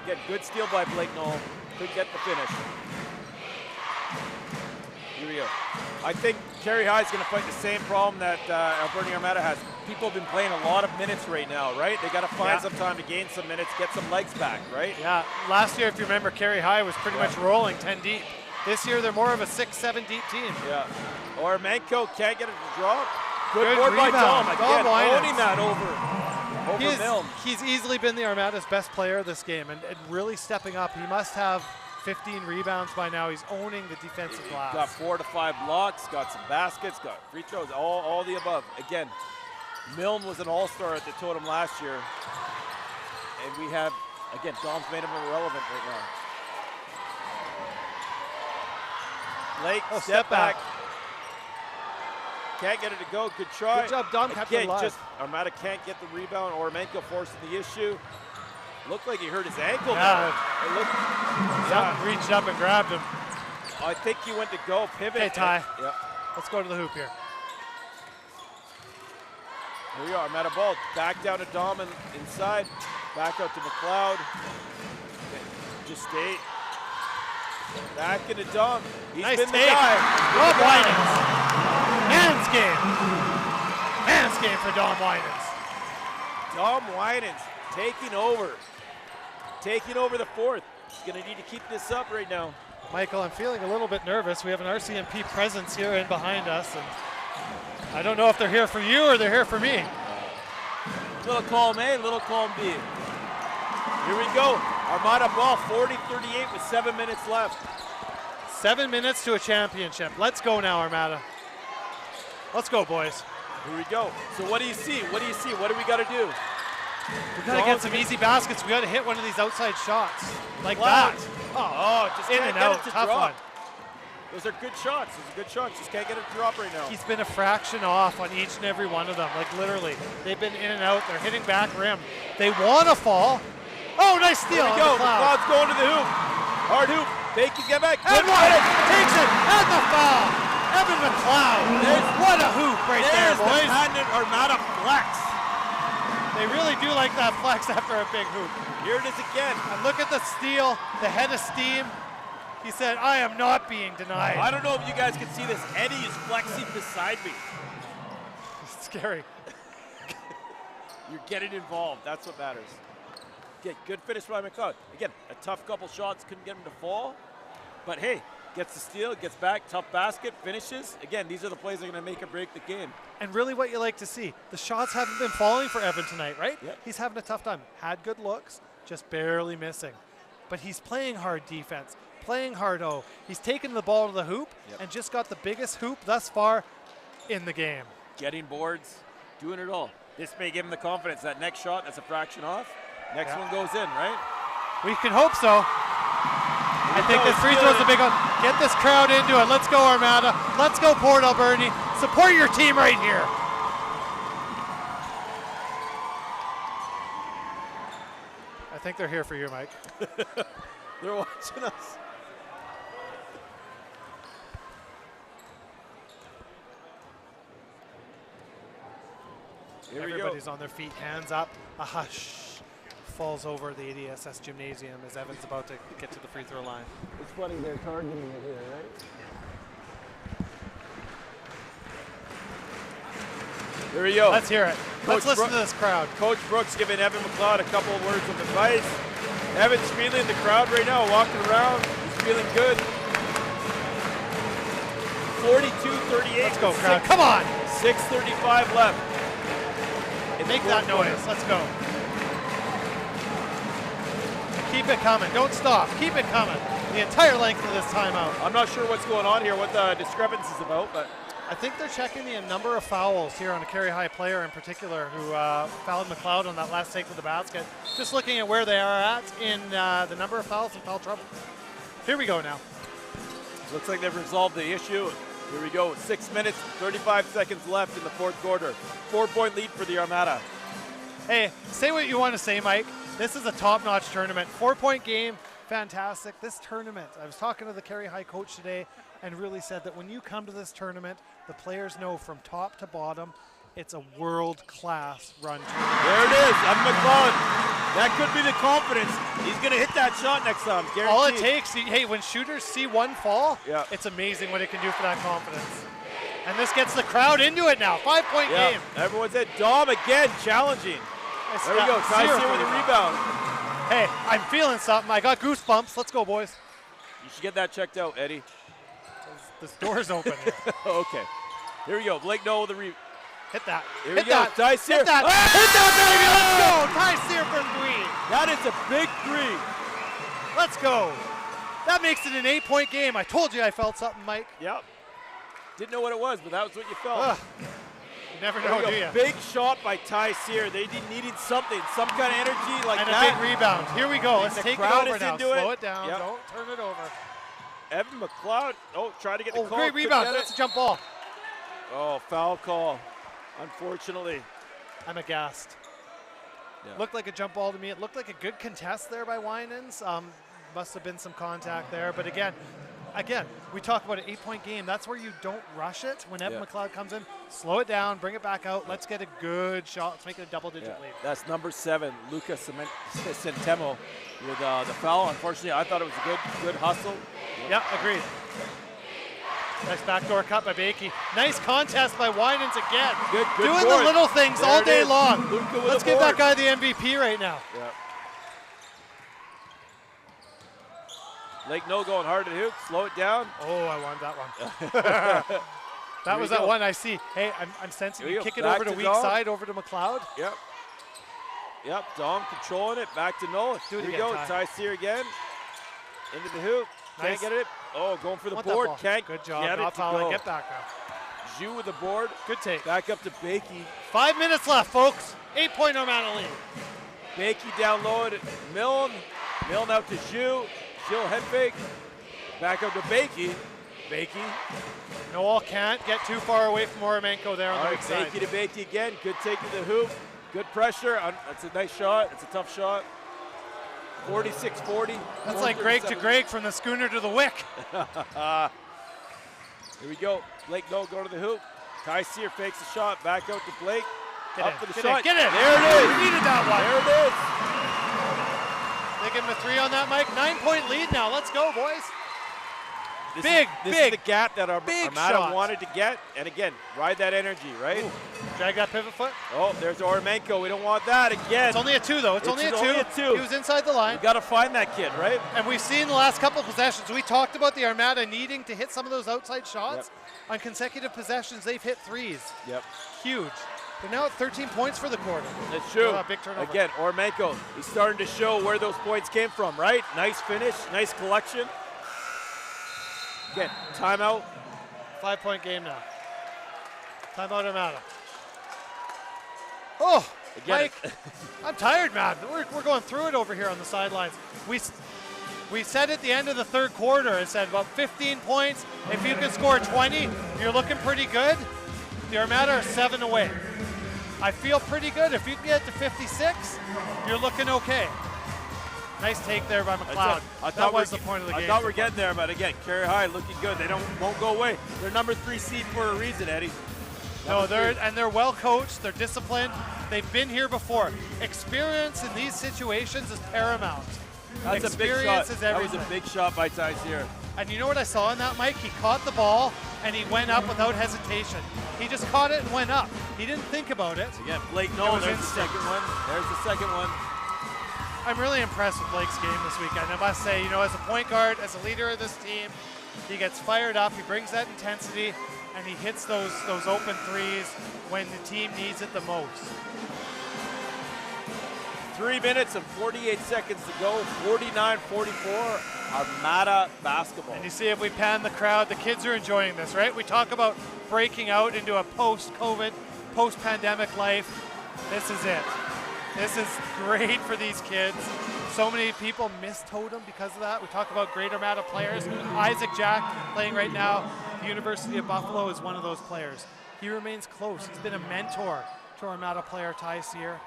Speaker 6: Get good steal by Blake Knoll. Couldn't get the finish. Here we go. I think Kerry High is going to fight the same problem that Alberni Armada has. People have been playing a lot of minutes right now, right? They got to find some time to gain some minutes, get some legs back, right?
Speaker 5: Yeah, last year, if you remember, Kerry High was pretty much rolling 10 deep. This year, they're more of a 6-7 deep team.
Speaker 6: Yeah. Or Manko can't get it to drop. Good board by Dom. Again, owning that over Milne.
Speaker 5: He's easily been the Armada's best player of this game and really stepping up. He must have 15 rebounds by now. He's owning the defensive glass.
Speaker 6: Got 4 to 5 blocks, got some baskets, got free throws, all the above. Again, Milne was an all-star at the Totem last year. And we have, again, Dom's made him irrelevant right now. Blake, step back. Can't get it to go. Good try.
Speaker 5: Good job, Dom.
Speaker 6: Again, just Armada can't get the rebound. Ormenko forcing the issue. Looked like he hurt his ankle
Speaker 5: Yeah.
Speaker 6: there. It looked,
Speaker 5: Something reached up and grabbed him.
Speaker 6: I think he went to go pivot.
Speaker 5: Okay, Ty.
Speaker 6: Yeah.
Speaker 5: Let's go to the hoop here.
Speaker 6: Here we are, Armada ball. Back down to Dom and inside. Back out to McLeod. Just stay. Back into Dom. He's
Speaker 5: Nice
Speaker 6: been the
Speaker 5: take.
Speaker 6: guy.
Speaker 5: Dom Winans. Man's game. Man's game for Dom Winans.
Speaker 6: Dom Winans taking over. Taking over the fourth. He's going to need to keep this up right now.
Speaker 5: Michael, I'm feeling a little bit nervous. We have an RCMP presence here and behind us, and I don't know if they're here for you or they're here for me.
Speaker 6: Little column A, little column B. Here we go. Armada ball, 40-38 with 7 minutes left.
Speaker 5: 7 minutes to a championship. Let's go now, Armada. Let's go, boys.
Speaker 6: Here we go. So what do you see? What do you see? What do we got to do?
Speaker 5: We got to get some easy baskets. We got to hit one of these outside shots. Like
Speaker 6: Flat.
Speaker 5: that.
Speaker 6: Oh, just
Speaker 5: in
Speaker 6: can't
Speaker 5: and
Speaker 6: get
Speaker 5: out.
Speaker 6: it to
Speaker 5: Tough
Speaker 6: drop.
Speaker 5: one.
Speaker 6: Those are good shots. Those are good shots. Just can't get it to drop right now.
Speaker 5: He's been a fraction off on each and every one of them. Like literally. They've been in and out. They're hitting back rim. They want to fall. Oh, nice steal.
Speaker 6: Here we go. McLeod's going to the hoop. Hard hoop. Bacon, get back.
Speaker 5: And one. Takes it. And the foul. Evan McLeod. What a hoop right there, boys.
Speaker 6: There's the patented Armada flex.
Speaker 5: They really do like that flex after a big hoop.
Speaker 6: Here it is again.
Speaker 5: And look at the steal, the head of steam. He said, I am not being denied.
Speaker 6: I don't know if you guys can see this. Eddie is flexing beside me.
Speaker 5: It's scary.
Speaker 6: You're getting involved. That's what matters. Get good finish by McLeod. Again, a tough couple shots, couldn't get him to fall. But hey, gets the steal, gets back, tough basket, finishes. Again, these are the plays that are going to make or break the game.
Speaker 5: And really what you like to see, the shots haven't been falling for Evan tonight, right?
Speaker 6: Yep.
Speaker 5: He's having a tough time. Had good looks, just barely missing. But he's playing hard defense, playing hard O. He's taken the ball to the hoop and just got the biggest hoop thus far in the game.
Speaker 6: Getting boards, doing it all. This may give him the confidence. That next shot, that's a fraction off. Next one goes in, right?
Speaker 5: We can hope so. I think this free throw's a big one. Get this crowd into it. Let's go, Armada. Let's go, Port Alberni. Support your team right here. I think they're here for you, Mike.
Speaker 6: They're watching us. Here
Speaker 5: Everybody's on their feet, hands up. A hush falls over the ADSS gymnasium as Evan's about to get to the free throw line.
Speaker 15: It's funny they're targeting it here, right?
Speaker 6: Here we go.
Speaker 5: Let's hear it. Let's listen to this crowd.
Speaker 6: Coach Brooks giving Evan McLeod a couple of words of advice. Evan's feeling the crowd right now, walking around. He's feeling good. 42-38.
Speaker 5: Let's go, crowd. Come on.
Speaker 6: 6:35 left.
Speaker 5: Make that noise. Let's go. Keep it coming. Don't stop. Keep it coming. The entire length of this timeout.
Speaker 6: I'm not sure what's going on here, what the discrepancy is about, but
Speaker 5: I think they're checking the number of fouls here on a carry high player in particular who fouled McLeod on that last take to the basket. Just looking at where they are at in the number of fouls and foul trouble. Here we go now.
Speaker 6: looks like they've resolved the issue. Here we go. 6 minutes, 35 seconds left in the fourth quarter. 4-point lead for the Armada.
Speaker 5: Hey, say what you want to say, Mike. This is a top-notch tournament. 4-point game, fantastic. This tournament, I was talking to the Carey High coach today and really said that when you come to this tournament, the players know from top to bottom, it's a world-class run tournament.
Speaker 6: There it is, Evan McLeod. That could be the confidence. He's going to hit that shot next time, guaranteed.
Speaker 5: All it takes, hey, when shooters see one fall, it's amazing what it can do for that confidence. And this gets the crowd into it now. 5-point game.
Speaker 6: Everyone's at Dom again, challenging. There we go, Ty's here with a rebound.
Speaker 5: Hey, I'm feeling something. I got goosebumps. Let's go, boys.
Speaker 6: You should get that checked out, Eddie.
Speaker 5: This door's open.
Speaker 6: Okay. Here we go. Blake Noah with the rebound.
Speaker 5: Hit that.
Speaker 6: Here
Speaker 5: Hit
Speaker 6: we go.
Speaker 5: that.
Speaker 6: Ty Sear.
Speaker 5: Hit that.
Speaker 6: Ah!
Speaker 5: Hit that, baby. Let's go. Ty Sear for 3.
Speaker 6: That is a big 3.
Speaker 5: Let's go. That makes it an 8-point game. I told you I felt something, Mike.
Speaker 6: Yep. Didn't know what it was, but that was what you felt.
Speaker 5: You never know, do you?
Speaker 6: Big shot by Ty Sear. They needed something, some kind of energy like
Speaker 5: and
Speaker 6: that.
Speaker 5: And a big rebound. Here we go. Let's
Speaker 6: the
Speaker 5: take it
Speaker 6: crowd
Speaker 5: over
Speaker 6: is
Speaker 5: now.
Speaker 6: into
Speaker 5: Slow
Speaker 6: it.
Speaker 5: it down.
Speaker 6: Yep.
Speaker 5: Don't turn it over.
Speaker 6: Evan McLeod. Oh, try to get the call.
Speaker 5: Great rebound. That's a jump ball.
Speaker 6: Oh, foul call. Unfortunately.
Speaker 5: I'm aghast.
Speaker 6: Yeah.
Speaker 5: Looked like a jump ball to me. It looked like a good contest there by Winans. Must have been some contact there. But again, we talk about an 8-point game. That's where you don't rush it. When Evan McLeod comes in, slow it down, bring it back out. Let's get a good shot. Let's make it a double-digit lead.
Speaker 6: That's number 7, Luca Centemo with the foul. Unfortunately, I thought it was a good hustle.
Speaker 5: Yeah, agreed. Nice backdoor cut by Bakey. Nice contest by Winans again.
Speaker 6: Good
Speaker 5: Doing
Speaker 6: board.
Speaker 5: the little things
Speaker 6: There
Speaker 5: all
Speaker 6: it
Speaker 5: day
Speaker 6: is.
Speaker 5: long.
Speaker 6: Luca with
Speaker 5: Let's
Speaker 6: a
Speaker 5: give that
Speaker 6: board.
Speaker 5: guy the MVP right now.
Speaker 6: Yeah. Lake No going hard at hoop. Slow it down.
Speaker 5: Oh, I wanted that one. That was that one I see. Hey, I'm sensing you kick it over to weak side, over to McLeod.
Speaker 6: Yep. Yep, Dom controlling it. Back to Nolan.
Speaker 5: Do it
Speaker 6: Here we
Speaker 5: again,
Speaker 6: go.
Speaker 5: Ty.
Speaker 6: Ty Sear again. Into the hoop.
Speaker 5: Nice.
Speaker 6: Can't get it. Oh, going for the
Speaker 5: Want that
Speaker 6: board.
Speaker 5: ball.
Speaker 6: Can't
Speaker 5: Good job.
Speaker 6: get it
Speaker 5: Not
Speaker 6: to
Speaker 5: fouling.
Speaker 6: go.
Speaker 5: Get back now.
Speaker 6: Zhu with the board.
Speaker 5: Good take.
Speaker 6: Back up to Bakey.
Speaker 5: 5 minutes left, folks. 8-point Armada lead.
Speaker 6: Bakey down low at Milne. Milne out to Zhu. Zhu head fake. Back up to Bakey. Bakey.
Speaker 5: Noel can't get too far away from Oromenko there on
Speaker 6: All
Speaker 5: the
Speaker 6: right,
Speaker 5: weak side.
Speaker 6: Bakey to Bakey again. Good take to the hoop. Good pressure. That's a nice shot. It's a tough shot. 46-40.
Speaker 5: That's like Greg to Greg from the schooner to the wick.
Speaker 6: Here we go. Blake No go to the hoop. Ty Sear fakes the shot. Back out to Blake.
Speaker 5: Get
Speaker 6: Up
Speaker 5: in,
Speaker 6: for the
Speaker 5: get
Speaker 6: shot.
Speaker 5: in, get in.
Speaker 6: There it is.
Speaker 5: We needed that one.
Speaker 6: There it is.
Speaker 5: They give him a 3 on that, Mike. 9-point lead now. Let's go, boys.
Speaker 6: This
Speaker 5: Big,
Speaker 6: is
Speaker 5: big,
Speaker 6: the gap that
Speaker 5: big
Speaker 6: Armada
Speaker 5: shot.
Speaker 6: wanted to get. And again, ride that energy, right?
Speaker 5: Ooh. Drag that pivot foot.
Speaker 6: Oh, there's Oromenko. We don't want that again.
Speaker 5: It's only a 2, though. It's only a 2. He was inside the line.
Speaker 6: You got to find that kid, right?
Speaker 5: And we've seen the last couple of possessions. We talked about the Armada needing to hit some of those outside shots. On consecutive possessions, they've hit 3s.
Speaker 6: Yep.
Speaker 5: Huge. They're now at 13 points for the quarter.
Speaker 6: That's true.
Speaker 5: Oh, big turnover.
Speaker 6: Again, Oromenko, he's starting to show where those points came from, right? Nice finish, nice collection. Again, timeout.
Speaker 5: 5-point game now. Timeout Armada. Oh,
Speaker 6: Again,
Speaker 5: Mike, I'm tired, man. We're going through it over here on the sidelines. We said at the end of the third quarter, it said about 15 points. If you can score 20, you're looking pretty good. The Armada are 7 away. I feel pretty good. If you can get to 56, you're looking okay. Nice take there by McLeod. That was the point of the game.
Speaker 6: I thought we're getting there, but again, Carey High looking good. They won't go away. They're number 3 seed for a reason, Eddie.
Speaker 5: No, they're well coached. They're disciplined. They've been here before. Experience in these situations is paramount.
Speaker 6: That's a big shot.
Speaker 5: Experience is
Speaker 6: That
Speaker 5: everything.
Speaker 6: was a big shot by Ty Sear.
Speaker 5: And you know what I saw in that, Mike? He caught the ball and he went up without hesitation. He just caught it and went up. He didn't think about it.
Speaker 6: Again, Blake
Speaker 5: It
Speaker 6: Nolan,
Speaker 5: was
Speaker 6: there's the
Speaker 5: instinct.
Speaker 6: second one. There's the second one.
Speaker 5: I'm really impressed with Blake's game this weekend. I must say, as a point guard, as a leader of this team, he gets fired up, he brings that intensity, and he hits those open 3s when the team needs it the most.
Speaker 6: 3 minutes and 48 seconds to go. 49-44. Armada basketball.
Speaker 5: And you see if we pan the crowd, the kids are enjoying this, right? We talk about breaking out into a post-COVID, post-pandemic life. This is it. This is great for these kids. So many people miss Totem because of that. We talk about great Armada players. Isaac Jack playing right now. The University of Buffalo is one of those players. He remains close. He's been a mentor to Armada player Ty Sear.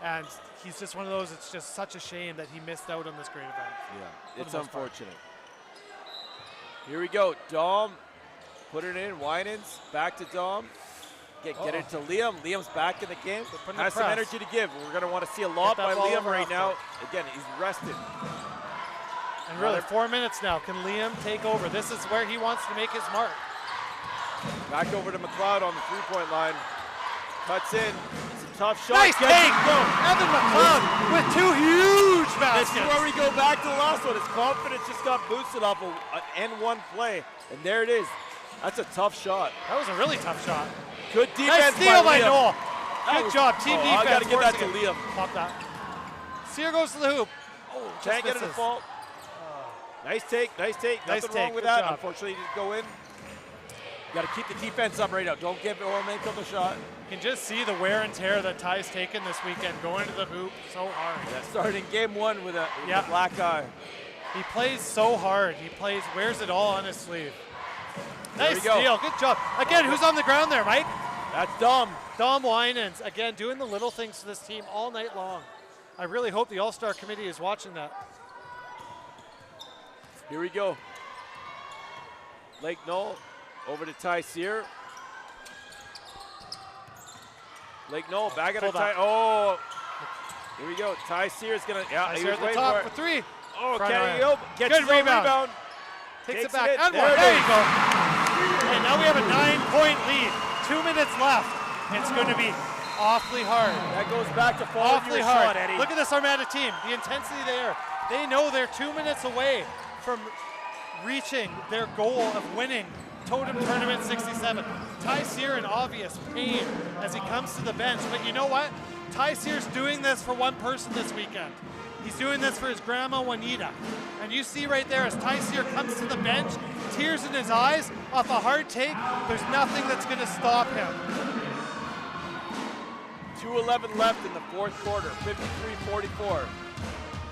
Speaker 5: And he's just one of those, it's just such a shame that he missed out on this great event.
Speaker 6: Yeah, it's unfortunate. Here we go. Dom, put it in. Winans, back to Dom. Get it to Liam. Liam's back in the game. Has some energy to give. We're going to want to see a lot by Liam right now. Again, he's rested.
Speaker 5: And really, 4 minutes now. Can Liam take over? This is where he wants to make his mark.
Speaker 6: Back over to McLeod on the three-point line. Cuts in. It's a tough shot.
Speaker 5: Nice take. Evan McLeod with 2 huge baskets.
Speaker 6: This is where we go back to the last one. His confidence just got boosted off an N1 play. And there it is. That's a tough shot.
Speaker 5: That was a really tough shot.
Speaker 6: Good defense
Speaker 5: nice steal by
Speaker 6: Liam.
Speaker 5: Noel. Good job, team defense.
Speaker 6: I got to give that to Liam.
Speaker 5: Pop that. Sear goes to the hoop.
Speaker 6: Oh, can't get it to fall. Nice take, nice take.
Speaker 5: Nice
Speaker 6: Nothing
Speaker 5: take.
Speaker 6: wrong with
Speaker 5: Good
Speaker 6: that.
Speaker 5: job.
Speaker 6: Unfortunately, he didn't go in. Got to keep the defense up right now. Don't give Oromenko the shot.
Speaker 5: You can just see the wear and tear that Ty's taken this weekend, going to the hoop so hard.
Speaker 6: Yeah, starting game 1 with a black eye.
Speaker 5: He plays so hard. He wears it all on his sleeve.
Speaker 6: There
Speaker 5: Nice
Speaker 6: we go.
Speaker 5: steal. Good job. Again, who's on the ground there, Mike?
Speaker 6: That's Dom.
Speaker 5: Dom Winans. Again, doing the little things to this team all night long. I really hope the All-Star Committee is watching that.
Speaker 6: Here we go. Lake Knoll over to Ty Sear. Lake Knoll back at a Ty. Oh, here we go. Ty Sear is gonna. Yeah, he
Speaker 5: Sear
Speaker 6: was
Speaker 5: at the
Speaker 6: waiting
Speaker 5: top
Speaker 6: for
Speaker 5: for three.
Speaker 6: Oh,
Speaker 5: Front
Speaker 6: Kenny
Speaker 5: iron.
Speaker 6: Yob gets
Speaker 5: Good
Speaker 6: his own
Speaker 5: rebound. Takes it back. And one. There you go. And now we have a 9-point lead. 2 minutes left. It's going to be awfully hard.
Speaker 6: That goes back to following
Speaker 5: Awfully
Speaker 6: your
Speaker 5: hard.
Speaker 6: shot, Eddie.
Speaker 5: Look at this Armada team. The intensity there. They know they're 2 minutes away from reaching their goal of winning Totem Tournament 67. Ty Sear in obvious pain as he comes to the bench. But you know what? Ty Sear's doing this for one person this weekend. He's doing this for his grandma, Juanita. And you see right there as Ty Sear comes to the bench, tears in his eyes, off a hard take, there's nothing that's going to stop him.
Speaker 6: 2:11 left in the fourth quarter, 53-44.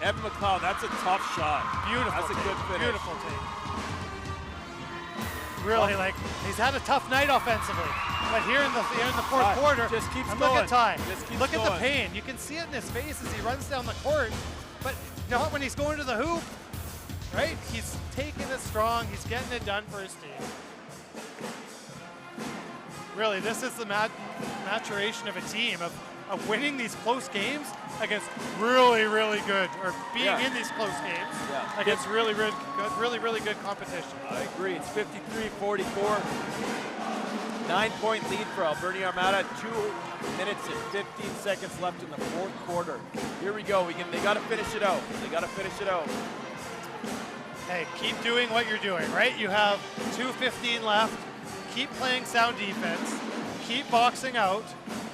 Speaker 6: Evan McLeod, that's a tough shot.
Speaker 5: Beautiful.
Speaker 6: That's a good finish.
Speaker 5: Beautiful take. Really, like, he's had a tough night offensively. But here in the fourth
Speaker 6: Ty
Speaker 5: quarter,
Speaker 6: just keeps
Speaker 5: and
Speaker 6: going.
Speaker 5: look at Ty.
Speaker 6: Just keeps
Speaker 5: Look at
Speaker 6: going.
Speaker 5: the pain. You can see it in his face as he runs down the court. But not when he's going to the hoop, right? He's taking it strong. He's getting it done for his team. Really, this is the maturation of a team, of winning these close games against really, really good, or being in these close games against really, really good competition.
Speaker 6: I agree. It's 53-44. 9-point lead for Alberni Armada. 2 minutes and 15 seconds left in the fourth quarter. Here we go. They got to finish it out. They got to finish it out.
Speaker 5: Hey, keep doing what you're doing, right? You have 2:15 left. Keep playing sound defense. Keep boxing out.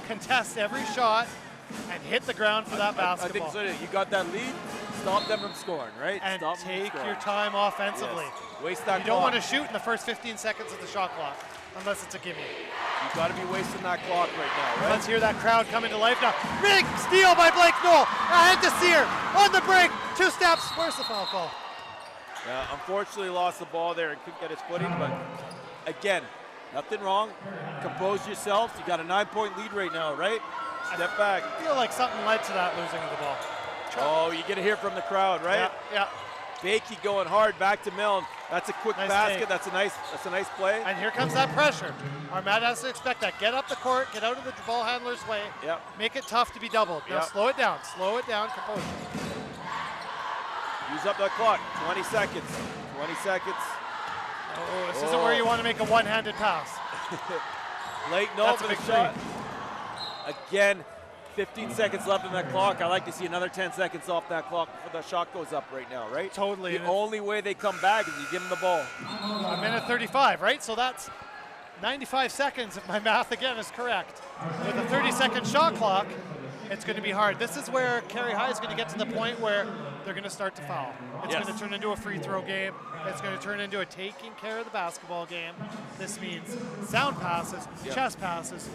Speaker 5: Contest every shot and hit the ground for that basketball.
Speaker 6: I think so. You got that lead. Stop them from scoring, right?
Speaker 5: And
Speaker 6: Stop them from
Speaker 5: take
Speaker 6: scoring.
Speaker 5: your time offensively.
Speaker 6: Yes. Waste that
Speaker 5: You don't
Speaker 6: clock.
Speaker 5: want to shoot in the first 15 seconds of the shot clock, unless it's a gimme.
Speaker 6: You got to be wasting that clock right now, right?
Speaker 5: Let's hear that crowd coming to life now. Big steal by Blake Knoll. Ahead to Sear on the break. 2 steps. Where's the foul call?
Speaker 6: Unfortunately lost the ball there and couldn't get his footing, but again, nothing wrong. Compose yourselves. You got a 9-point lead right now, right? Step back.
Speaker 5: I feel like something led to that losing of the ball.
Speaker 6: Oh, you get to hear from the crowd, right?
Speaker 5: Yeah.
Speaker 6: Bakey going hard back to Milne. That's a quick
Speaker 5: Nice
Speaker 6: basket.
Speaker 5: take.
Speaker 6: That's a nice play.
Speaker 5: And here comes that pressure. Armada has to expect that. Get up the court, get out of the ball handler's way.
Speaker 6: Yep.
Speaker 5: Make it tough to be doubled. Now slow it down. Slow it down. Composure.
Speaker 6: Use up that clock. 20 seconds. 20 seconds.
Speaker 5: Oh, this isn't where you want to make a one-handed pass.
Speaker 6: Late Knoll for the shot. Again, 15 seconds left on that clock. I like to see another 10 seconds off that clock before the shot goes up right now, right?
Speaker 5: Totally.
Speaker 6: The only way they come back is you give them the ball.
Speaker 5: A minute 35, right? So that's 95 seconds if my math again is correct. With a 30-second shot clock, it's going to be hard. This is where Carey High is going to get to the point where they're going to start to foul. It's going to turn into a free throw game. It's going to turn into a taking care of the basketball game. This means sound passes, chest passes,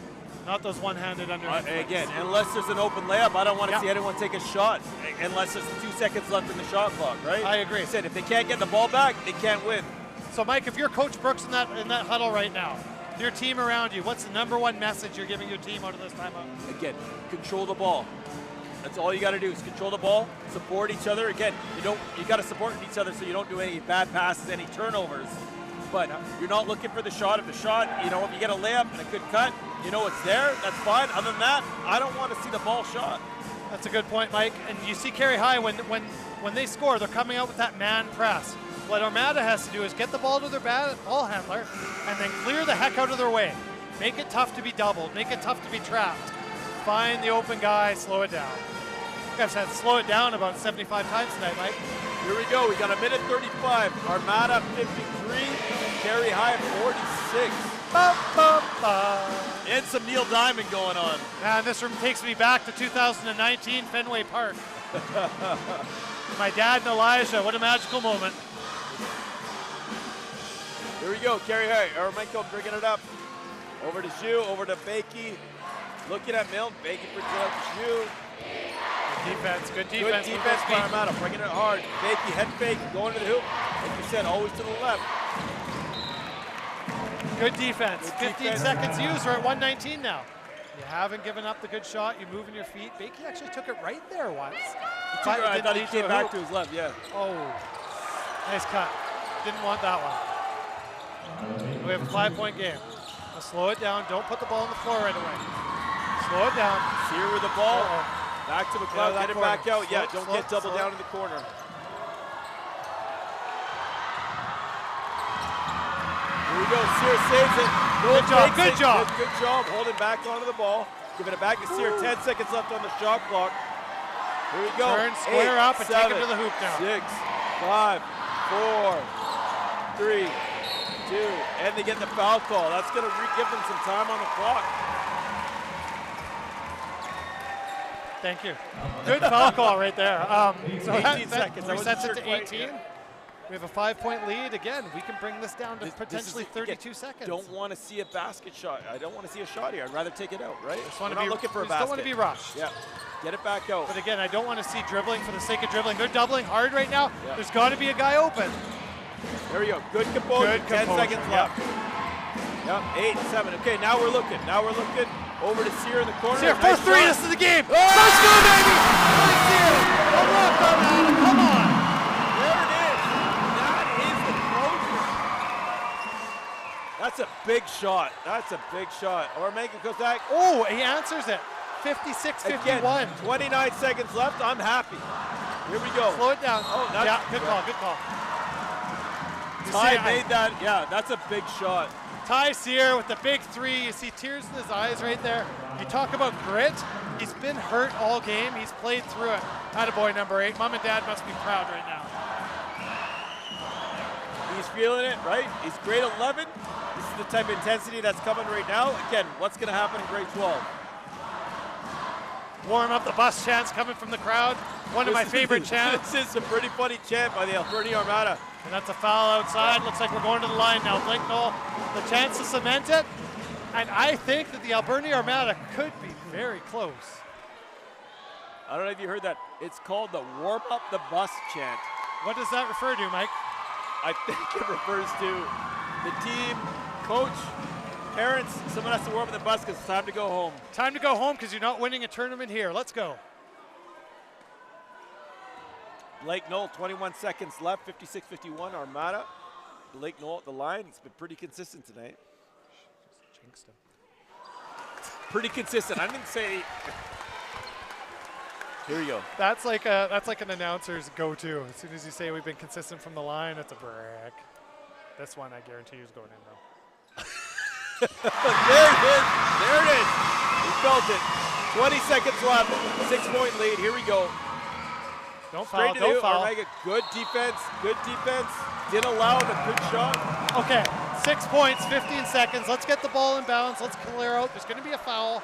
Speaker 5: not those one-handed underneath.
Speaker 6: Again, unless there's an open layup, I don't want to see anyone take a shot unless there's 2 seconds left in the shot clock, right?
Speaker 5: I agree.
Speaker 6: Said if they can't get the ball back, they can't win.
Speaker 5: So, Mike, if you're Coach Brooks in that huddle right now, your team around you, what's the #1 message you're giving your team out of this timeout?
Speaker 6: Again, control the ball. That's all you got to do is control the ball, support each other. Again, you got to support each other so you don't do any bad passes, any turnovers. But you're not looking for the shot. If the shot, if you get a layup and a good cut, it's there. That's fine. Other than that, I don't want to see the ball shot.
Speaker 5: That's a good point, Mike. And you see Carey High when they score, they're coming out with that man press. What Armada has to do is get the ball to their ball handler and then clear the heck out of their way. Make it tough to be doubled. Make it tough to be trapped. Find the open guy, slow it down. I've said slow it down about 75 times tonight, Mike.
Speaker 6: Here we go. We got a minute 35. Armada 53, Carey High 46.
Speaker 5: Ba, ba, ba.
Speaker 6: And some Neil Diamond going on.
Speaker 5: And this room takes me back to 2019 Fenway Park. My dad and Elijah, what a magical moment.
Speaker 6: Here we go, Carey High. Armenko bringing it up. Over to Zhu, over to Bakey. Looking at Milne. Bakey brings it up to Zhu.
Speaker 5: Good defense.
Speaker 6: Good defense by Armada, bringing it hard. Bakey, head fake, going to the hoop. Like you said, always to the left.
Speaker 5: Good defense. 15 seconds used. We're at 119 now. You haven't given up the good shot. You're moving your feet. Bakey actually took it right there once.
Speaker 6: I thought he came back to his left, yeah.
Speaker 5: Oh, nice cut. Didn't want that one. We have a 5-point game. Now slow it down. Don't put the ball on the floor right away. Slow it down.
Speaker 6: Sear with the ball. Back to McLeod. Get it back out.
Speaker 5: Slow,
Speaker 6: Yeah, don't get double down in the corner. Here we go. Sear saves it.
Speaker 5: Good job. Good job.
Speaker 6: Good job. Holding back onto the ball. Giving it back to Sear. 10 seconds left on the shot clock. Here we go.
Speaker 5: Turn, square
Speaker 6: 8,
Speaker 5: up, and
Speaker 6: 7,
Speaker 5: take him to the hoop now.
Speaker 6: 6, 5, 4, 3, 2, and they get the foul call. That's going to give them some time on the clock.
Speaker 5: Thank you. Good foul call right there. So
Speaker 6: 18 seconds.
Speaker 5: That resets it to 18. We have a 5-point lead. Again, we can bring this down to potentially 32 seconds.
Speaker 6: Don't want to see a basket shot. I don't want to see a shot here. I'd rather take it out, right?
Speaker 5: We're
Speaker 6: not looking for a basket.
Speaker 5: Don't want to be rushed.
Speaker 6: Yeah. Get it back out.
Speaker 5: But again, I don't want to see dribbling for the sake of dribbling. They're doubling hard right now.
Speaker 6: Yeah.
Speaker 5: There's got to be a guy open.
Speaker 6: There we go. Good composure. 10 seconds left. Yep. 8, 7. Okay, now we're looking. Over to Sear in the corner.
Speaker 5: Sear, first three. This is the game. Oh! Let's go, baby. Nice Sear. Come on.
Speaker 6: There it is. That is the closure. That's a big shot. Ormenga goes back.
Speaker 5: Oh, he answers it. 56-51.
Speaker 6: Again, 29 seconds left. I'm happy. Here we go.
Speaker 5: Slow it down.
Speaker 6: Oh, that's,
Speaker 5: yeah, good call.
Speaker 6: Ty made that. Yeah, that's a big shot.
Speaker 5: Ty Sear with the big three. You see tears in his eyes right there. You talk about grit. He's been hurt all game. He's played through it. Attaboy number 8. Mom and Dad must be proud right now.
Speaker 6: He's feeling it, right? He's grade 11. This is the type of intensity that's coming right now. Again, what's going to happen in grade 12?
Speaker 5: Warm up the bus chants coming from the crowd. One of my favorite chants.
Speaker 6: This is a pretty funny chant by the Alberni Armada.
Speaker 5: And that's a foul outside. Looks like we're going to the line now. Blake Knoll, the chance to cement it. And I think that the Alberni Armada could be very close.
Speaker 6: I don't know if you heard that. It's called the warm up the bus chant.
Speaker 5: What does that refer to, Mike?
Speaker 6: I think it refers to the team, coach, parents, someone has to warm up the bus because it's time to go home.
Speaker 5: Time to go home because you're not winning a tournament here. Let's go.
Speaker 6: Blake Knoll, 21 seconds left, 56-51, Armada. Blake Knoll at the line. It's been pretty consistent tonight.
Speaker 5: Jinxed him.
Speaker 6: Pretty consistent. I didn't say. Here we go.
Speaker 5: That's like an announcer's go-to. As soon as you say we've been consistent from the line, it's a brick. This one, I guarantee you, is going in though.
Speaker 6: There it is. There it is. He felt it. 20 seconds left. 6-point lead. Here we go.
Speaker 5: Don't
Speaker 6: Straight
Speaker 5: foul. Don't foul.
Speaker 6: Ormega. Good defense. Good defense. Didn't allow the good shot.
Speaker 5: Okay. 6 points. 15 seconds. Let's get the ball in balance. Let's clear out. There's going to be a foul.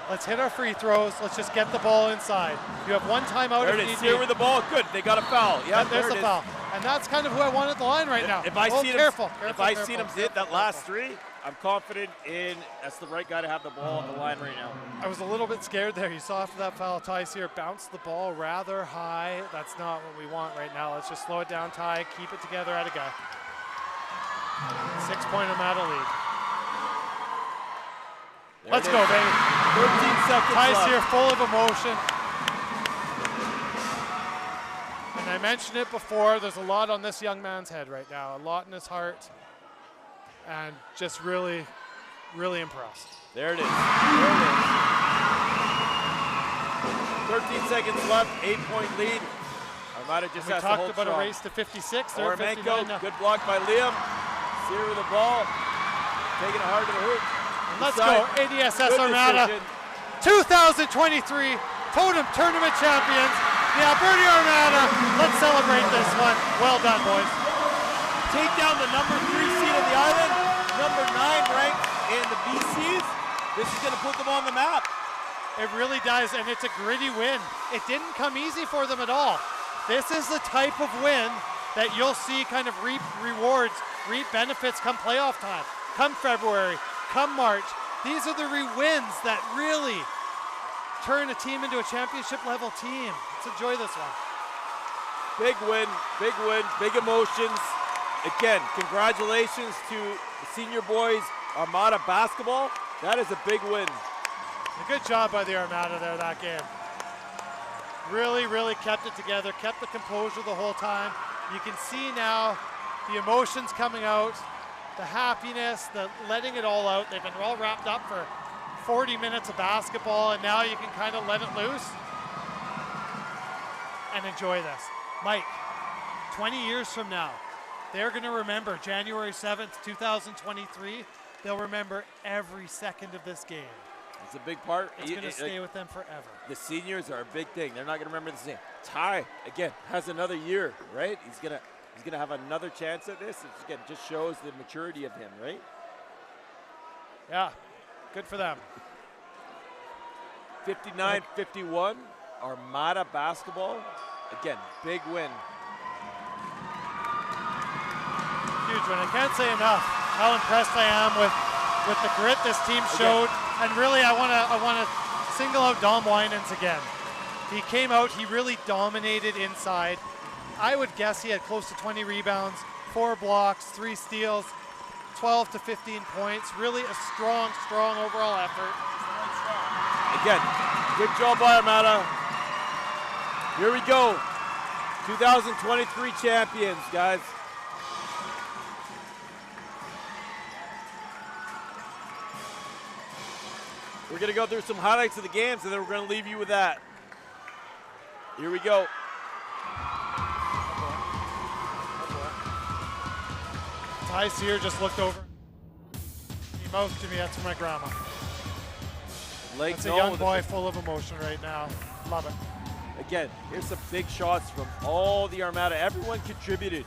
Speaker 5: Let's hit our free throws. Let's just get the ball inside. You have one timeout.
Speaker 6: There it is. Here with the ball. Good. They got a foul. Yeah,
Speaker 5: there's the foul. And that's kind of who I want at the line right now.
Speaker 6: If I see him hit that last
Speaker 5: three,
Speaker 6: I'm confident in that's the right guy to have the ball on the line right now.
Speaker 5: I was a little bit scared there. You saw after that foul, Ty Sear bounced the ball rather high. That's not what we want right now. Let's just slow it down, Ty. Keep it together at a guy. 6-point Armada lead. Let's go, baby.
Speaker 6: 13 seconds
Speaker 5: Ty
Speaker 6: left.
Speaker 5: Sear full of emotion. And I mentioned it before, there's a lot on this young man's head right now, a lot in his heart. And just really, really impressed.
Speaker 6: There it is. There it is. 13 seconds left, 8-point lead. Armada just has to hold
Speaker 5: strong. We talked about a race to 56. They're 59 now.
Speaker 6: Good block by Liam. Sear with the ball. Taking it hard to the hoop.
Speaker 5: Let's go, ADSS Armada. 2023 Totem Tournament champions, the Alberni Armada. Let's celebrate this one. Well done, boys.
Speaker 6: Take down the number 3 seed on the island, number 9 ranked in the BCs. This is going to put them on the map.
Speaker 5: It really does, and it's a gritty win. It didn't come easy for them at all. This is the type of win that you'll see kind of reap rewards, reap benefits come playoff time, come February, come March. These are the wins that really turn a team into a championship level team. Let's enjoy this one.
Speaker 6: Big win, big emotions. Again, congratulations to the senior boys Armada basketball. That is a big win.
Speaker 5: A good job by the Armada there that game. Really, really kept it together, kept the composure the whole time. You can see now the emotions coming out, the happiness, the letting it all out. They've been all wrapped up for 40 minutes of basketball, and now you can kind of let it loose and enjoy this. Mike, 20 years from now, they're going to remember January 7th, 2023. They'll remember every second of this game.
Speaker 6: It's a big part.
Speaker 5: It's going to stay with them forever.
Speaker 6: The seniors are a big thing. They're not going to remember the same. Ty, again, has another year, right? He's gonna have another chance at this. It again just shows the maturity of him, right?
Speaker 5: Yeah, good for them.
Speaker 6: 59-51, Armada basketball. Again, big win.
Speaker 5: Huge win. I can't say enough how impressed I am with the grit this team showed. And really, I want to single out Dom Winans again. He came out, he really dominated inside. I would guess he had close to 20 rebounds, 4 blocks, 3 steals, 12 to 15 points. Really a strong, strong overall effort.
Speaker 6: Again, good job by Armada. Here we go. 2023 champions, guys. We're going to go through some highlights of the games, and then we're going to leave you with that. Here we go.
Speaker 5: Ty Sear just looked over. He mouthed to me, that's for my grandma. That's a young boy full of emotion right now. Love it.
Speaker 6: Again, here's some big shots from all the Armada. Everyone contributed.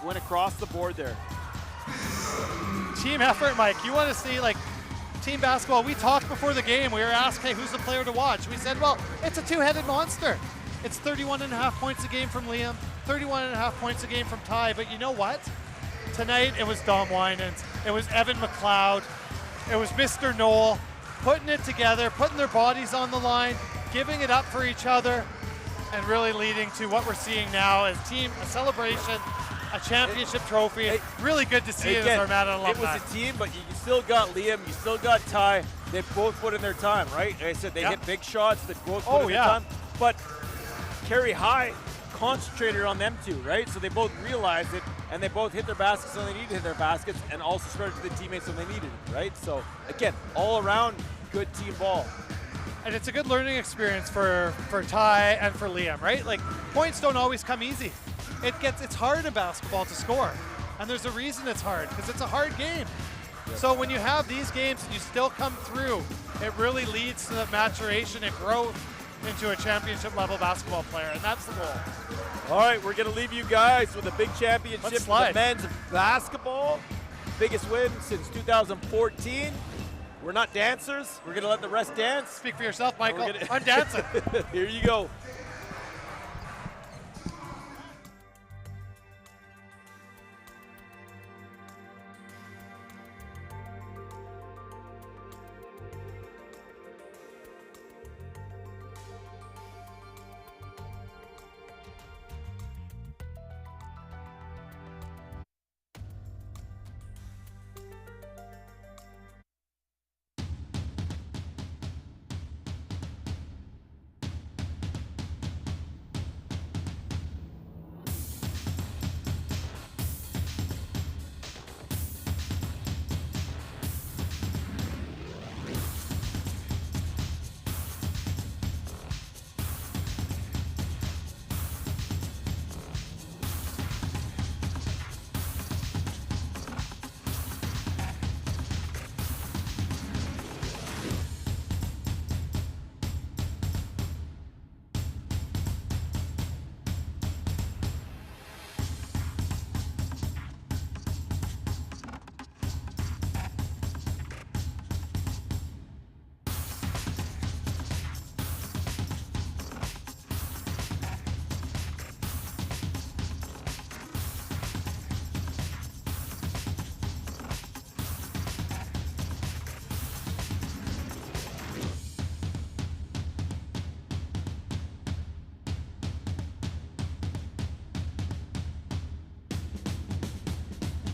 Speaker 6: Went across the board there.
Speaker 5: Team effort, Mike. You want to see like team basketball. We talked before the game. We were asked, hey, who's the player to watch? We said, well, it's a two-headed monster. It's 31.5 points a game from Liam, 31.5 points a game from Ty. But you know what? Tonight it was Dom Winans. It was Evan McLeod. It was Mr. Knoll putting it together, putting their bodies on the line, giving it up for each other, and really leading to what we're seeing now as team, a celebration, a championship trophy. Really good to see it as Armada alumni.
Speaker 6: It was a team, but you still got Liam, you still got Ty. They both put in their time, right? Like I said, they hit big shots. They both put in their time. But Kerry High concentrated on them too, right? So they both realized it, and they both hit their baskets when they needed to hit their baskets, and also spread it to the teammates when they needed it, right? So again, all around, good team ball.
Speaker 5: And it's a good learning experience for Ty and for Liam, right? Like, points don't always come easy. It's hard in basketball to score. And there's a reason it's hard, because it's a hard game. So when you have these games and you still come through, it really leads to the maturation and growth into a championship level basketball player, and that's the goal.
Speaker 6: All right, we're gonna leave you guys with a big championship for the men's basketball. Biggest win since 2014. We're not dancers. We're gonna let the rest dance.
Speaker 5: Speak for yourself, Michael. I'm dancing.
Speaker 6: Here you go.